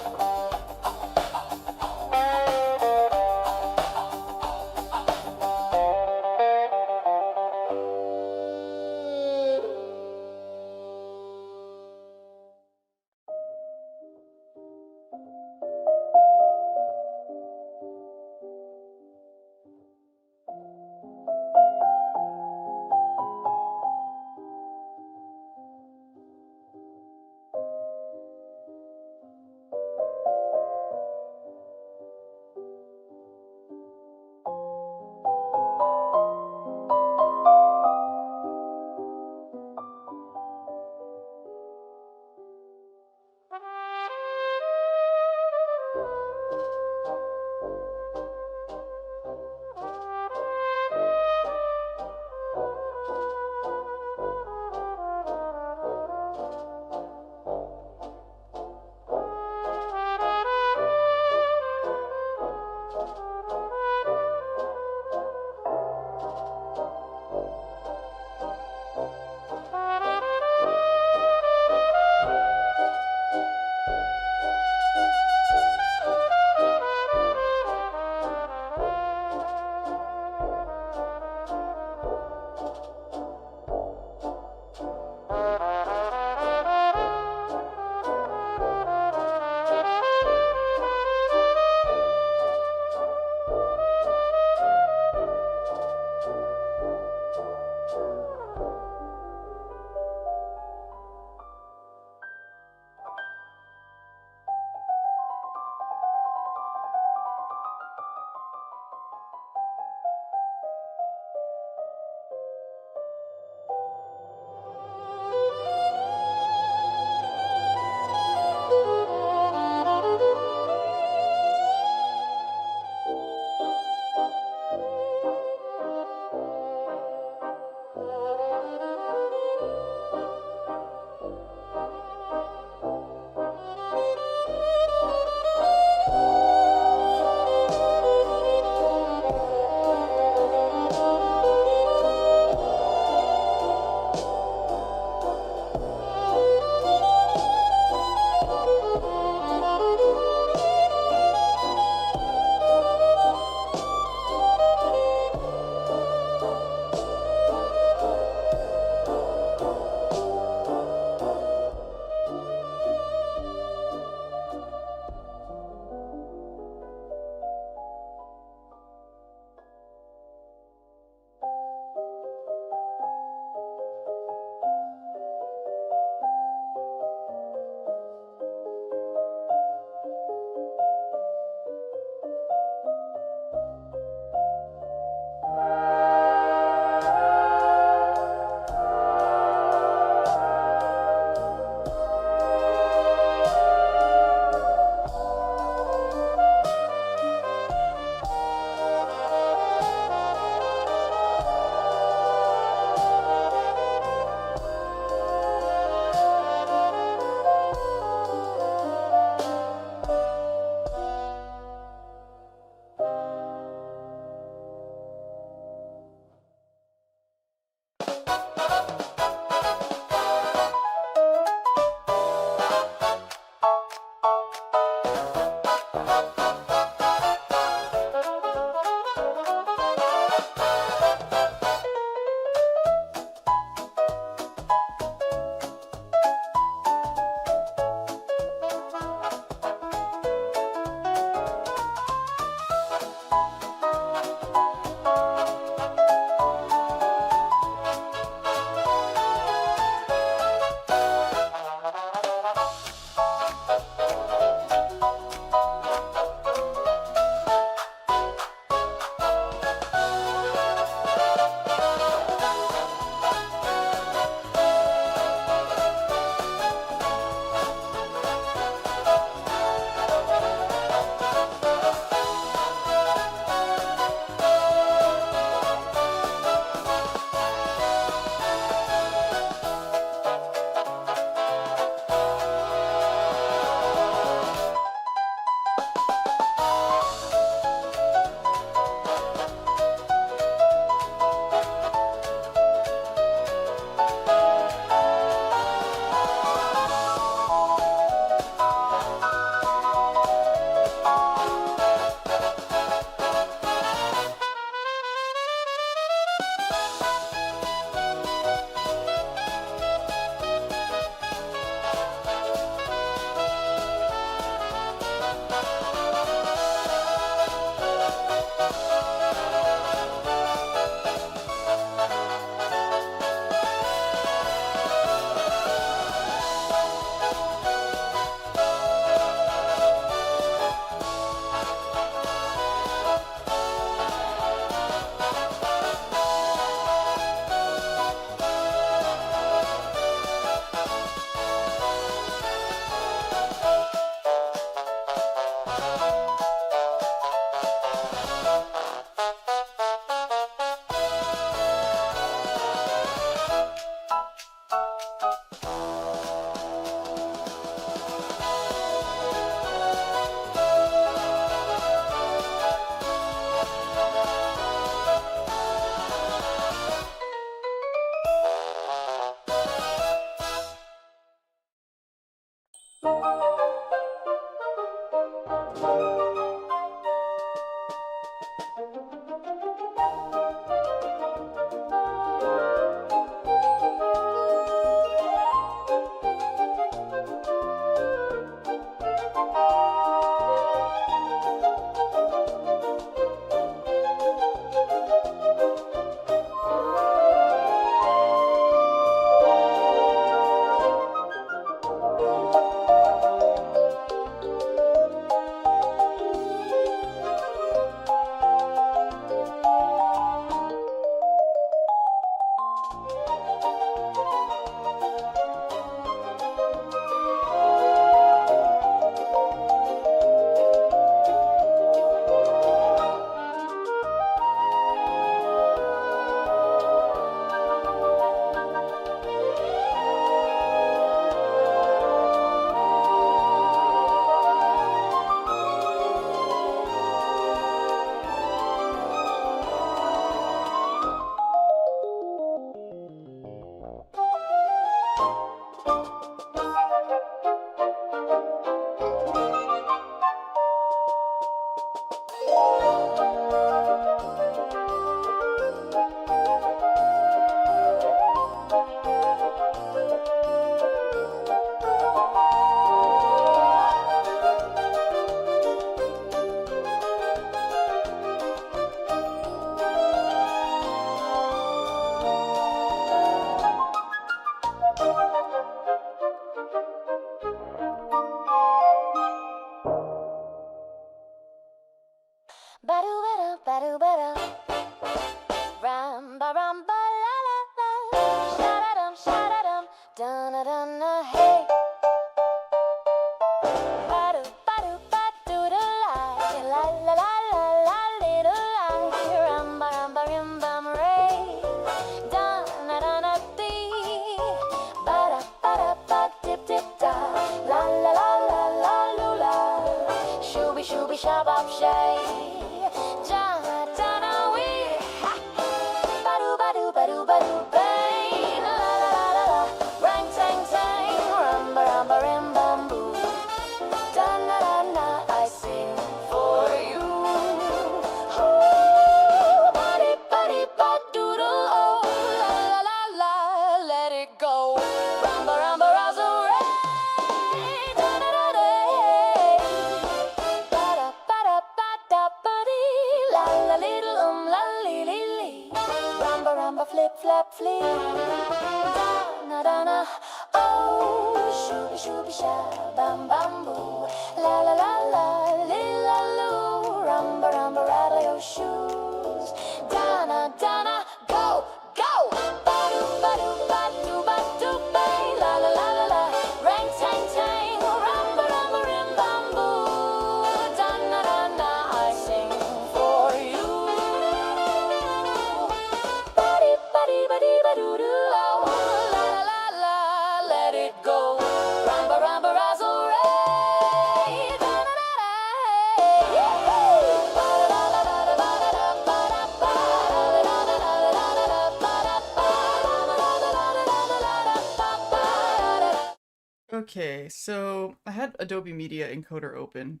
Okay, so I had Adobe Media Encoder open,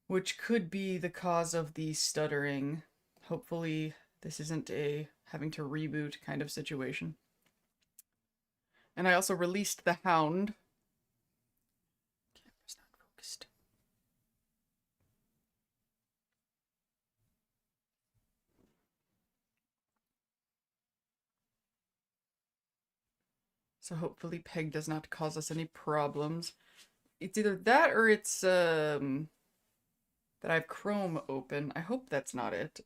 which could be the cause of the stuttering. Hopefully this isn't a having to reboot kind of situation. And I also released the Hound. Camera's not focused. So hopefully Peg does not cause us any problems. It's either that or it's that I have Chrome open. I hope that's not it.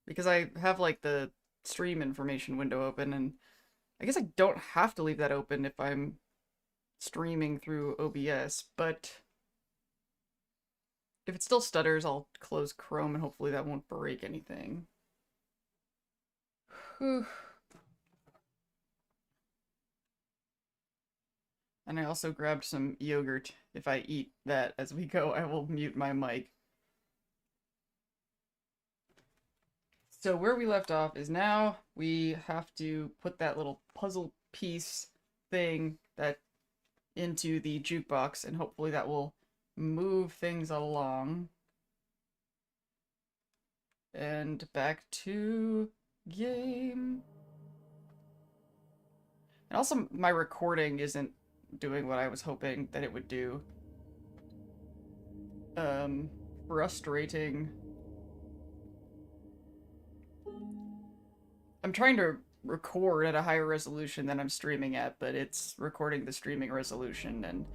Because I have like the stream information window open, and I guess I don't have to leave that open if I'm streaming through OBS, but if it still stutters, I'll close Chrome and hopefully that won't break anything. Whew. And I also grabbed some yogurt. If I eat that as we go, I will mute my mic. So where we left off is now we have to put that little puzzle piece thing that into the jukebox, and hopefully that will move things along. And back to game. And also, my recording isn't doing what I was hoping that it would do. Frustrating. I'm trying to record at a higher resolution than I'm streaming at, but it's recording the streaming resolution,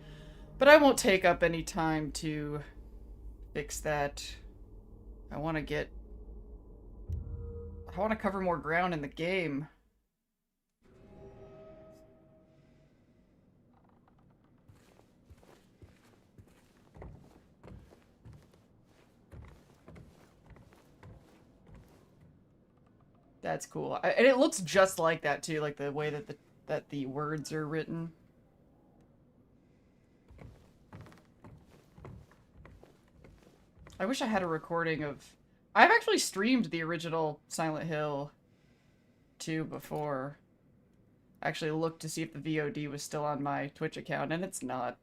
but I won't take up any time to fix that. I want to cover more ground in the game. That's cool. And it looks just like that too, like the way that the words are written. I wish I had a recording of... I've actually streamed the original Silent Hill 2 before. I actually looked to see if the VOD was still on my Twitch account, and it's not.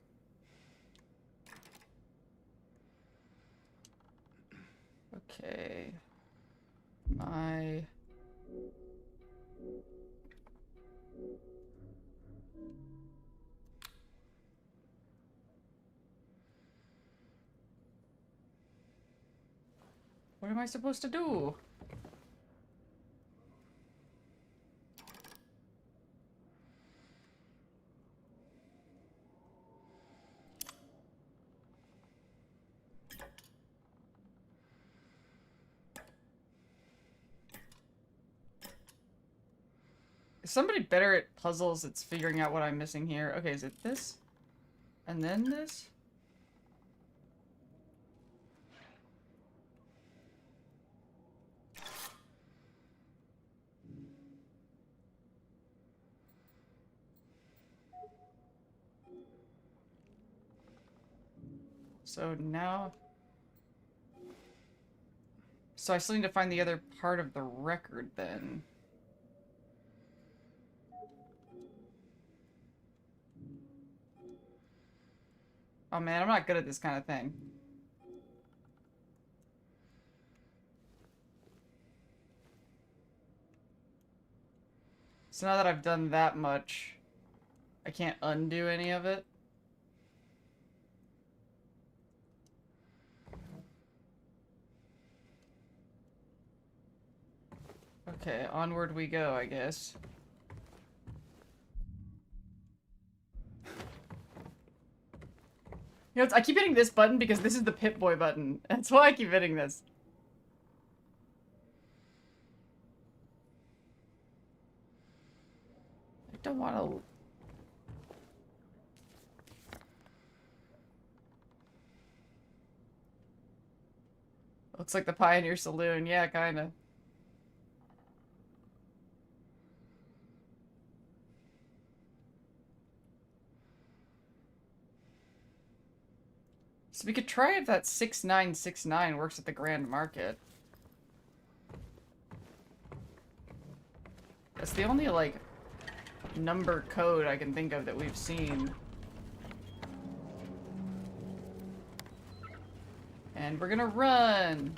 Okay. My... What am I supposed to do? Is somebody better at puzzles that's figuring out what I'm missing here? Okay, is it this? And then this? So now... So I still need to find the other part of the record then. Oh man, I'm not good at this kind of thing. So now that I've done that much, I can't undo any of it. Okay, onward we go, I guess. You know, I keep hitting this button because this is the Pip-Boy button. That's why I keep hitting this. I don't want to... Looks like the Pioneer Saloon. Yeah, kinda. So we could try if that 6969 works at the Grand Market. That's the only, like, number code I can think of that we've seen. And we're gonna run!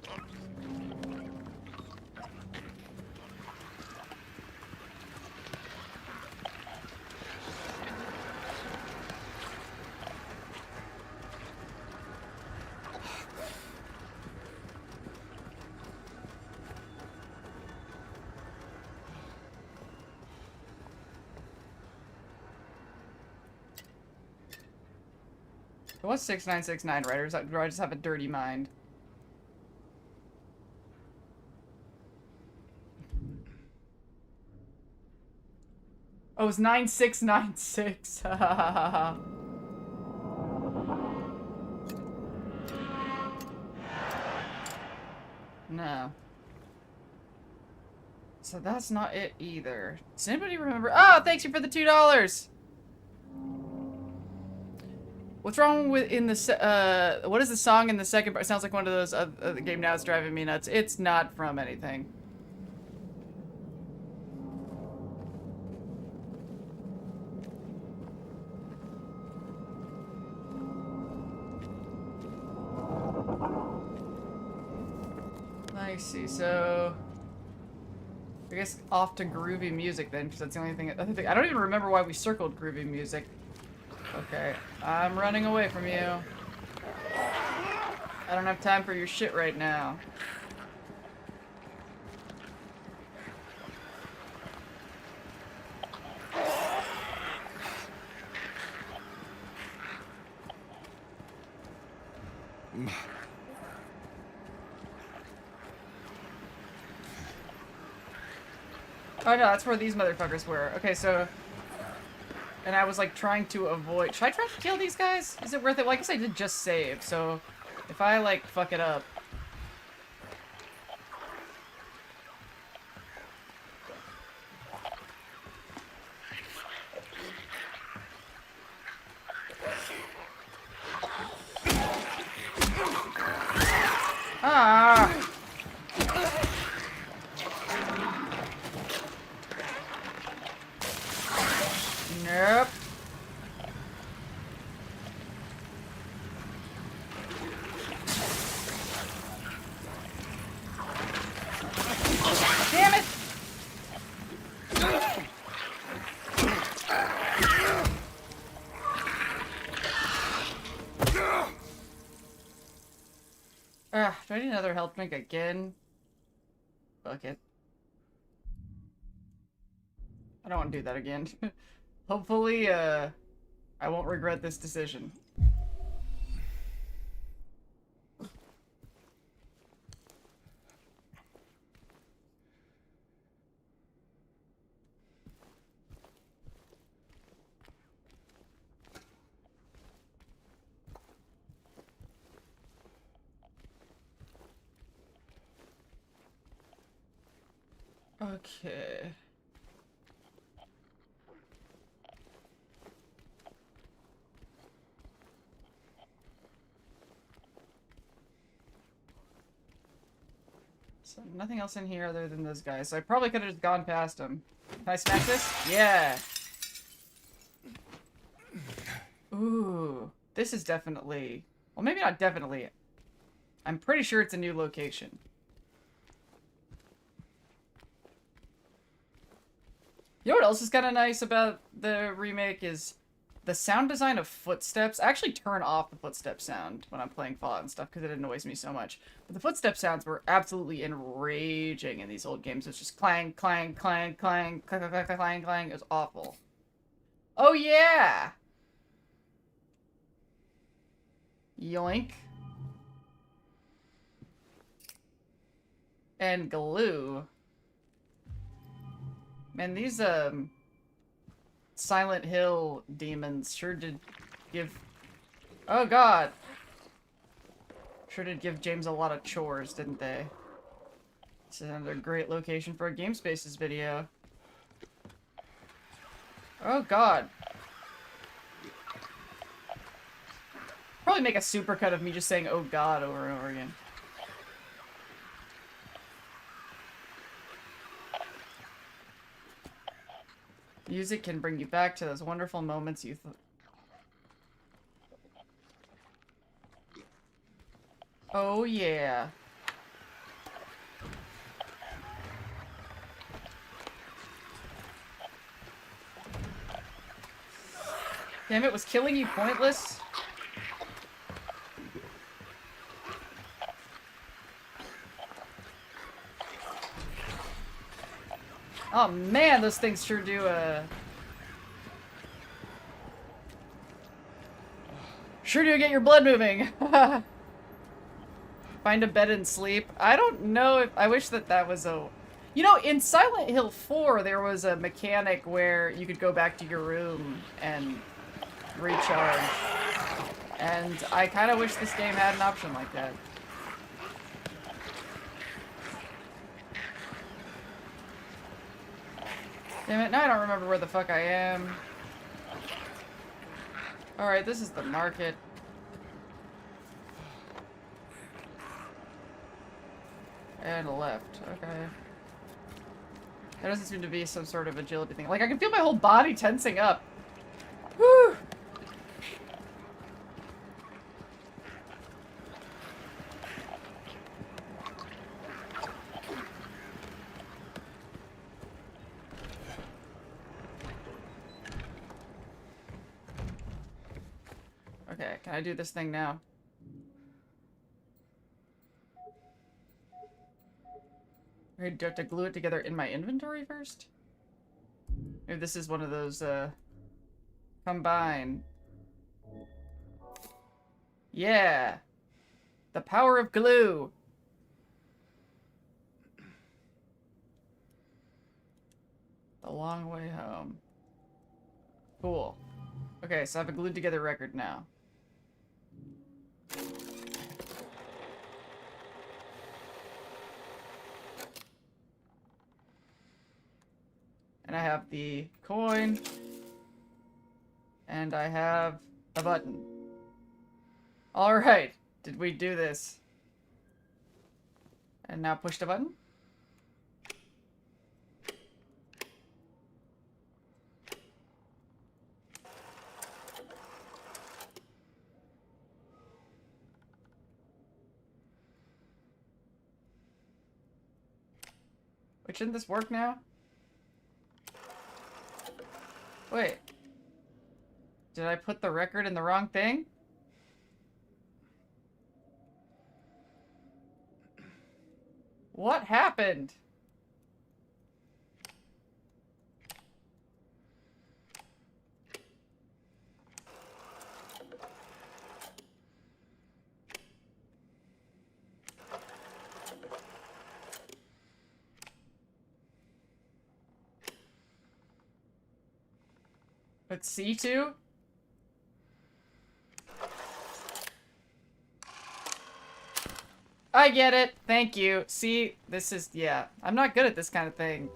It was 6969, right? Or do I just have a dirty mind? Oh, it was 9696. No. So that's not it either. Does anybody remember? Oh, thanks you for the $2! What's wrong with what is the song in the second part? It sounds like one of those, the game now is driving me nuts. It's not from anything. I see, so... I guess off to groovy music then, because that's the only thing... I don't even remember why we circled groovy music. Okay, I'm running away from you. I don't have time for your shit right now. Oh no, that's where these motherfuckers were. Okay, so... And I was like trying to avoid... Should I try to kill these guys? Is it worth it? Well, I guess I did just save, so... If I like fuck it up... Ah! Nope. Damn it! Do I need another health drink again? Fuck it. I don't want to do that again. Hopefully, I won't regret this decision. Okay. So nothing else in here other than those guys. So I probably could have just gone past them. Can I smash this? Yeah. Ooh. This is definitely... Well, maybe not definitely. I'm pretty sure it's a new location. You know what else is kind of nice about the remake is the sound design of footsteps. I actually turn off the footstep sound when I'm playing Fallout and stuff because it annoys me so much. But the footstep sounds were absolutely enraging in these old games. It's just clang, clang, clang, clang, clang, clang, clang, clang, clang. It was awful. Oh yeah! Yoink. And glue. Man, these, Silent Hill demons sure did give... Oh god! Sure did give James a lot of chores, didn't they? This is another great location for a Gamespaces video. Oh god. Probably make a supercut of me just saying, oh god, over and over again. Music can bring you back to those wonderful moments you Oh yeah. Damn it, was killing you pointless? Oh man, those things sure do, sure do get your blood moving! Find a bed and sleep. I don't know if... I wish that that was a... You know, in Silent Hill 4, there was a mechanic where you could go back to your room and recharge. And I kind of wish this game had an option like that. Damn it, now I don't remember where the fuck I am. Alright, this is the market. And left, okay. There doesn't seem to be some sort of agility thing. Like, I can feel my whole body tensing up. Whew! Okay, can I do this thing now? Or do I have to glue it together in my inventory first? Maybe this is one of those, combine. Yeah! The power of glue! The long way home. Cool. Okay, so I have a glued together record now. And I have the coin. And I have a button. Alright. Did we do this? And now push the button? Wait, shouldn't this work now? Wait. Did I put the record in the wrong thing? What happened? But C2? I get it. Thank you. See, this is, yeah. I'm not good at this kind of thing.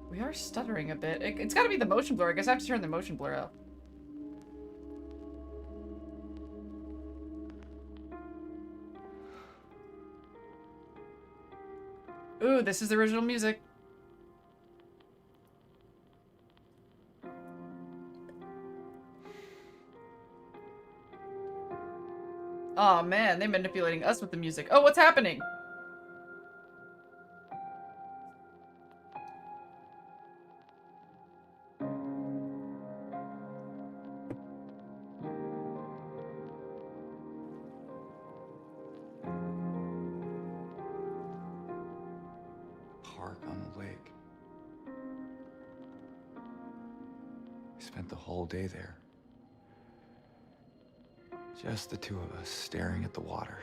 We are stuttering a bit. It's gotta be the motion blur. I guess I have to turn the motion blur up. Ooh, this is the original music. Aw, man, they're manipulating us with the music. Oh, what's happening? Park on the lake. We spent the whole day there. Just the two of us staring at the water.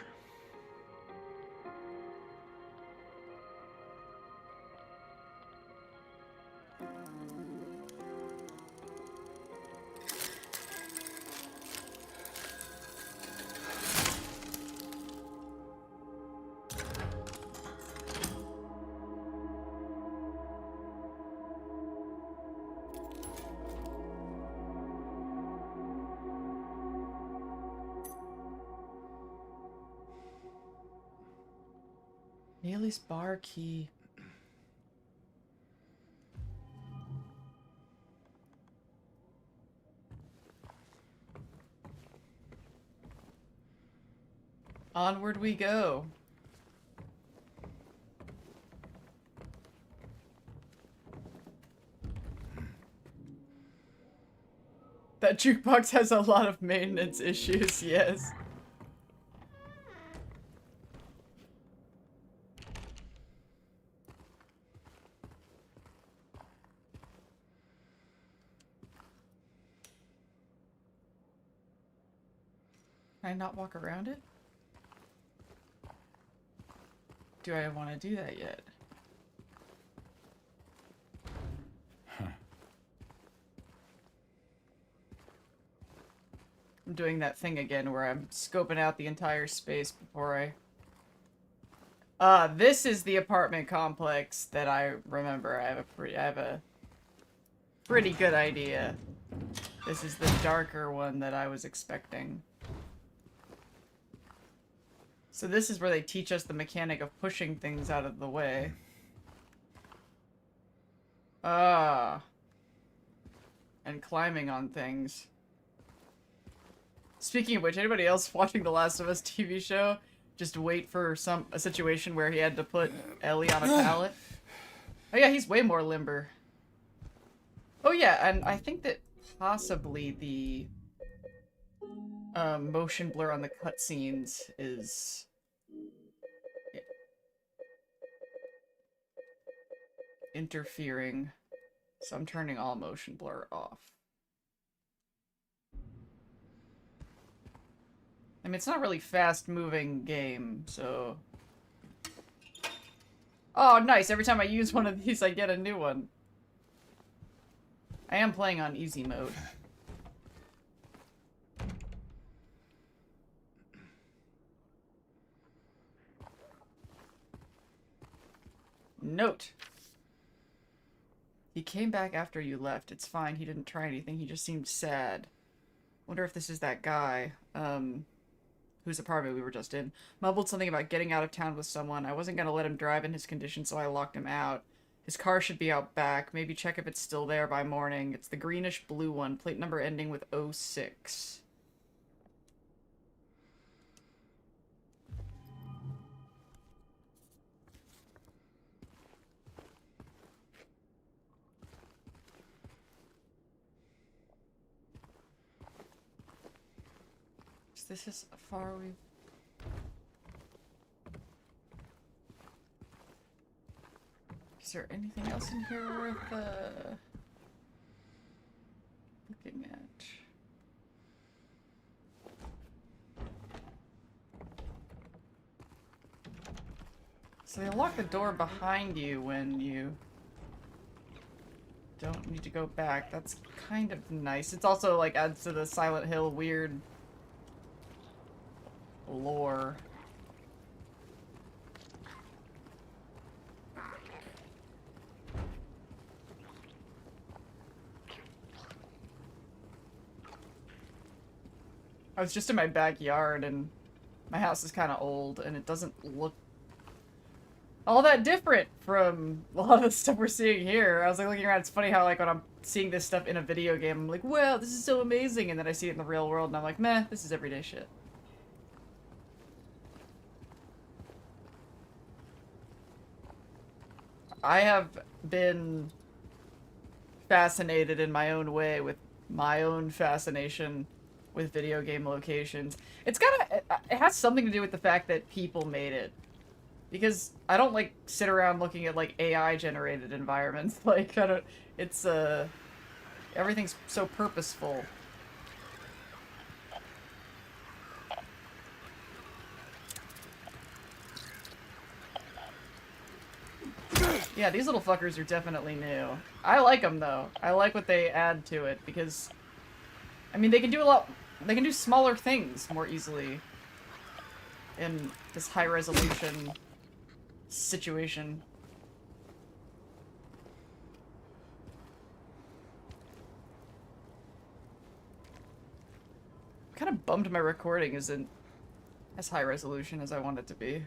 Neely's bar key. Onward we go. That jukebox has a lot of maintenance issues, yes. Can I not walk around it? Do I want to do that yet? I'm doing that thing again where I'm scoping out the entire space before I... this is the apartment complex that I remember. I have a pretty good idea. This is the darker one that I was expecting. So this is where they teach us the mechanic of pushing things out of the way. And climbing on things. Speaking of which, anybody else watching The Last of Us TV show just wait for a situation where he had to put Ellie on a pallet? Oh yeah, he's way more limber. Oh yeah, and I think that possibly the motion blur on the cutscenes is interfering, so I'm turning all motion blur off. I mean, it's not a really fast-moving game, so... Oh, nice! Every time I use one of these, I get a new one. I am playing on easy mode. Note. He came back after you left. It's fine. He didn't try anything. He just seemed sad. Wonder if this is that guy, whose apartment we were just in. Mumbled something about getting out of town with someone. I wasn't gonna let him drive in his condition, so I locked him out. His car should be out back. Maybe check if it's still there by morning. It's the greenish-blue one. Plate number ending with 06. Is this as far we've... Is there anything else in here worth, looking at? So they lock the door behind you when you don't need to go back. That's kind of nice. It's also, like, adds to the Silent Hill weird lore. I was just in my backyard, and my house is kind of old, and it doesn't look all that different from a lot of the stuff we're seeing here. I was like looking around. It's funny how, like, when I'm seeing this stuff in a video game, I'm like, wow, this is so amazing, and then I see it in the real world, and I'm like, meh, this is everyday shit. I have been fascinated in my own way with my own fascination with video game locations. It's gotta, it has something to do with the fact that people made it. Because I don't, like, sit around looking at, like, AI-generated environments. Like, I don't, it's, everything's so purposeful. Yeah, these little fuckers are definitely new. I like them, though. I like what they add to it, because... I mean, they can do a lot... They can do smaller things more easily in this high-resolution situation. I'm kind of bummed my recording isn't as high-resolution as I want it to be.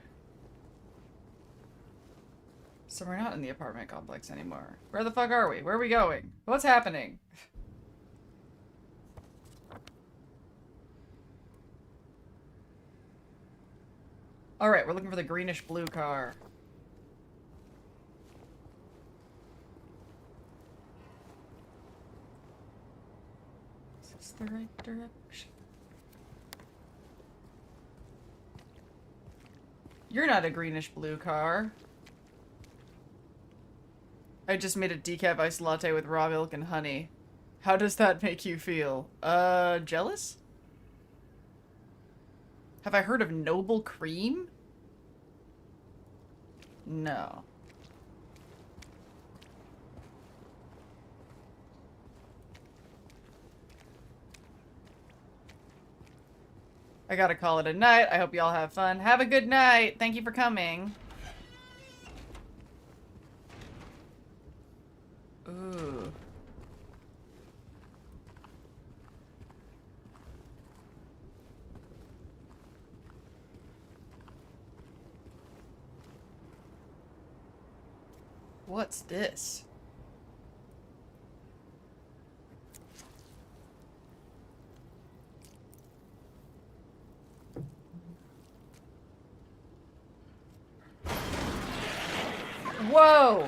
So we're not in the apartment complex anymore. Where the fuck are we? Where are we going? What's happening? Alright, we're looking for the greenish-blue car. Is this the right direction? You're not a greenish-blue car. I just made a decaf iced latte with raw milk and honey. How does that make you feel? Jealous? Have I heard of Noble Cream? No. I gotta call it a night. I hope y'all have fun. Have a good night. Thank you for coming. Ooh. What's this? Whoa!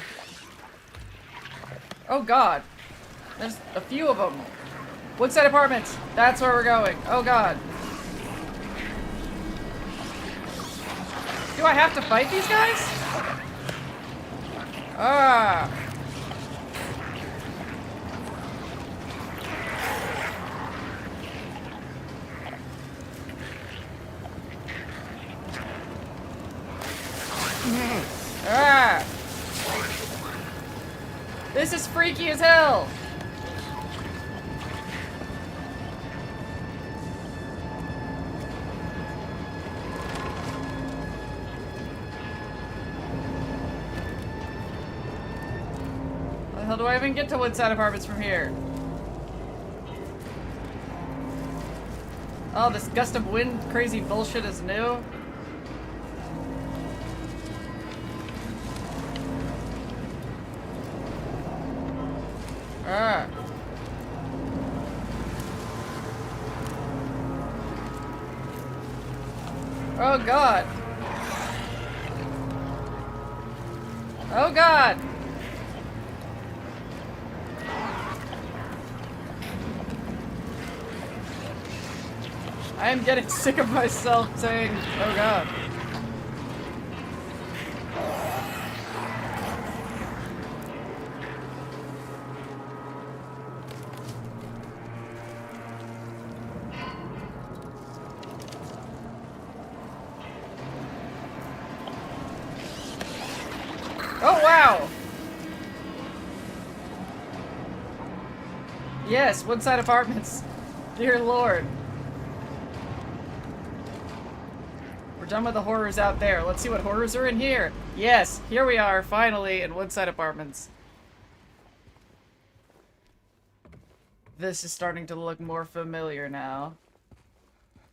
Oh god. There's a few of them. Woodside Apartments. That's where we're going. Oh god. Do I have to fight these guys? Ah. Ah. This is freaky as hell. How do I even get to Woodside Apartments from here? Oh, this gust of wind crazy bullshit is new. Ah. Oh god. Oh god. I am getting sick of myself saying, oh god. Oh wow! Yes, Woodside Apartments. Dear Lord. We're done with the horrors out there. Let's see what horrors are in here. Yes, here we are, finally, in Woodside Apartments. This is starting to look more familiar now.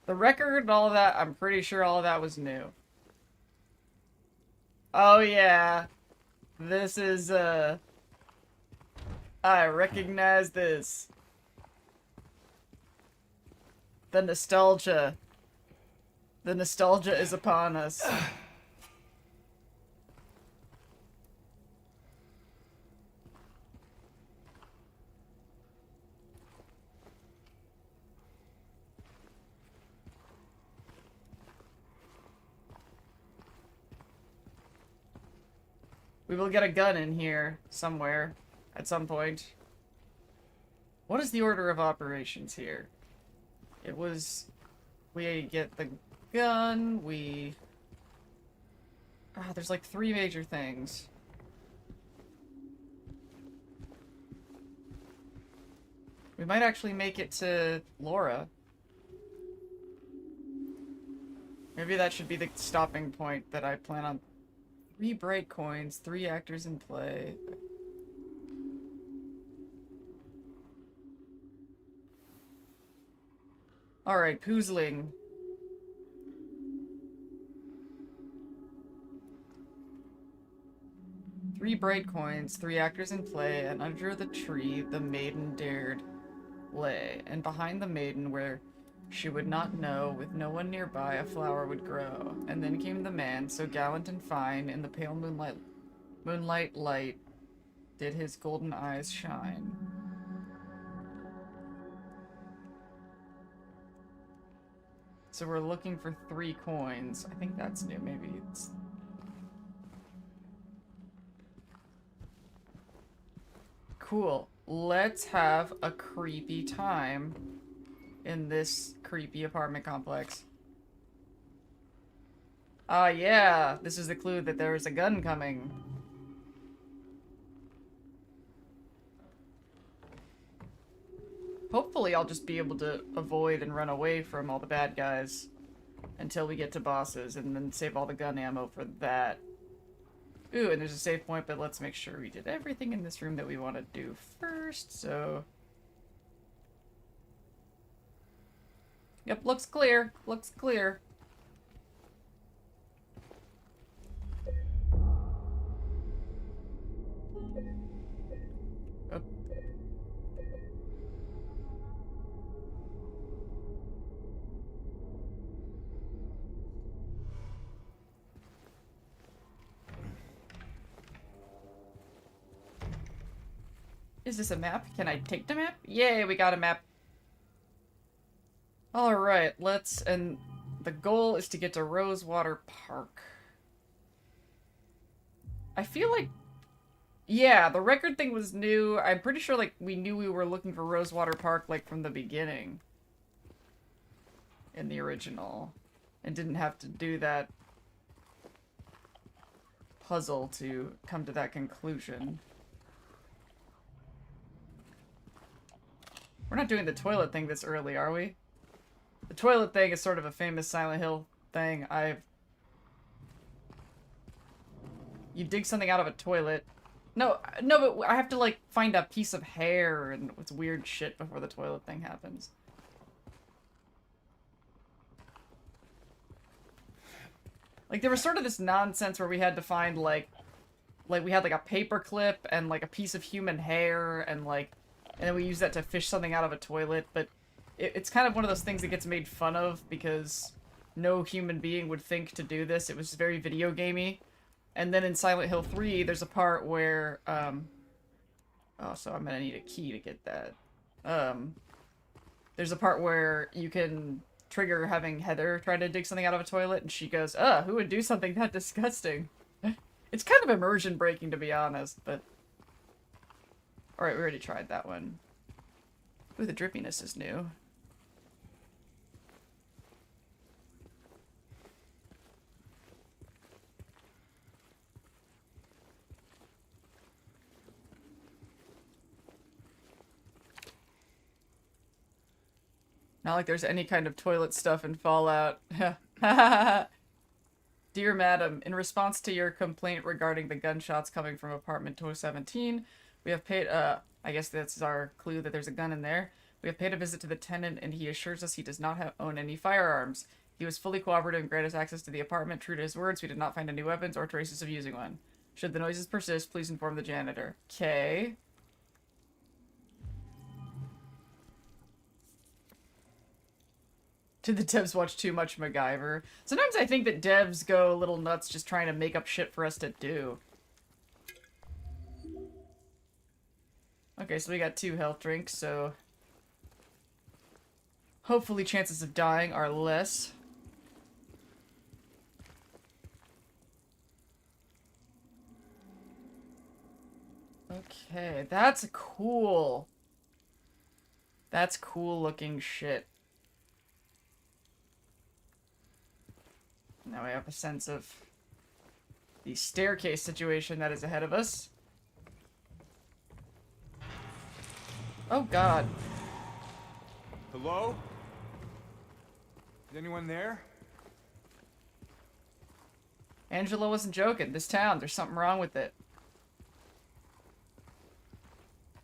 The record and all of that, I'm pretty sure all of that was new. Oh yeah. This is, I recognize this. The nostalgia. The nostalgia is upon us. We will get a gun in here somewhere at some point. What is the order of operations here? It was... We get the gun, we... Ah, there's like 3 major things. We might actually make it to Laura. Maybe that should be the stopping point that I plan on. 3 bright coins, 3 actors in play. Alright, Poozling. Three bright coins, 3 actors in play, and under the tree the maiden dared lay. And behind the maiden, where she would not know, with no one nearby, a flower would grow. And then came the man, so gallant and fine, in the pale moonlight light did his golden eyes shine. So we're looking for 3 coins. I think that's new. Maybe it's... Cool. Let's have a creepy time in this creepy apartment complex. Ah, yeah. This is the clue that there is a gun coming. Hopefully I'll just be able to avoid and run away from all the bad guys until we get to bosses, and then save all the gun ammo for that. Ooh, and there's a save point, but let's make sure we did everything in this room that we want to do first, so... Yep, looks clear. Looks clear. Oh. Is this a map? Can I take the map? Yay, we got a map. Alright, let's... And the goal is to get to Rosewater Park. I feel like... Yeah, the record thing was new. I'm pretty sure, like, we knew we were looking for Rosewater Park, like, from the beginning. In the original. And didn't have to do that puzzle to come to that conclusion. We're not doing the toilet thing this early, are we? The toilet thing is sort of a famous Silent Hill thing. You dig something out of a toilet. No, but I have to, like, find a piece of hair and it's weird shit before the toilet thing happens. Like, there was sort of this nonsense where we had to find, like we had, like, a paper clip and, like, a piece of human hair and, like, and then we used that to fish something out of a toilet, but it's kind of one of those things that gets made fun of because no human being would think to do this. It was very video gamey. And then in Silent Hill 3, there's a part where, oh, so I'm gonna need a key to get that. There's a part where you can trigger having Heather try to dig something out of a toilet, and she goes, who would do something that disgusting? It's kind of immersion breaking, to be honest, but... Alright, we already tried that one. Ooh, the drippiness is new. Not like there's any kind of toilet stuff in Fallout. Dear Madam, in response to your complaint regarding the gunshots coming from apartment 217, we have paid, I guess that's our clue that there's a gun in there. We have paid a visit to the tenant and he assures us he does not own any firearms. He was fully cooperative and granted us access to the apartment. True to his words, we did not find any weapons or traces of using one. Should the noises persist, please inform the janitor. Okay. Did the devs watch too much MacGyver? Sometimes I think that devs go a little nuts just trying to make up shit for us to do. Okay, so we got 2 health drinks, so... hopefully chances of dying are less. Okay, that's cool. That's cool looking shit. Now we have a sense of the staircase situation that is ahead of us. Oh god. Hello? Is anyone there? Angela wasn't joking. This town, there's something wrong with it.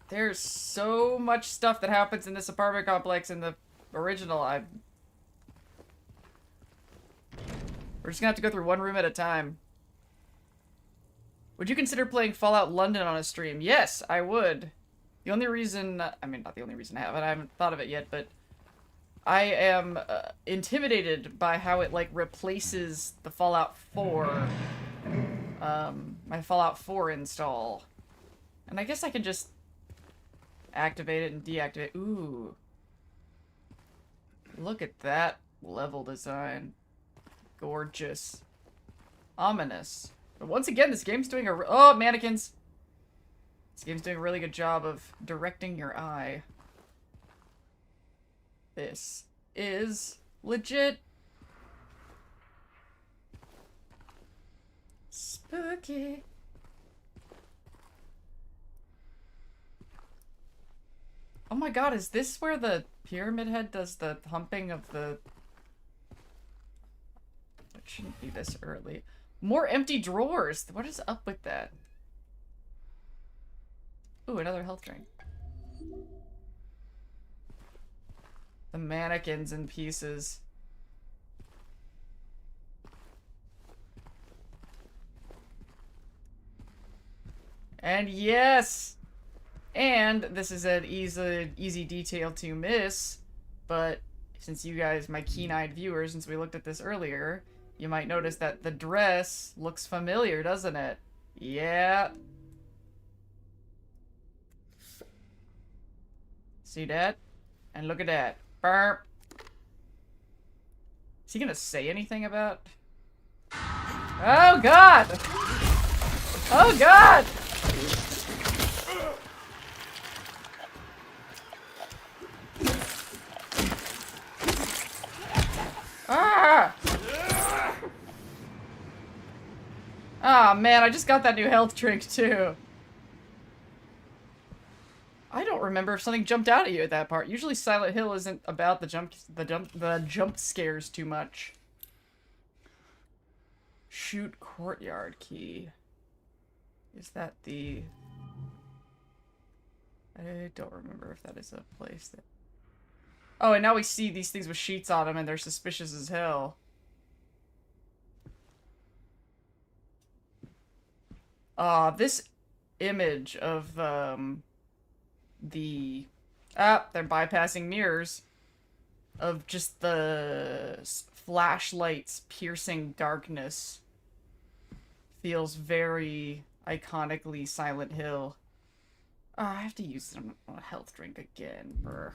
There's so much stuff that happens in this apartment complex in the original. We're just gonna have to go through one room at a time. Would you consider playing Fallout London on a stream? Yes, I would. The only reason... I mean, not the only reason I haven't thought of it yet, but... I am intimidated by how it, like, replaces the Fallout 4... my Fallout 4 install. And I guess I can just... activate it and deactivate... Ooh. Look at that level design. Gorgeous. Ominous. But once again, this game's doing a... Oh, mannequins! This game's doing a really good job of directing your eye. This is legit. Spooky. Oh my god, is this where the Pyramid Head does the humping of the... It shouldn't be this early. More empty drawers! What is up with that? Ooh, another health drink. The mannequins in pieces. And yes! And this is an easy detail to miss, but since you guys, my keen-eyed viewers, since we looked at this earlier, you might notice that the dress looks familiar, doesn't it? Yeah. See that? And look at that. Burp. Is he gonna say anything about... Oh god! Oh god! Ah! Ah, man, I just got that new health drink too. I don't remember if something jumped out at you at that part. Usually Silent Hill isn't about the jump scares too much. Shoot courtyard key. Is that the... I don't remember if that is a place that... Oh, and now we see these things with sheets on them and they're suspicious as hell. This image of, they're bypassing mirrors. Of just the flashlights piercing darkness. Feels very iconically Silent Hill. Oh, I have to use a health drink again. Brr.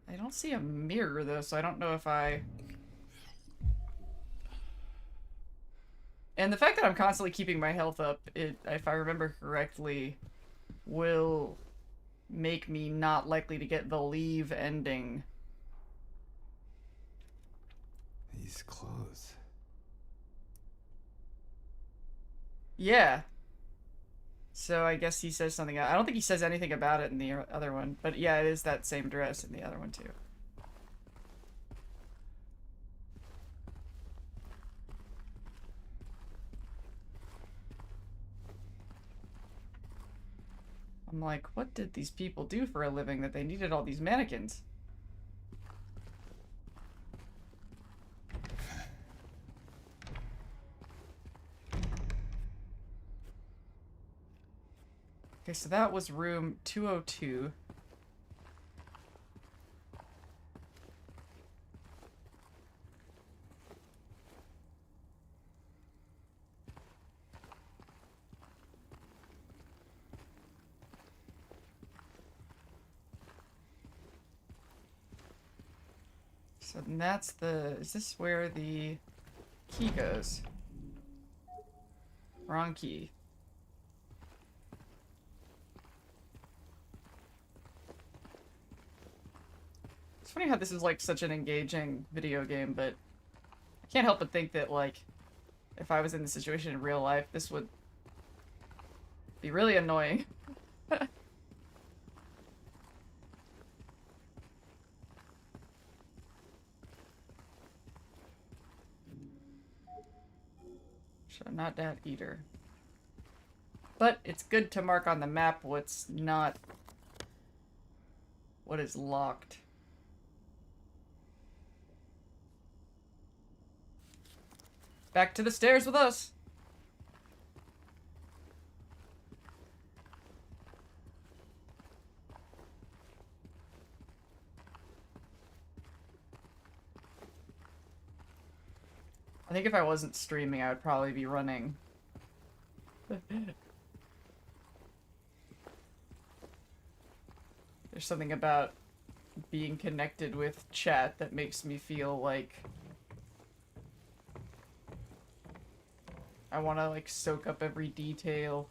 I don't see a mirror though, so I don't know if I... And the fact that I'm constantly keeping my health up, if I remember correctly, will make me not likely to get the leave ending. These clothes. Yeah. So I guess he says something. I don't think he says anything about it in the other one, but yeah, it is that same dress in the other one too. I'm like, what did these people do for a living that they needed all these mannequins? Okay, so that was room 202. So then that's the... Is this where the key goes? Wrong key. It's funny how this is like such an engaging video game, but I can't help but think that like if I was in this situation in real life, this would be really annoying. So not that either. But it's good to mark on the map what's not... what is locked. Back to the stairs with us! I think if I wasn't streaming, I would probably be running. There's something about being connected with chat that makes me feel like I want to like soak up every detail.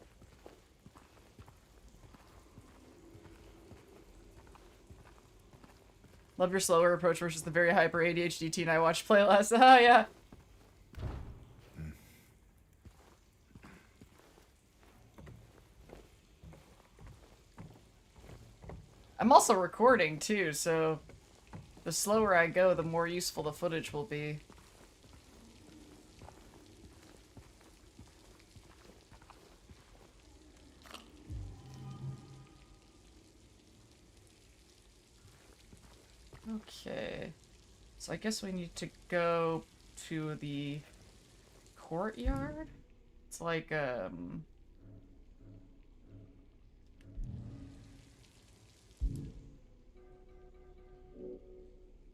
Love your slower approach versus the very hyper ADHD teen I watched play last. Oh yeah. I'm also recording too, so the slower I go, the more useful the footage will be. Okay. So I guess we need to go to the courtyard? It's like,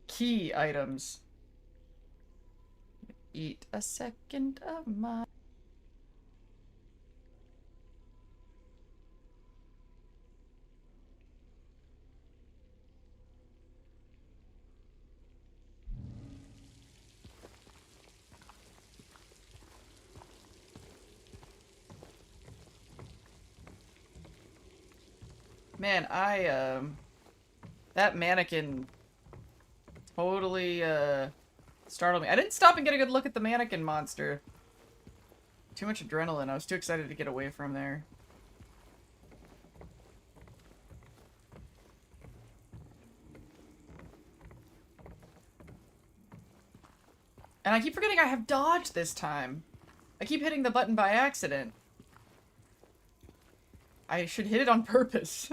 key items. Eat a second of my... Man, that mannequin totally, startled me. I didn't stop and get a good look at the mannequin monster. Too much adrenaline. I was too excited to get away from there. And I keep forgetting I have dodge this time. I keep hitting the button by accident. I should hit it on purpose.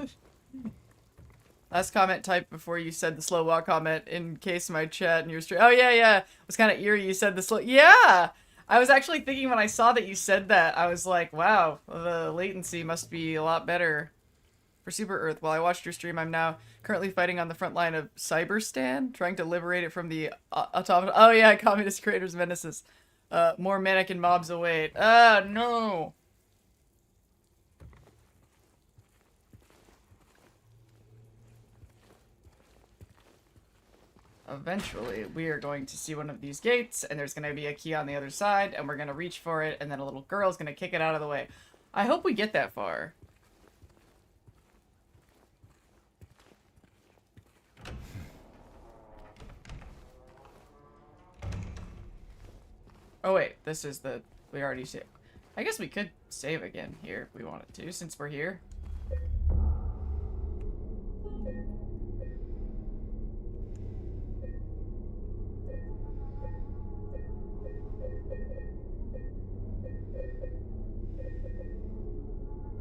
Last comment typed before you said the slow walk comment in case my chat and your stream. Oh, yeah, yeah. It was kind of eerie you said the slow... Yeah! I was actually thinking when I saw that you said that, I was like, wow, the latency must be a lot better for Super Earth. While I watched your stream, I'm now currently fighting on the front line of Cyberstan, trying to liberate it from the automaton. Oh, yeah, communist creators' menaces. More mannequin mobs await. Ah, no! Eventually, we are going to see one of these gates, and there's going to be a key on the other side, and we're going to reach for it, and then a little girl's going to kick it out of the way. I hope we get that far. Oh wait, this is the... We already saved. I guess we could save again here if we wanted to, since we're here.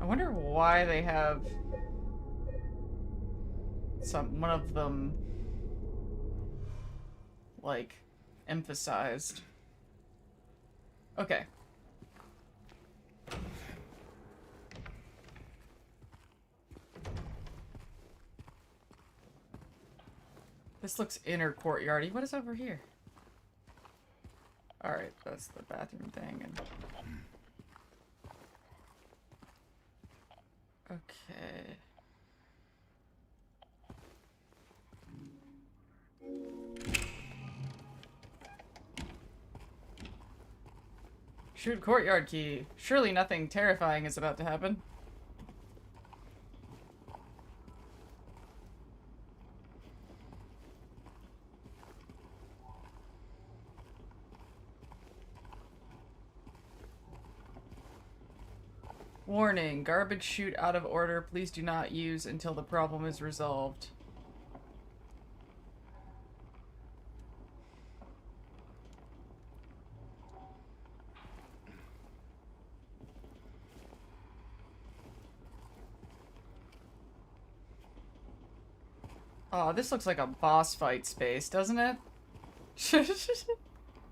I wonder why they have one of them, like, emphasized. Okay. This looks inner courtyardy. What is over here? Alright, that's the bathroom thing. And... Okay. Shoot courtyard key. Surely nothing terrifying is about to happen. Warning, garbage chute out of order. Please do not use until the problem is resolved. Oh, this looks like a boss fight space, doesn't it?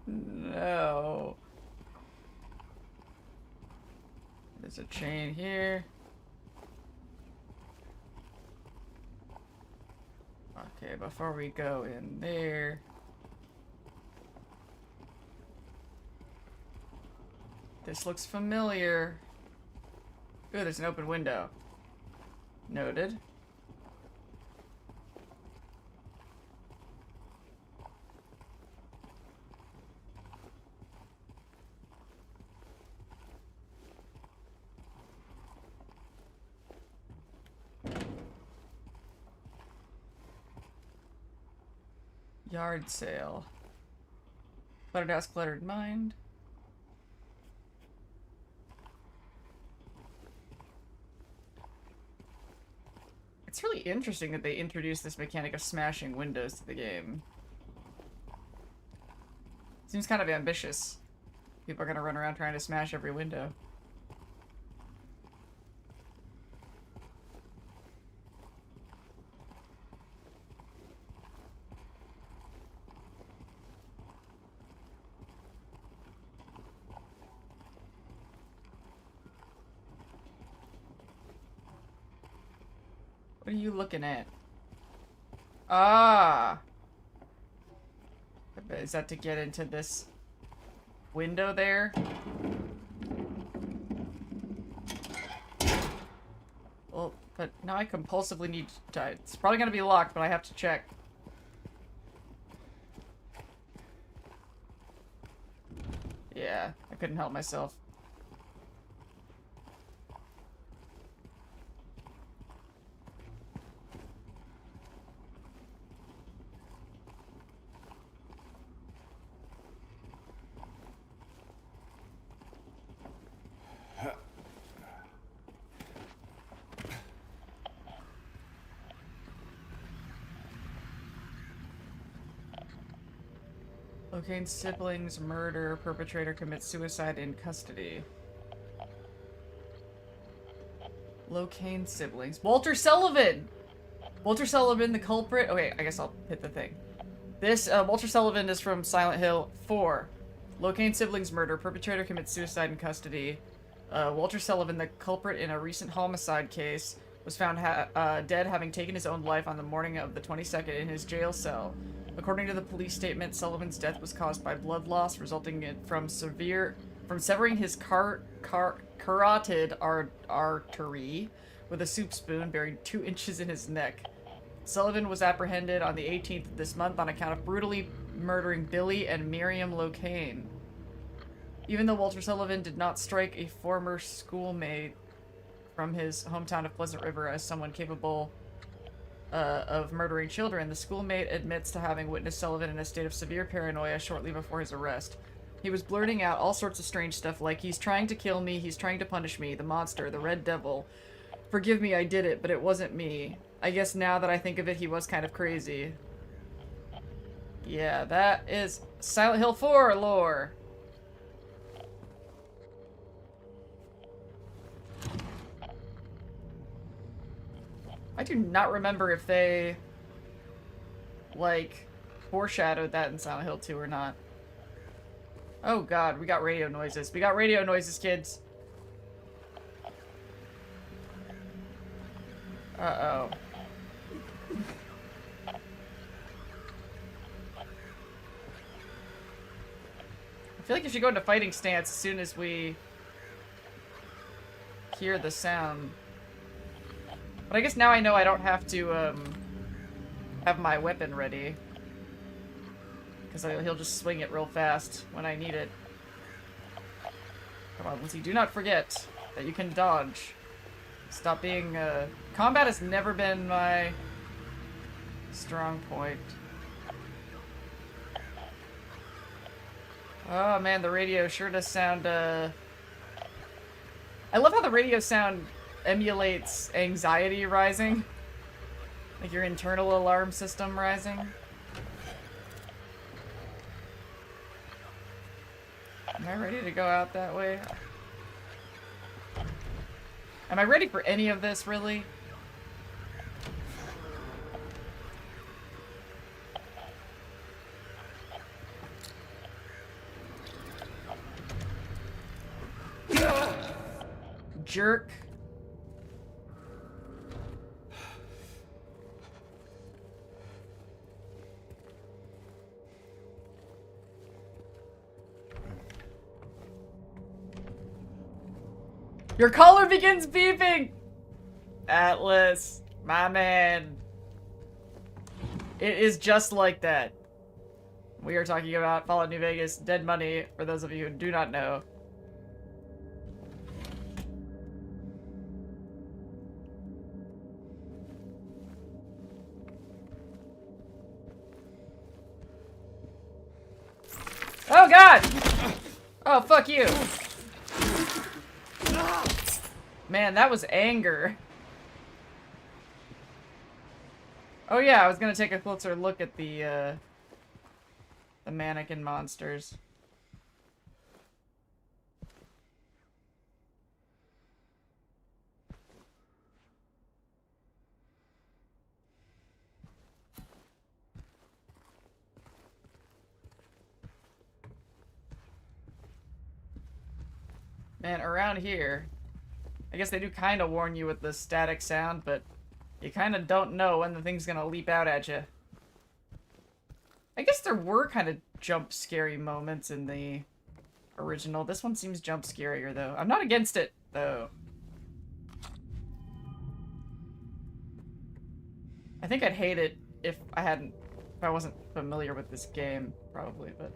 No. There's a chain here. Okay, before we go in there... This looks familiar. Ooh, there's an open window. Noted. Yard sale. Cluttered house, cluttered mind. It's really interesting that they introduced this mechanic of smashing windows to the game. Seems kind of ambitious. People are gonna run around trying to smash every window. What are you looking at? Ah! Is that to get into this window there? Well, but now I compulsively need to... It's probably gonna be locked, but I have to check. Yeah, I couldn't help myself. Locane siblings murder. Perpetrator commits suicide in custody. Locane siblings. Walter Sullivan! Walter Sullivan, the culprit. Okay, I guess I'll hit the thing. This, Walter Sullivan is from Silent Hill 4. Locane siblings murder. Perpetrator commits suicide in custody. Walter Sullivan, the culprit in a recent homicide case, was found dead, having taken his own life on the morning of the 22nd in his jail cell. According to the police statement, Sullivan's death was caused by blood loss resulting from severing his carotid artery with a soup spoon buried 2 inches in his neck. Sullivan was apprehended on the 18th of this month on account of brutally murdering Billy and Miriam Locane. Even though Walter Sullivan did not strike a former schoolmate from his hometown of Pleasant River as someone capable of murdering children, the schoolmate admits to having witnessed Sullivan in a state of severe paranoia shortly before his arrest. He was blurting out all sorts of strange stuff like, "He's trying to kill me, he's trying to punish me, the monster, the red devil. Forgive me, I did it, but it wasn't me." I guess now that I think of it, he was kind of crazy. Yeah, that is Silent Hill 4 lore. I do not remember if they, like, foreshadowed that in Silent Hill 2 or not. Oh god, we got radio noises. We got radio noises, kids. Uh-oh. I feel like you should go into fighting stance as soon as we hear the sound. But I guess now I know I don't have to, have my weapon ready. Because he'll just swing it real fast when I need it. Come on, Lindsay, do not forget that you can dodge. Stop being, combat has never been my strong point. Oh man, the radio sure does sound, I love how the radio sound emulates anxiety rising. Like your internal alarm system rising. Am I ready to go out that way? Am I ready for any of this, really? Jerk. Your collar begins beeping! Atlas, my man. It is just like that. We are talking about Fallout New Vegas, Dead Money, for those of you who do not know. Oh god! Oh, fuck you. Man, that was anger. Oh yeah, I was gonna take a closer look at the mannequin monsters. Man, around here, I guess they do kind of warn you with the static sound, but you kind of don't know when the thing's gonna leap out at you. I guess there were kind of jump scary moments in the original. This one seems jump scarier, though. I'm not against it, though. I think I'd hate it if I wasn't familiar with this game, probably, but...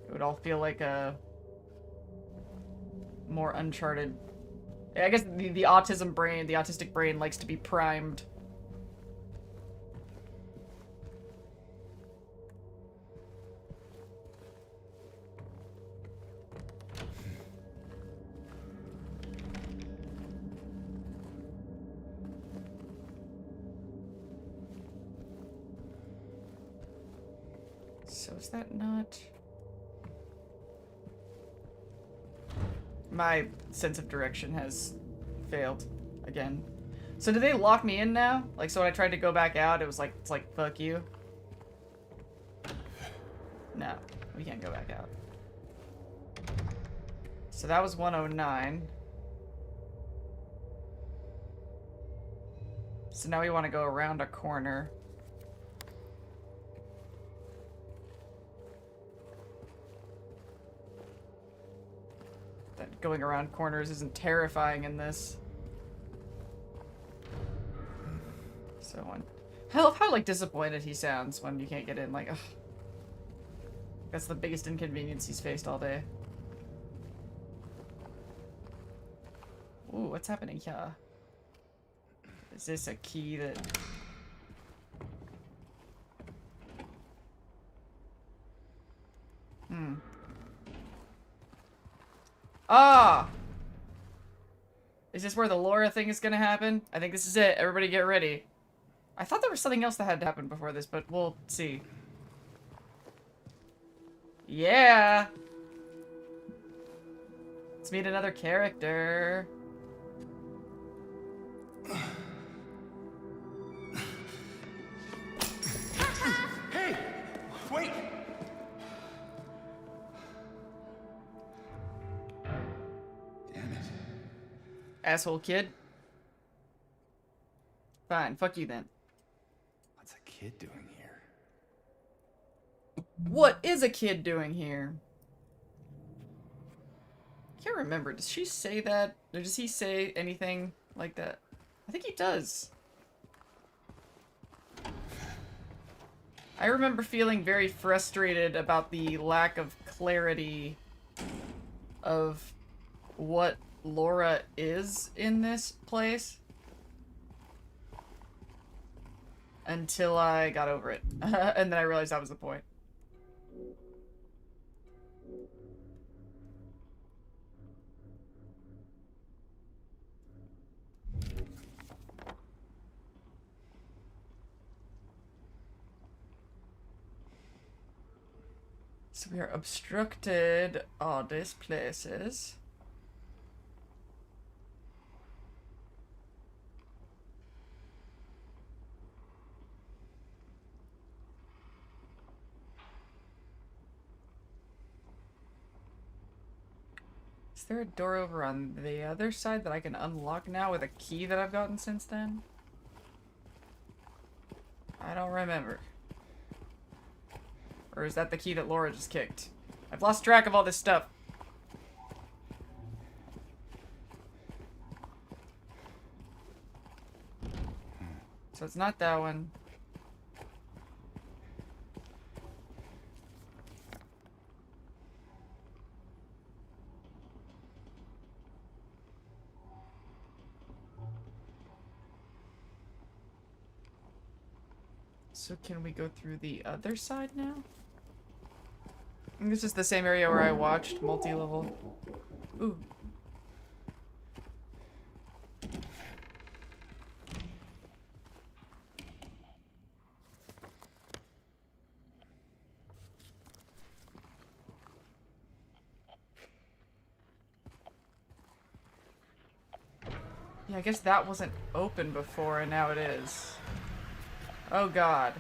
It would all feel like a more Uncharted. I guess the autistic brain likes to be primed. So is that not... My sense of direction has failed again. So did they lock me in now? Like, so when I tried to go back out, it was like, it's like, fuck you. No, we can't go back out. So that was 109. So now we want to go around a corner. That going around corners isn't terrifying in this. So I love how like disappointed he sounds when you can't get in. Like, ugh. That's the biggest inconvenience he's faced all day. Ooh, what's happening here? Is this a key that... Ah! Is this where the Laura thing is gonna happen? I think this is it. Everybody get ready. I thought there was something else that had to happen before this, but we'll see. Yeah! Let's meet another character. Hey! Wait! Damn it. Asshole kid. Fine, fuck you then. What's a kid doing here? What is a kid doing here? Can't remember. Does she say that? Or does he say anything like that? I think he does. I remember feeling very frustrated about the lack of clarity of what Laura is in this place. Until I got over it. And then I realized that was the point. So we are obstructed oddest places. Is there a door over on the other side that I can unlock now with a key that I've gotten since then? I don't remember. Or is that the key that Laura just kicked? I've lost track of all this stuff. So it's not that one. So can we go through the other side now? I think this is the same area where I watched multi-level. Ooh. Yeah, I guess that wasn't open before and now it is. Oh god.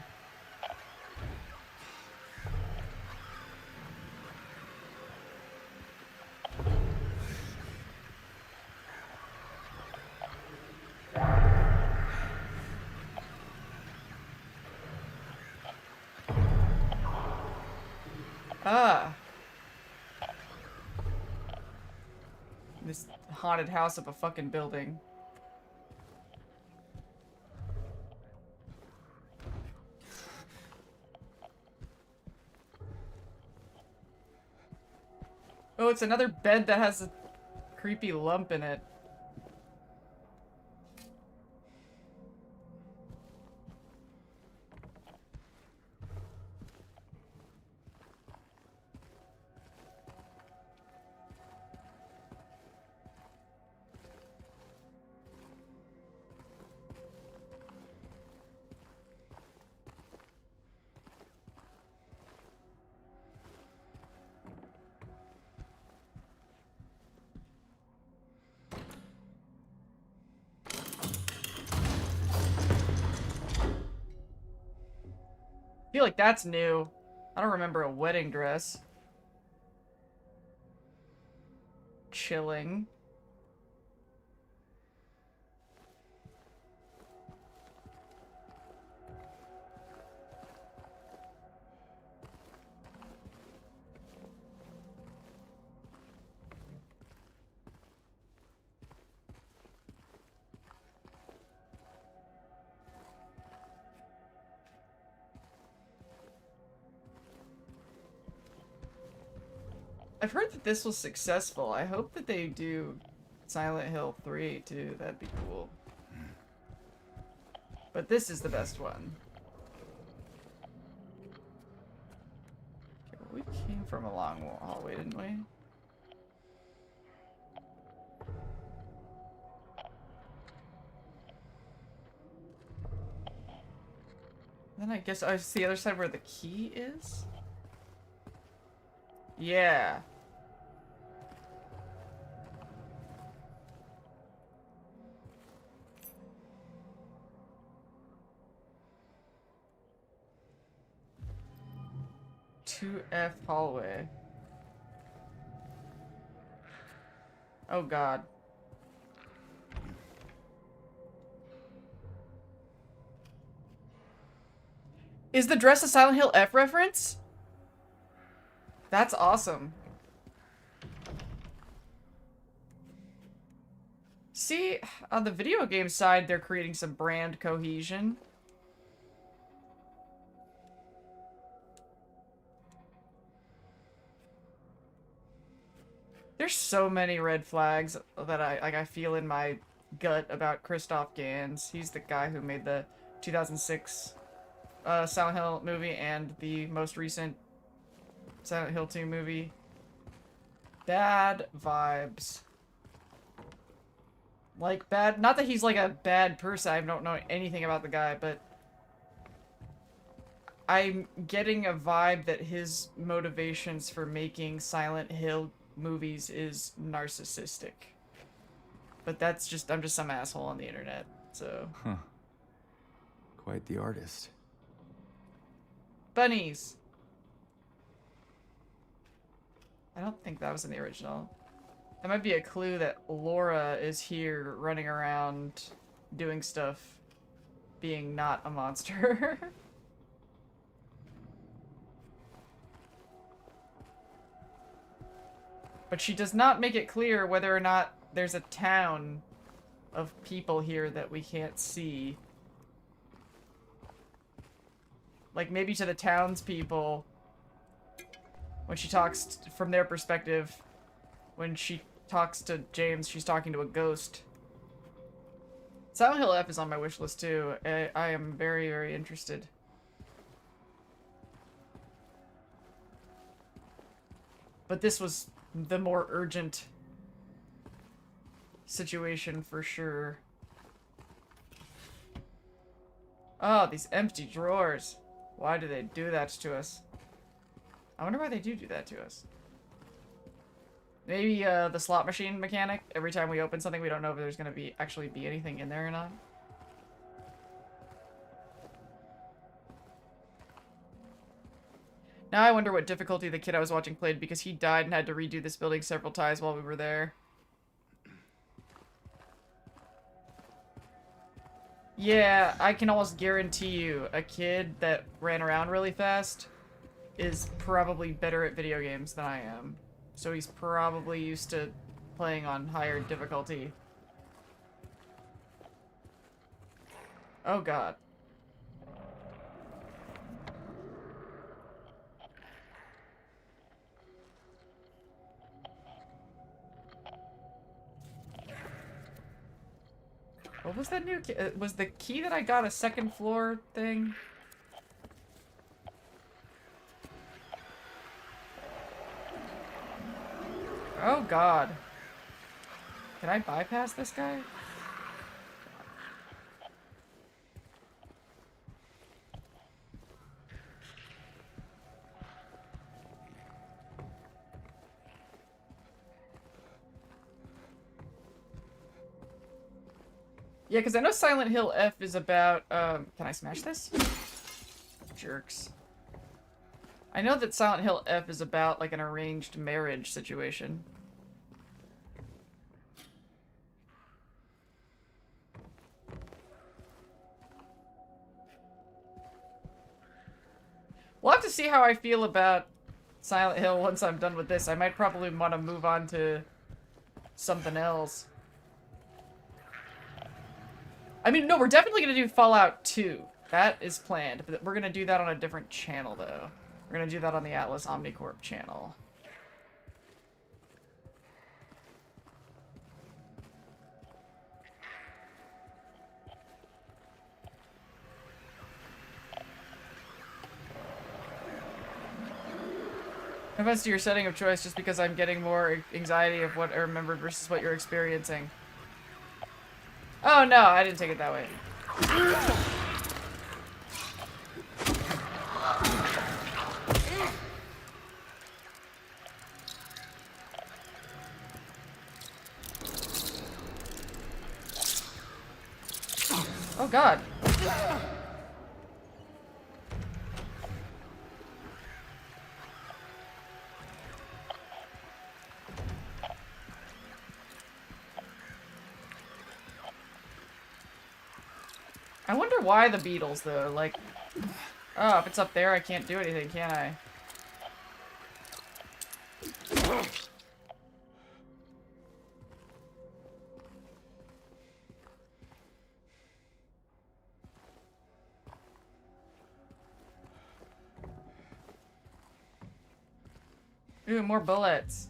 Ah. This haunted house of a fucking building. Oh, it's another bed that has a creepy lump in it. feel like that's new. I don't remember a wedding dress. Chilling. I've heard that this was successful. I hope that they do Silent Hill 3 too. That'd be cool. But this is the best one. Okay, well, we came from a long hallway, didn't we? Then I guess I see the other side where the key is? Yeah. 2F hallway. Oh god. Is the dress a Silent Hill F reference? That's awesome. See, on the video game side, they're creating some brand cohesion. There's so many red flags that I feel in my gut about Christoph Gans. He's the guy who made the 2006 Silent Hill movie and the most recent Silent Hill 2 movie. Bad vibes. Like, bad... Not that he's, like, a bad person. I don't know anything about the guy, but... I'm getting a vibe that his motivations for making Silent Hill movies is narcissistic. But that's just... I'm just some asshole on the internet, so... Huh. Quite the artist. Bunnies! I don't think that was in the original. That might be a clue that Laura is here running around doing stuff, being not a monster. But she does not make it clear whether or not there's a town of people here that we can't see. Like, maybe to the townspeople, when she talks from their perspective, when she talks to James, she's talking to a ghost. Silent Hill F is on my wish list too. I am very, very interested. But this was the more urgent situation for sure. Oh, these empty drawers. Why do they do that to us? I wonder why they do that to us. Maybe the slot machine mechanic. Every time we open something, we don't know if there's gonna actually be anything in there or not. Now I wonder what difficulty the kid I was watching played because he died and had to redo this building several times while we were there. Yeah, I can almost guarantee you a kid that ran around really fast is probably better at video games than I am. So he's probably used to playing on higher difficulty. Oh god. What was that new key? Was the key that I got a second floor thing? Oh god. Can I bypass this guy? Yeah, because I know Silent Hill F is about, can I smash this? Jerks. I know that Silent Hill F is about, like, an arranged marriage situation. We'll have to see how I feel about Silent Hill once I'm done with this. I might probably want to move on to something else. I mean, no, we're definitely going to do Fallout 2. That is planned. But we're going to do that on a different channel, though. We're going to do that on the Atlas Omnicorp channel. No offense to your setting of choice, just because I'm getting more anxiety of what I remembered versus what you're experiencing. Oh no, I didn't take it that way. Oh god. I wonder why the beetles, though. Like, oh, if it's up there, I can't do anything, can I? Ooh, more bullets.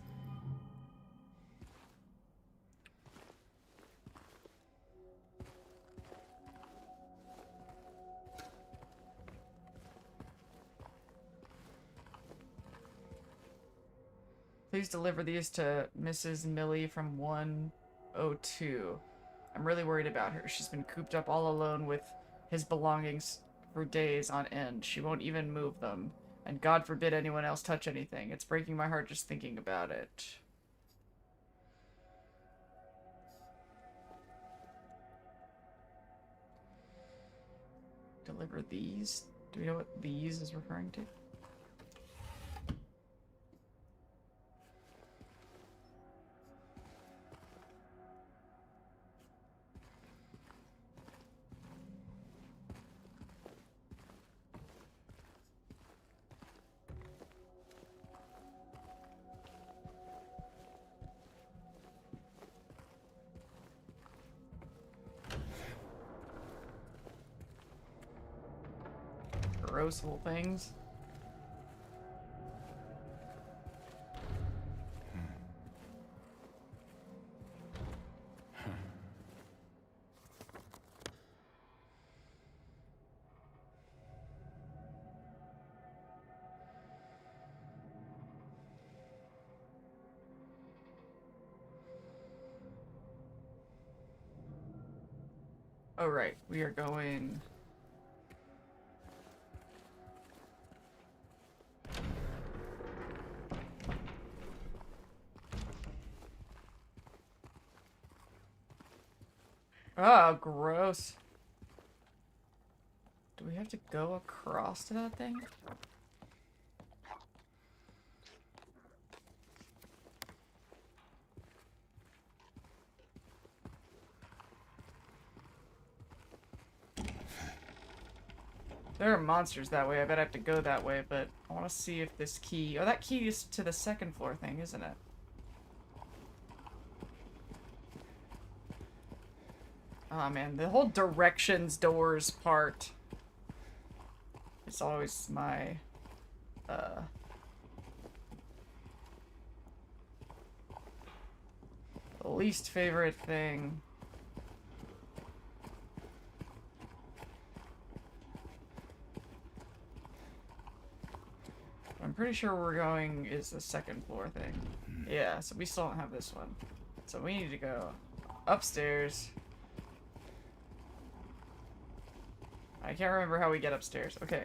Please deliver these to Mrs. Millie from 102. I'm really worried about her. She's been cooped up all alone with his belongings for days on end. She won't even move them. And God forbid anyone else touch anything. It's breaking my heart just thinking about it. Deliver these? Do we know what these is referring to? Gross little things. Oh right, we are going... Oh, gross. Do we have to go across to that thing? There are monsters that way. I bet I have to go that way, but I want to see if this key... Oh, that key is to the second floor thing, isn't it? Oh man, the whole directions doors part. It's always my, the least favorite thing. I'm pretty sure where we're going is the second floor thing. Yeah, so we still don't have this one. So we need to go upstairs. I can't remember how we get upstairs. Okay.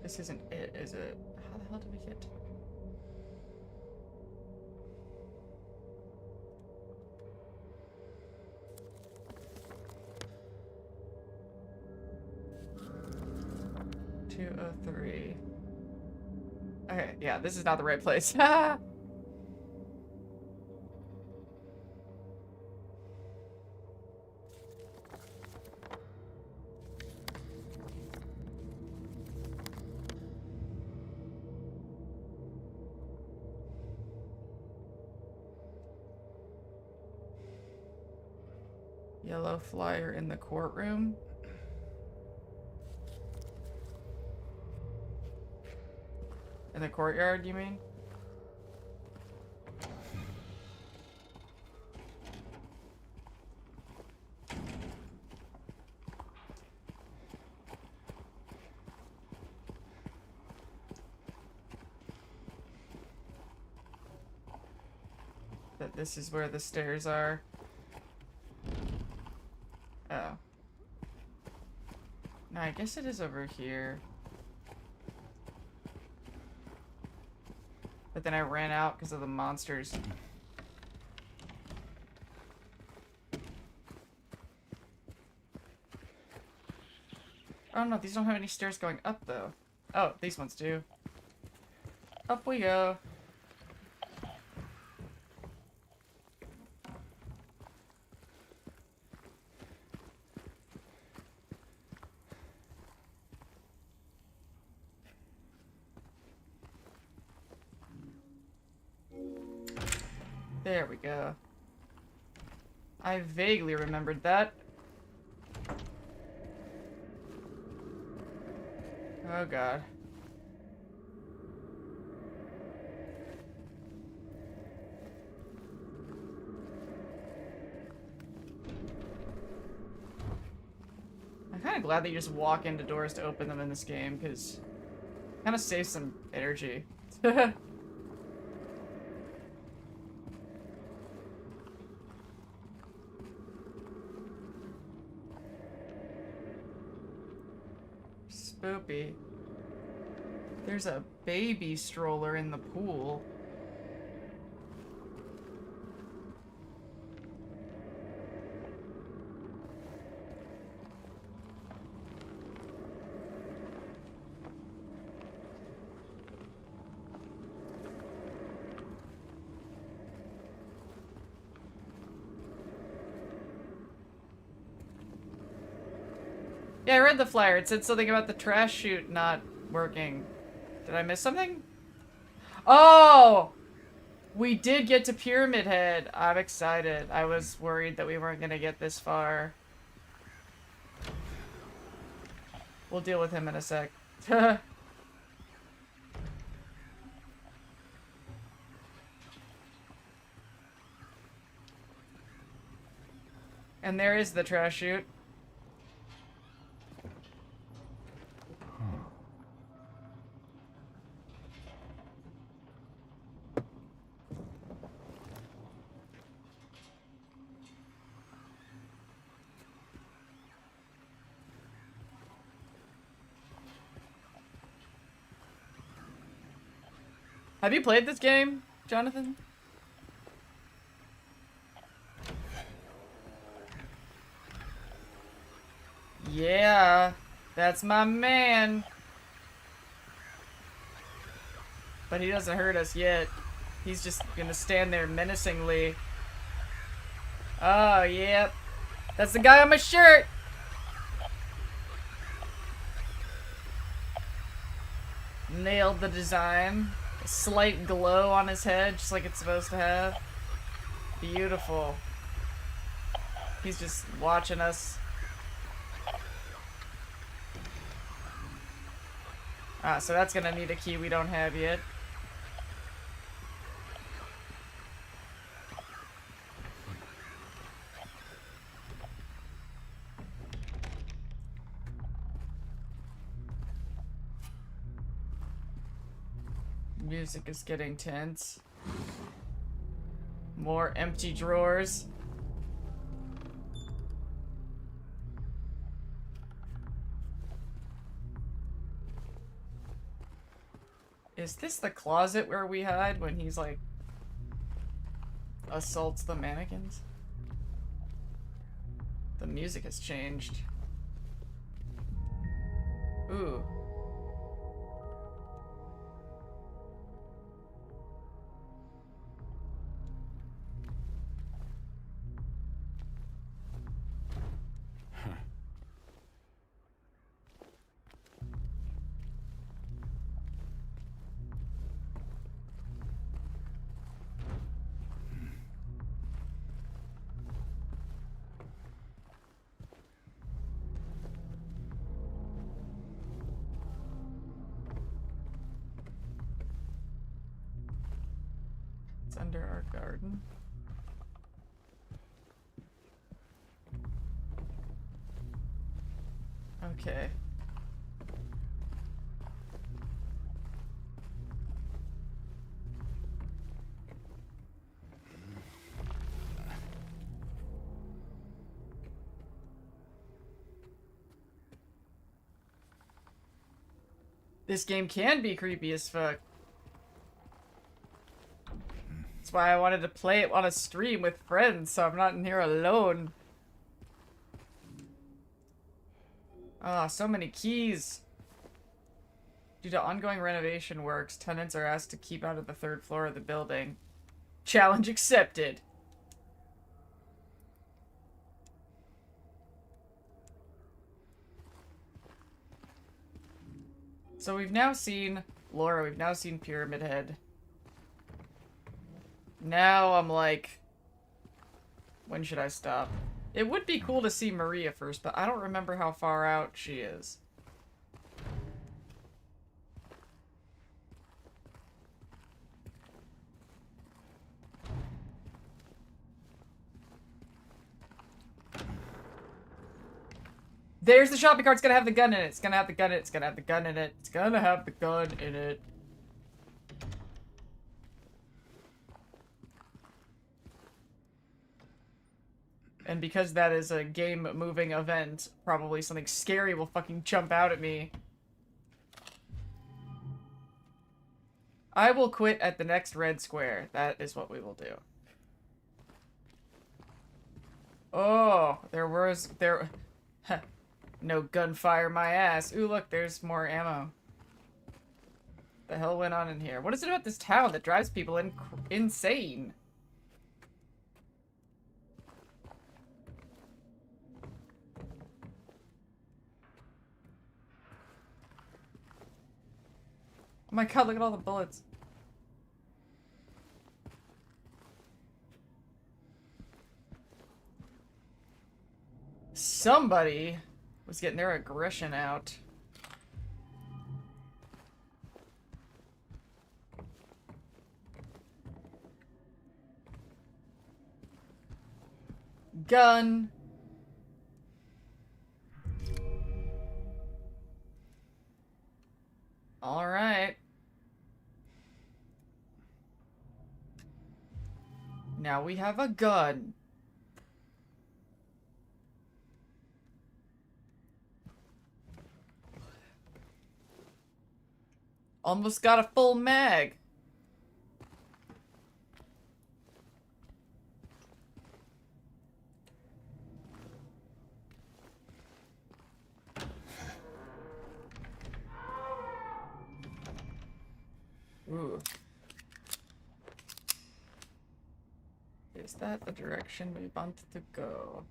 This isn't it, is it? How the hell did we get... ...203. Okay, yeah, this is not the right place. Yellow flyer in the courtroom. In the courtyard, you mean? That this is where the stairs are. Oh. No, I guess it is over here. But then I ran out because of the monsters. Oh no, these don't have any stairs going up though. Oh, these ones do. Up we go. There we go. I vaguely remembered that. Oh god. I'm kind of glad that you just walk into doors to open them in this game, because it kind of saves some energy. Spoopy. There's a baby stroller in the pool. Yeah, I read the flyer. It said something about the trash chute not working. Did I miss something? Oh! We did get to Pyramid Head. I'm excited. I was worried that we weren't gonna get this far. We'll deal with him in a sec. And there is the trash chute. Have you played this game, Jonathan? Yeah, that's my man. But he doesn't hurt us yet. He's just gonna stand there menacingly. Oh, yep. That's the guy on my shirt! Nailed the design. A slight glow on his head, just like it's supposed to have. Beautiful. He's just watching us. Ah, so that's gonna need a key we don't have yet. Music is getting tense. More empty drawers. Is this the closet where we hide when he's like assaults the mannequins? The music has changed. Ooh. It's under our garden. Okay. This game can be creepy as fuck. That's why I wanted to play it on a stream with friends, so I'm not in here alone. Ah, so many keys. Due to ongoing renovation works, tenants are asked to keep out of the 3rd floor of the building. Challenge accepted. So we've now seen Laura, we've now seen Pyramid Head. Now I'm like, when should I stop? It would be cool to see Maria first, but I don't remember how far out she is. There's the shopping cart. It's gonna have the gun in it. It's gonna have the gun in it. It's gonna have the gun in it. It's gonna have the gun in it. And because that is a game-moving event, probably something scary will fucking jump out at me. I will quit at the next red square. That is what we will do. Oh, there... No gunfire my ass. Ooh, look, there's more ammo. The hell went on in here? What is it about this town that drives people insane? Oh my god, look at all the bullets. Somebody was getting their aggression out. Gun. All right. Now we have a gun. Almost got a full mag. Ooh. Is that the direction we want to go?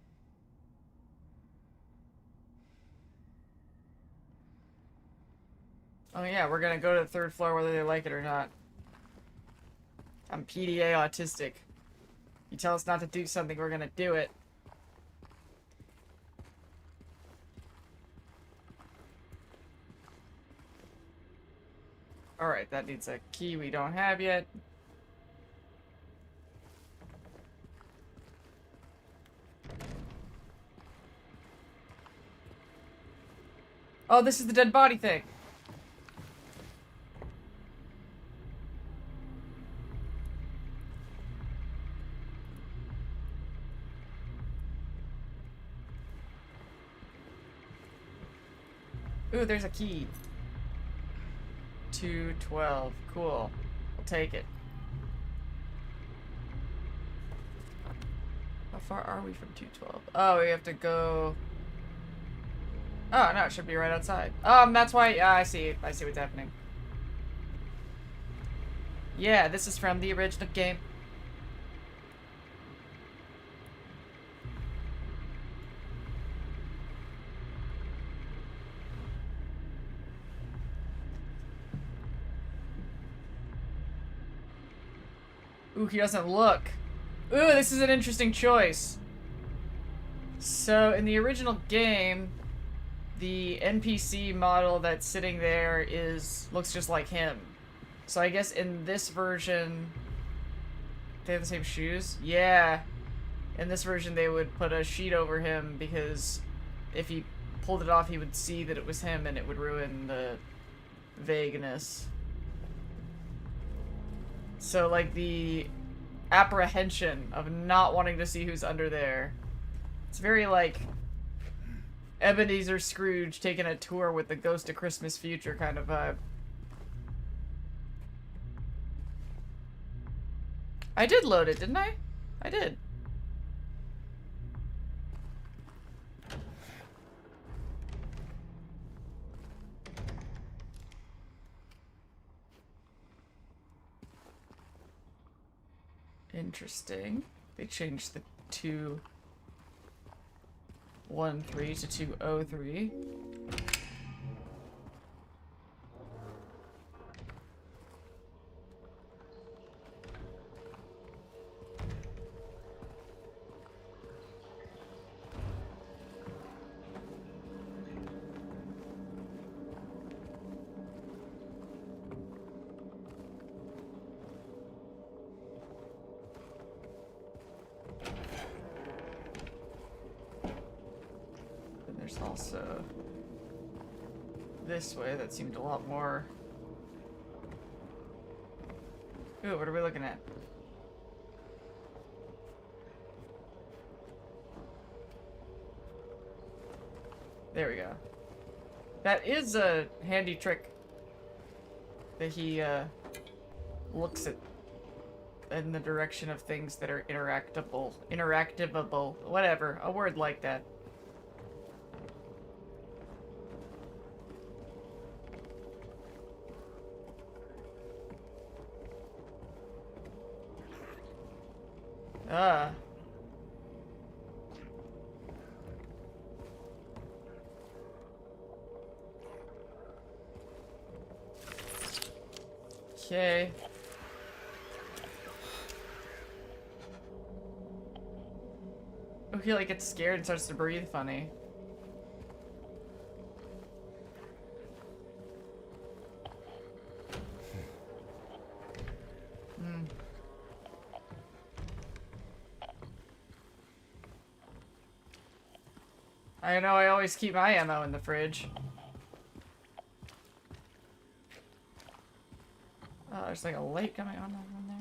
Oh yeah, we're gonna go to the 3rd floor whether they like it or not. I'm PDA autistic. You tell us not to do something, we're gonna do it. Alright, that needs a key we don't have yet. Oh, this is the dead body thing. Ooh, there's a key. 212. Cool. I'll take it. How far are we from 212? Oh, we have to go... Oh, no, it should be right outside. That's why... I see. I see what's happening. Yeah, this is from the original game. Ooh, he doesn't look. Ooh, this is an interesting choice. So, in the original game, the NPC model that's sitting there looks just like him. So I guess in this version, they have the same shoes? Yeah. In this version, they would put a sheet over him because if he pulled it off, he would see that it was him and it would ruin the vagueness. So, like, the apprehension of not wanting to see who's under there. It's very, like, Ebenezer Scrooge taking a tour with the Ghost of Christmas Future kind of vibe. I did load it, didn't I? I did. Interesting. They changed the 213 to 203. There's also this way that seemed a lot more... Ooh, what are we looking at? There we go. That is a handy trick that he looks at in the direction of things that are interactivable, whatever, a word like that. Okay. Oh, he like gets scared and starts to breathe funny. I know, I always keep my ammo in the fridge. Oh, there's like a light coming on in there.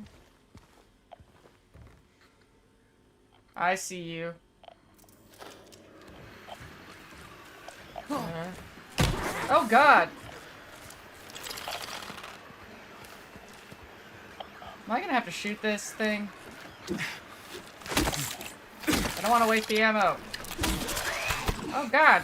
I see you. Oh god! Am I gonna have to shoot this thing? I don't want to waste the ammo. Oh god!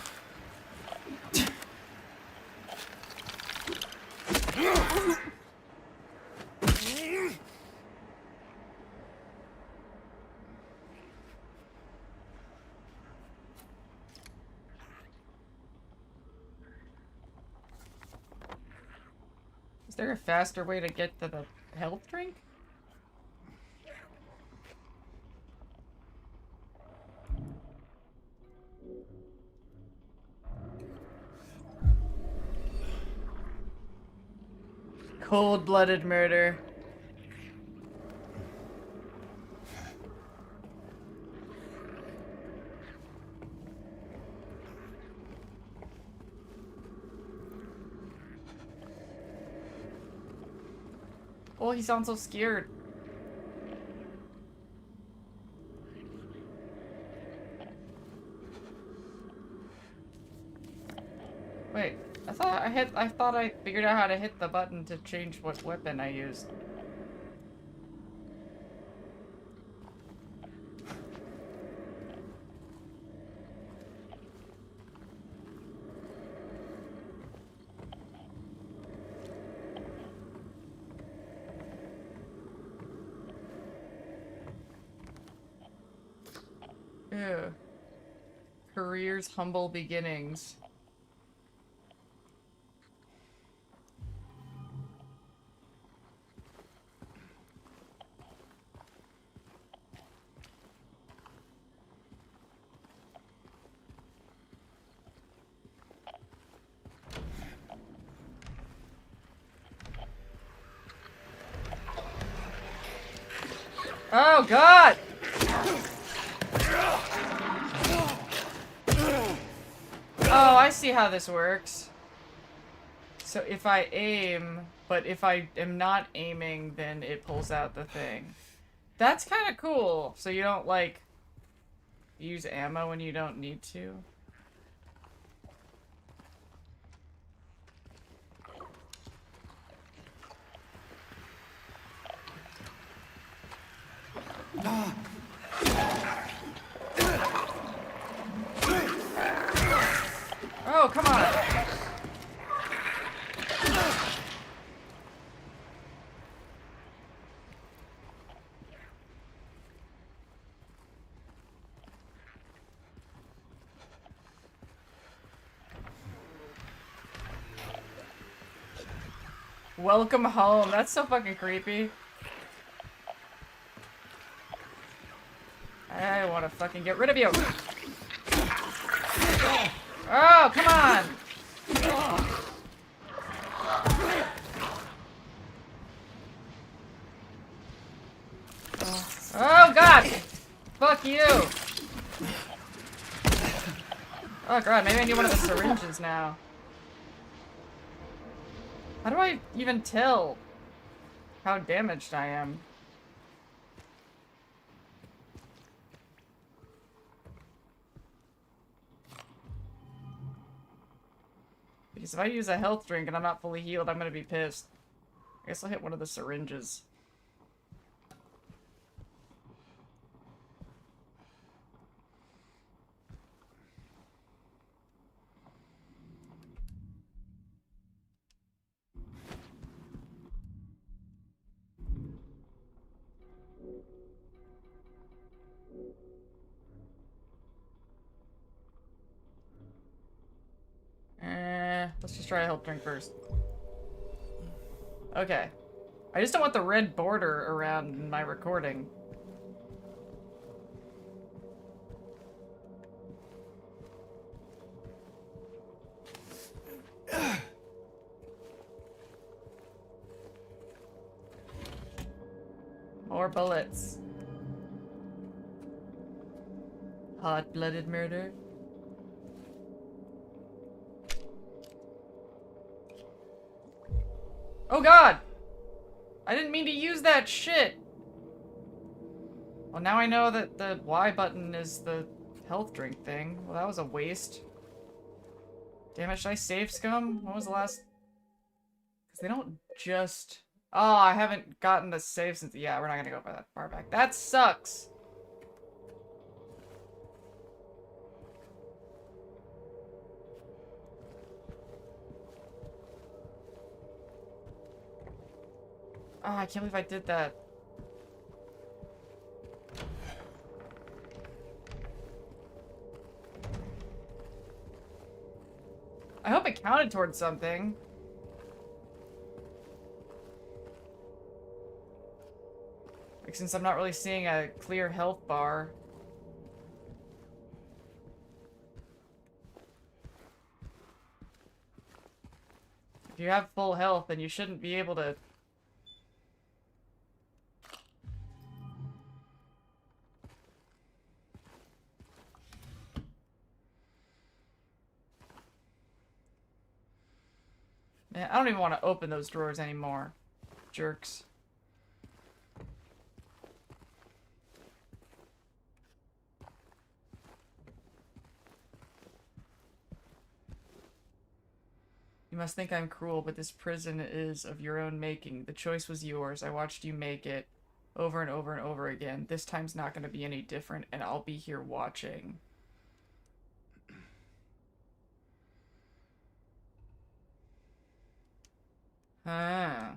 Is there a faster way to get to the health drink? Cold-blooded murder. Oh, he sounds so scared. Wait, I thought I thought I figured out how to hit the button to change what weapon I used. Ew. Career's humble beginnings. Oh god! Oh, I see how this works. So if I aim, but if I am not aiming, then it pulls out the thing. That's kind of cool. So you don't, like, use ammo when you don't need to. Oh, come on! Welcome home. That's so fucking creepy. I want to fucking get rid of you. Oh, come on! Oh, God! Fuck you! Oh, God, maybe I need one of the syringes now. How do I even tell how damaged I am? Because if I use a health drink and I'm not fully healed, I'm gonna be pissed. I guess I'll hit one of the syringes. Let's just try a health drink first. Okay. I just don't want the red border around my recording. More bullets. Hot-blooded murder. Oh god! I didn't mean to use that shit! Well, now I know that the Y button is the health drink thing. Well, that was a waste. Damn it, should I save scum? When was the last... Because they don't just... Oh, I haven't gotten the save since... Yeah, we're not gonna go by that far back. That sucks! Oh, I can't believe I did that. I hope it counted towards something. Like, since I'm not really seeing a clear health bar. If you have full health, then you shouldn't be able to... Man, I don't even want to open those drawers anymore. Jerks. You must think I'm cruel, but this prison is of your own making. The choice was yours. I watched you make it over and over and over again. This time's not going to be any different, and I'll be here watching. Huh.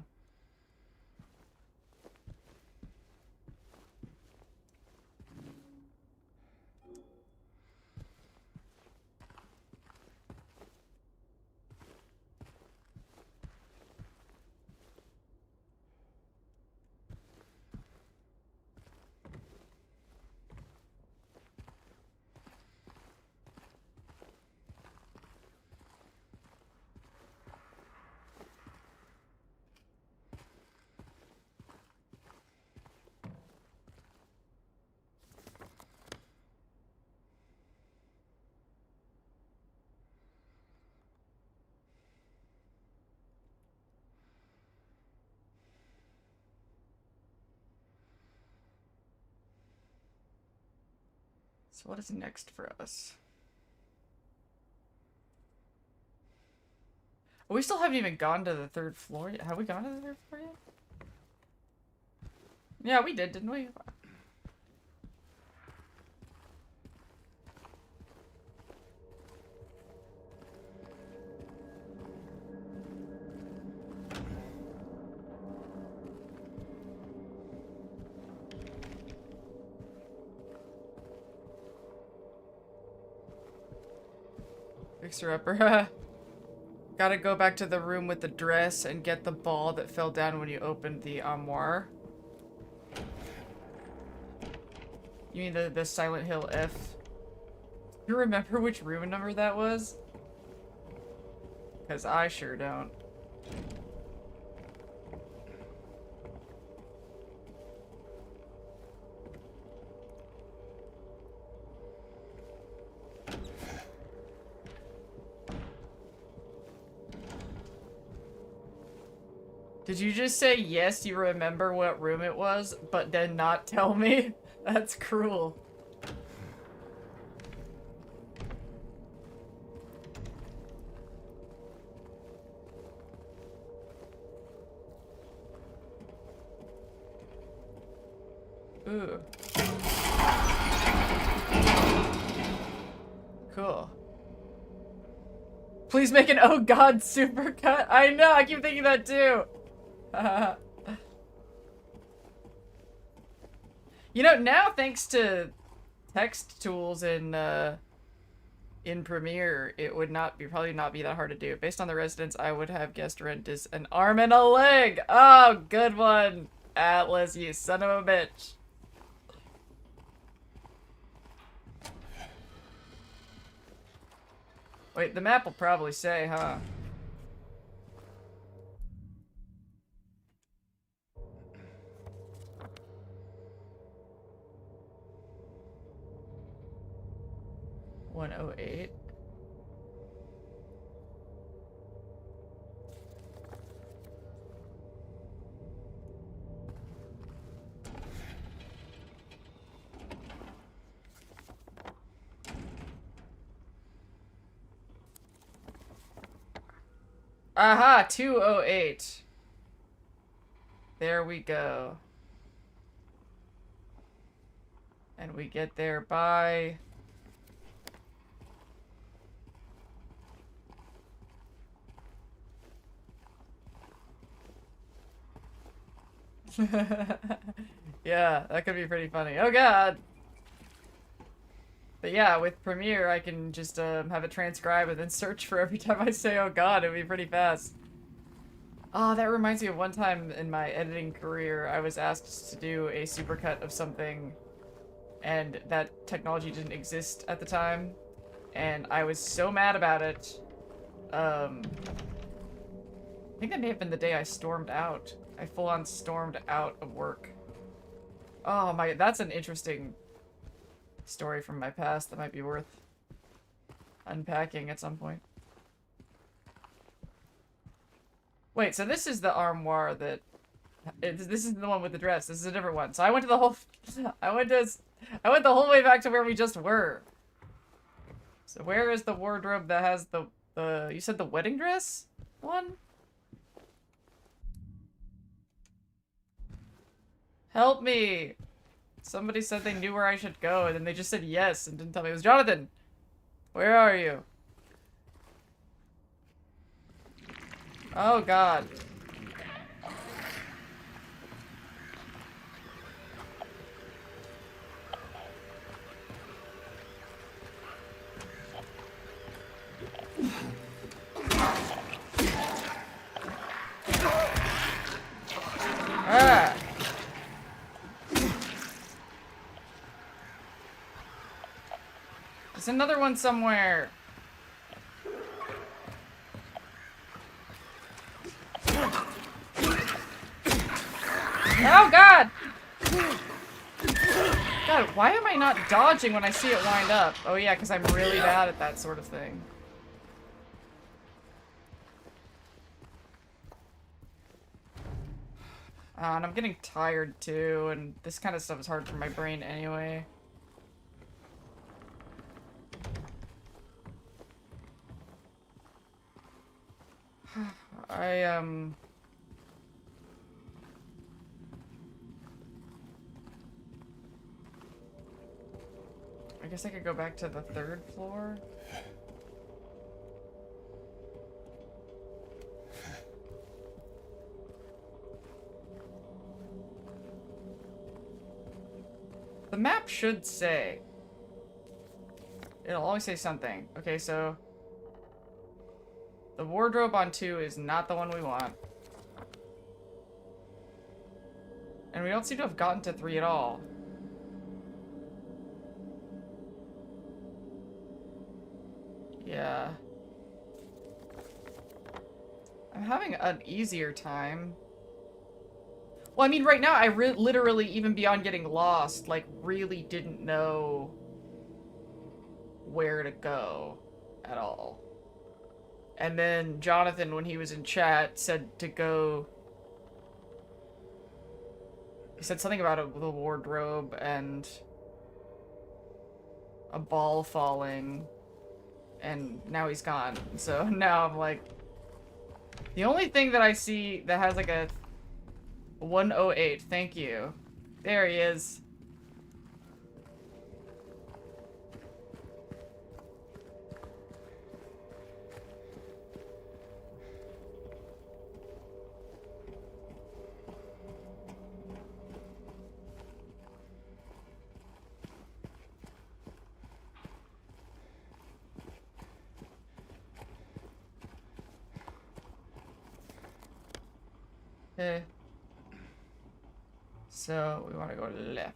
So what is next for us? We still haven't even gone to the 3rd floor yet. Have we gone to the 3rd floor yet? Yeah, we did, didn't we? Fixer-upper. Gotta go back to the room with the dress and get the ball that fell down when you opened the armoire. You mean the Silent Hill F? You remember which room number that was? Because I sure don't. Did you just say yes, you remember what room it was, but then not tell me? That's cruel. Ooh. Cool. Please make an oh god supercut. I know, I keep thinking that too. You know, now thanks to text tools in Premiere, it would probably not be that hard to do. Based on the residence, I would have guessed rent is an arm and a leg. Oh, good one, Atlas, you son of a bitch. Wait, the map will probably say, huh? $108. Aha, 208. There we go. And we get there by... Yeah, that could be pretty funny. Oh god! But yeah, with Premiere, I can just have it transcribe and then search for every time I say oh god. It would be pretty fast. Oh, that reminds me of one time in my editing career, I was asked to do a supercut of something, and that technology didn't exist at the time, and I was so mad about it. I think that may have been the day I stormed out. I full-on stormed out of work. Oh my, that's an interesting story from my past that might be worth unpacking at some point. Wait, so this is the armoire that... this is the one with the dress. This is a different one. So I went to the whole... I went the whole way back to where we just were. So where is the wardrobe that has the... you said the wedding dress? one? Help me! Somebody said they knew where I should go, and then they just said yes and didn't tell me. It was Jonathan! Where are you? Oh god. Ah! There's another one somewhere. Oh god! God, why am I not dodging when I see it wind up? Oh yeah, because I'm really bad at that sort of thing. And I'm getting tired too, and this kind of stuff is hard for my brain anyway. I guess I could go back to the 3rd floor. The map should say. It'll always say something. Okay, so the wardrobe on 2 is not the one we want. And we don't seem to have gotten to 3 at all. Yeah. I'm having an easier time. Well, I mean, right now, I literally, even beyond getting lost, like, really didn't know where to go at all. And then Jonathan, when he was in chat, said to go... He said something about the wardrobe and a ball falling. And now he's gone. So now I'm like... The only thing that I see that has like a 108, thank you. There he is. Okay. So we want to go left.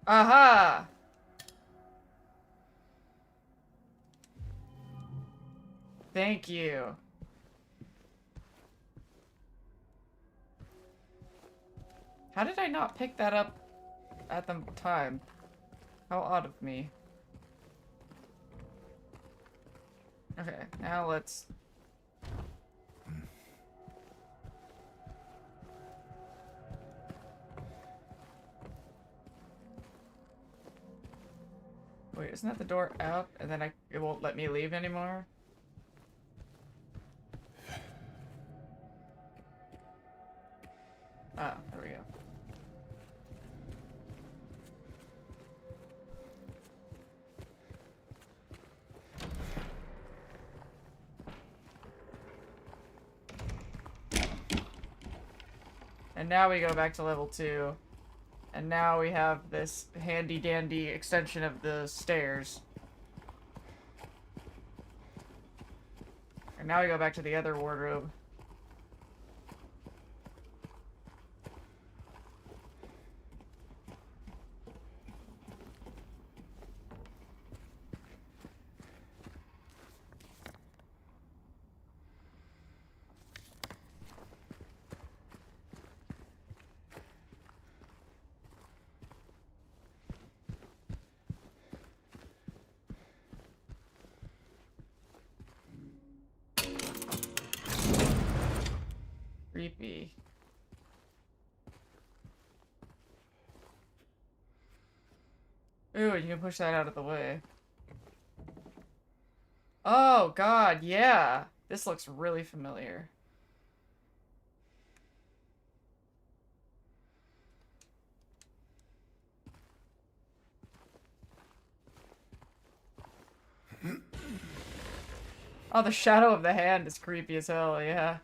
Aha! Thank you. How did I not pick that up at the time? How odd of me. Okay, now let's... Wait, isn't that the door out? And then it won't let me leave anymore? And now we go back to level 2. And now we have this handy-dandy extension of the stairs. And now we go back to the other wardrobe. Creepy. Ooh, you can push that out of the way. Oh, God, yeah. This looks really familiar. Oh, the shadow of the hand is creepy as hell, yeah.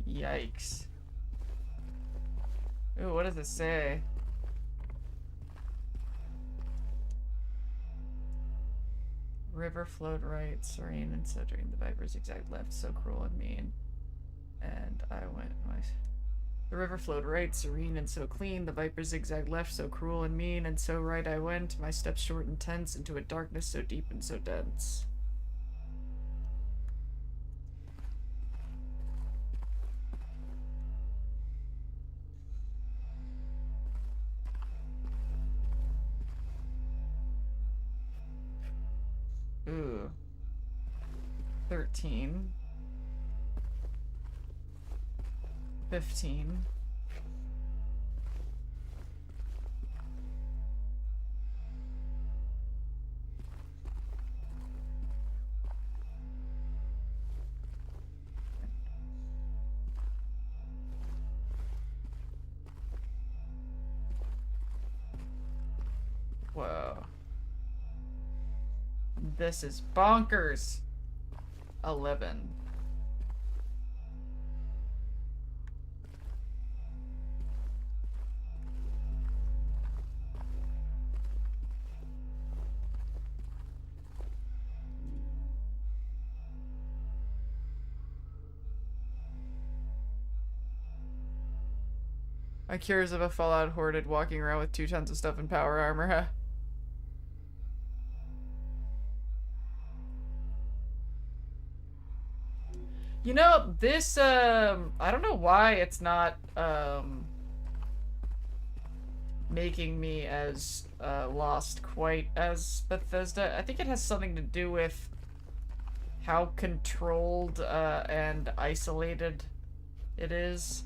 Yikes. Ooh, what does it say? River flowed right, serene and serene. The viper zigzagged left, so cruel and mean. And I went my... The river flowed right, serene and so clean. The viper zigzagged left, so cruel and mean. And so right I went, my steps short and tense, into a darkness so deep and so dense. Ooh. 13. 15. Whoa. This is bonkers. 11. I'm curious of a Fallout hoarded walking around with 2 tons of stuff in power armor, huh? You know, this, I don't know why it's not, making me as, lost quite as Bethesda. I think it has something to do with how controlled, and isolated it is.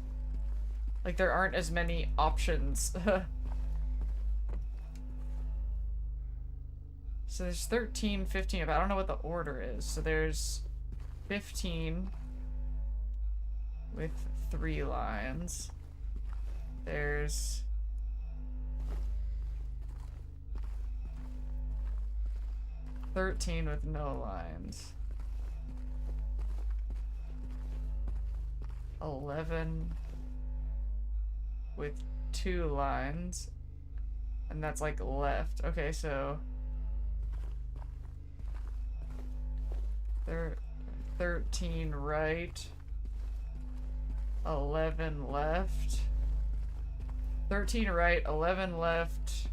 Like, there aren't as many options. So there's 13, 15, but I don't know what the order is. So there's 15 with 3 lines. There's 13 with no lines. 11 with 2 lines. And that's like left. Okay, so 13 right, 11 left. 13 right, 11 left,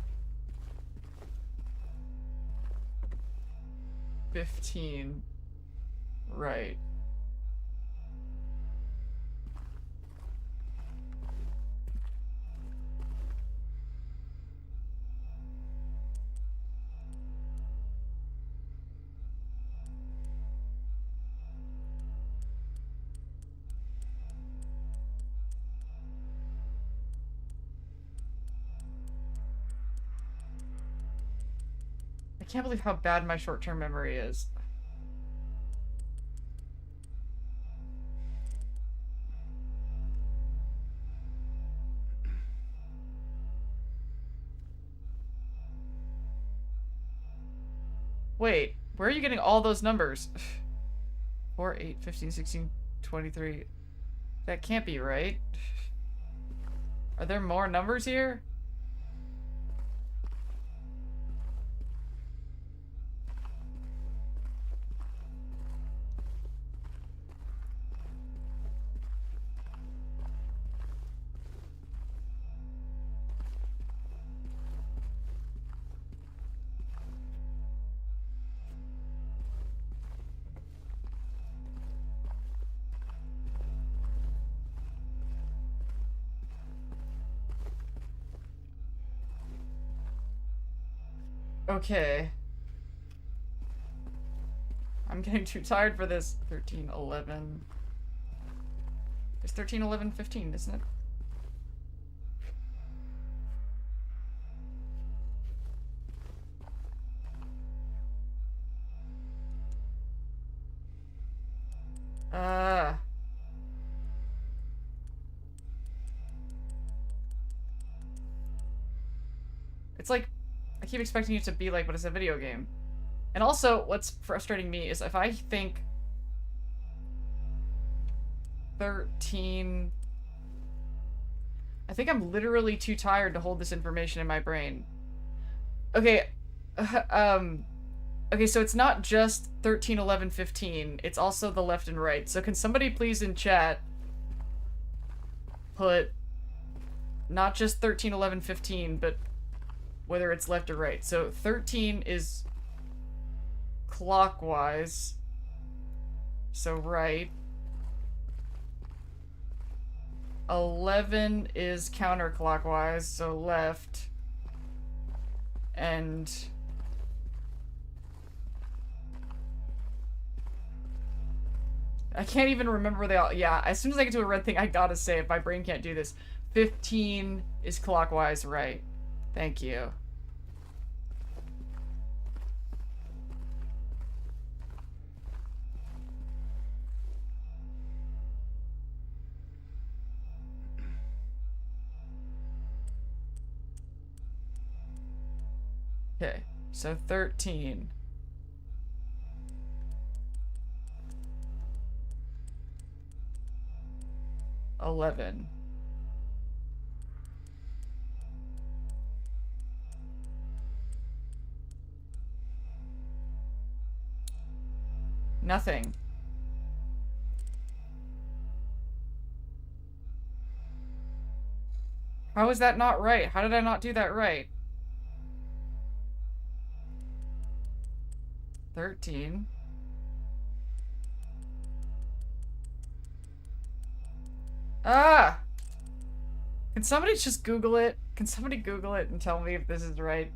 15 right. I can't believe how bad my short-term memory is. Wait, where are you getting all those numbers? 4, 8, 15, 16, 23. That can't be right. Are there more numbers here? Okay. I'm getting too tired for this. 13, 11. It's 13, 11, 15, isn't it? It's like, I keep expecting it to be like, but it's a video game. And also, what's frustrating me is if I think 13... I think I'm literally too tired to hold this information in my brain. Okay, okay, so it's not just 13, 11, 15. It's also the left and right. So can somebody please in chat put not just 13, 11, 15, but whether it's left or right. So 13 is clockwise, so right. 11 is counterclockwise, so left. And I can't even remember they all. Yeah, as soon as I get to a red thing, I gotta say, if my brain can't do this, 15 is clockwise, right. Thank you. Okay, so 13. $11. Nothing. How is that not right? How did I not do that right? 13. Ah! Can somebody just Google it? Can somebody Google it and tell me if this is right?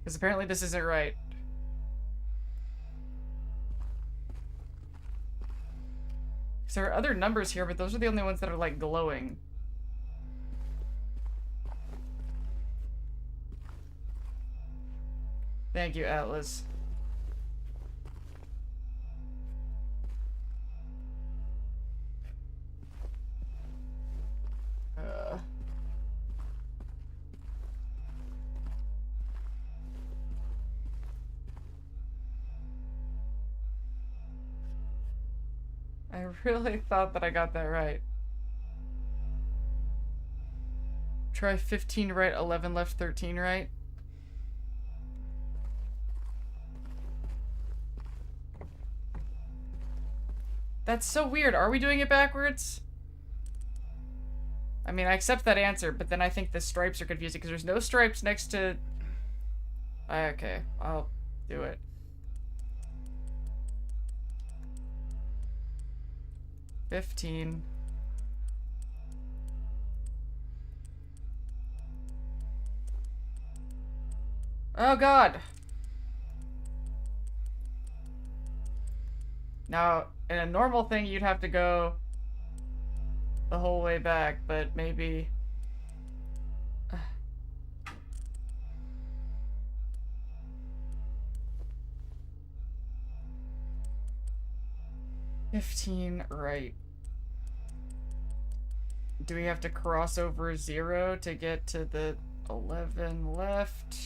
Because apparently this isn't right. There are other numbers here, but those are the only ones that are, like, glowing. Thank you, Atlas. I really thought that I got that right. Try 15 right, 11 left, 13 right. That's so weird. Are we doing it backwards? I mean, I accept that answer, but then I think the stripes are confusing because there's no stripes next to... Okay, I'll do it. $15. Oh god! Now, in a normal thing, you'd have to go the whole way back, but maybe... 15 right. Do we have to cross over 0 to get to the 11 left?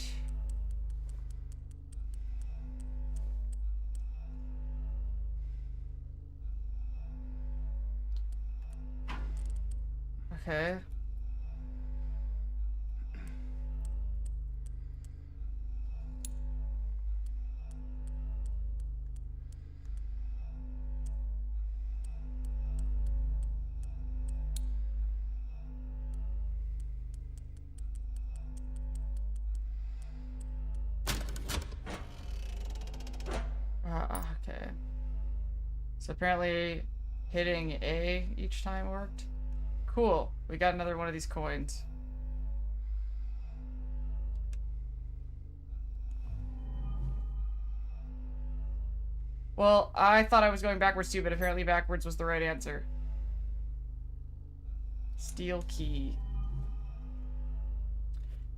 Okay. Okay. So apparently hitting A each time worked. Cool. We got another one of these coins. Well, I thought I was going backwards too, but apparently backwards was the right answer. Steel key.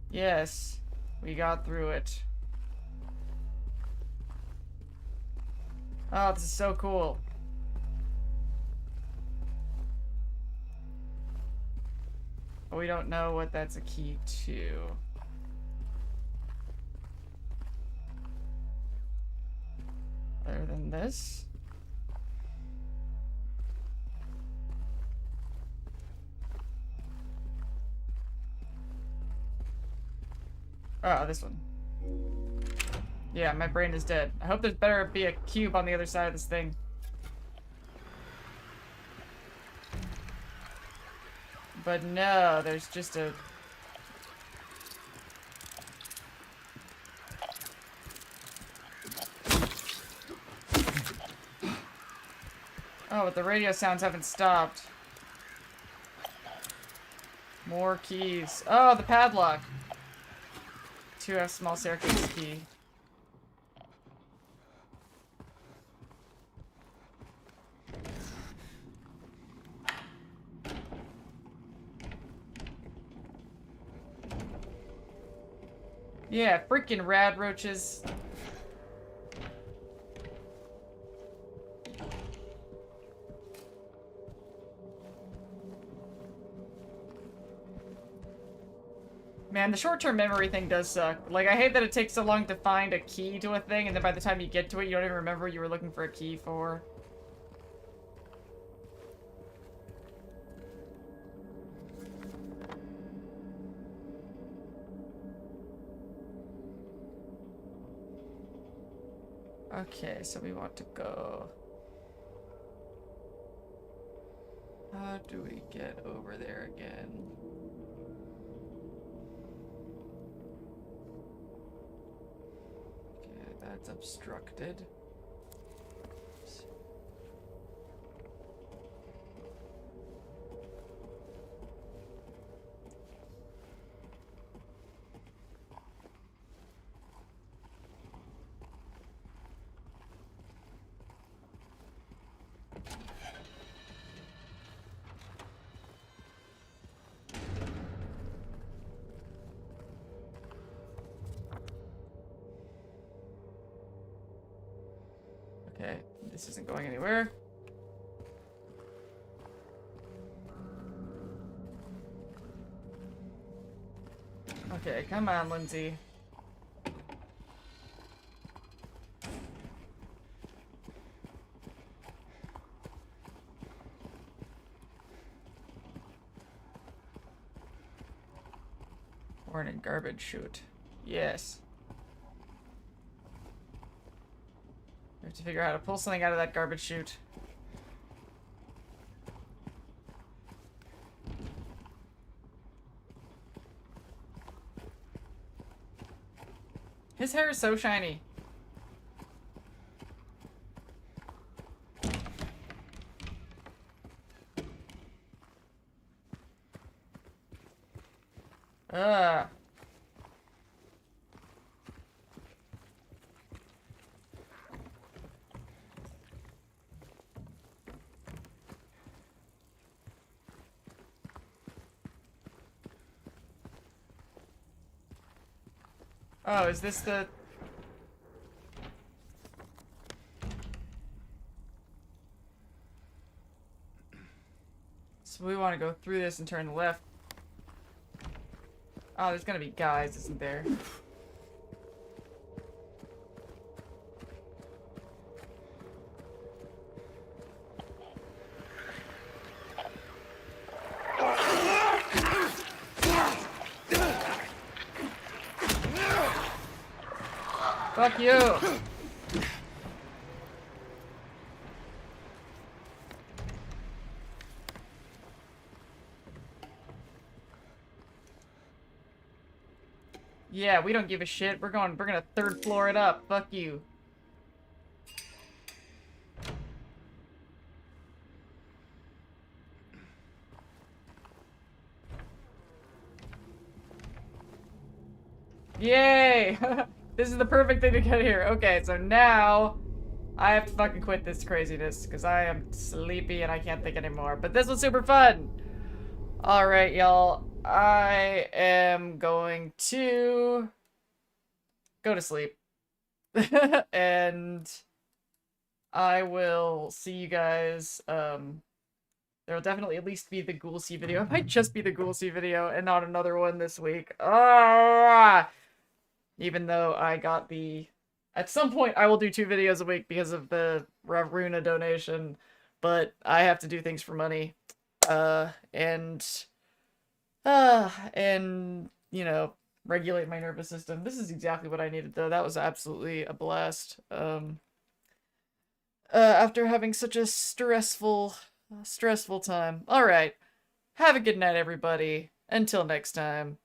Yes, we got through it. Oh, this is so cool. But we don't know what that's a key to. Other than this. Oh, this one. Yeah, my brain is dead. I hope there's better be a cube on the other side of this thing. But no, there's just a... Oh, but the radio sounds haven't stopped. More keys. Oh, the padlock. 2F small staircase key. Yeah, freaking rad roaches. Man, the short-term memory thing does suck. Like, I hate that it takes so long to find a key to a thing, and then by the time you get to it, you don't even remember what you were looking for a key for. Okay, so we want to go... How do we get over there again? Okay, that's obstructed. Okay, this isn't going anywhere. Okay, come on, Lindsay. Or in a garbage chute. Yes. We have to figure out how to pull something out of that garbage chute. His hair is so shiny. Ugh. Oh, is this the... So we want to go through this and turn left. Oh, there's gonna be guys, isn't there? Fuck you! Yeah, we don't give a shit. We're gonna third floor it up. Fuck you. Yay! This is the perfect thing to get here. Okay, so now I have to fucking quit this craziness because I am sleepy and I can't think anymore. But this was super fun! Alright, y'all. I am going to go to sleep. And I will see you guys. There'll definitely at least be the Ghoulsy video. It might just be the Ghoulsy video and not another one this week. Ah! Even though I got the... At some point, I will do 2 videos a week because of the Runa donation. But I have to do things for money. And, you know, regulate my nervous system. This is exactly what I needed, though. That was absolutely a blast. After having such a stressful time. Alright. Have a good night, everybody. Until next time.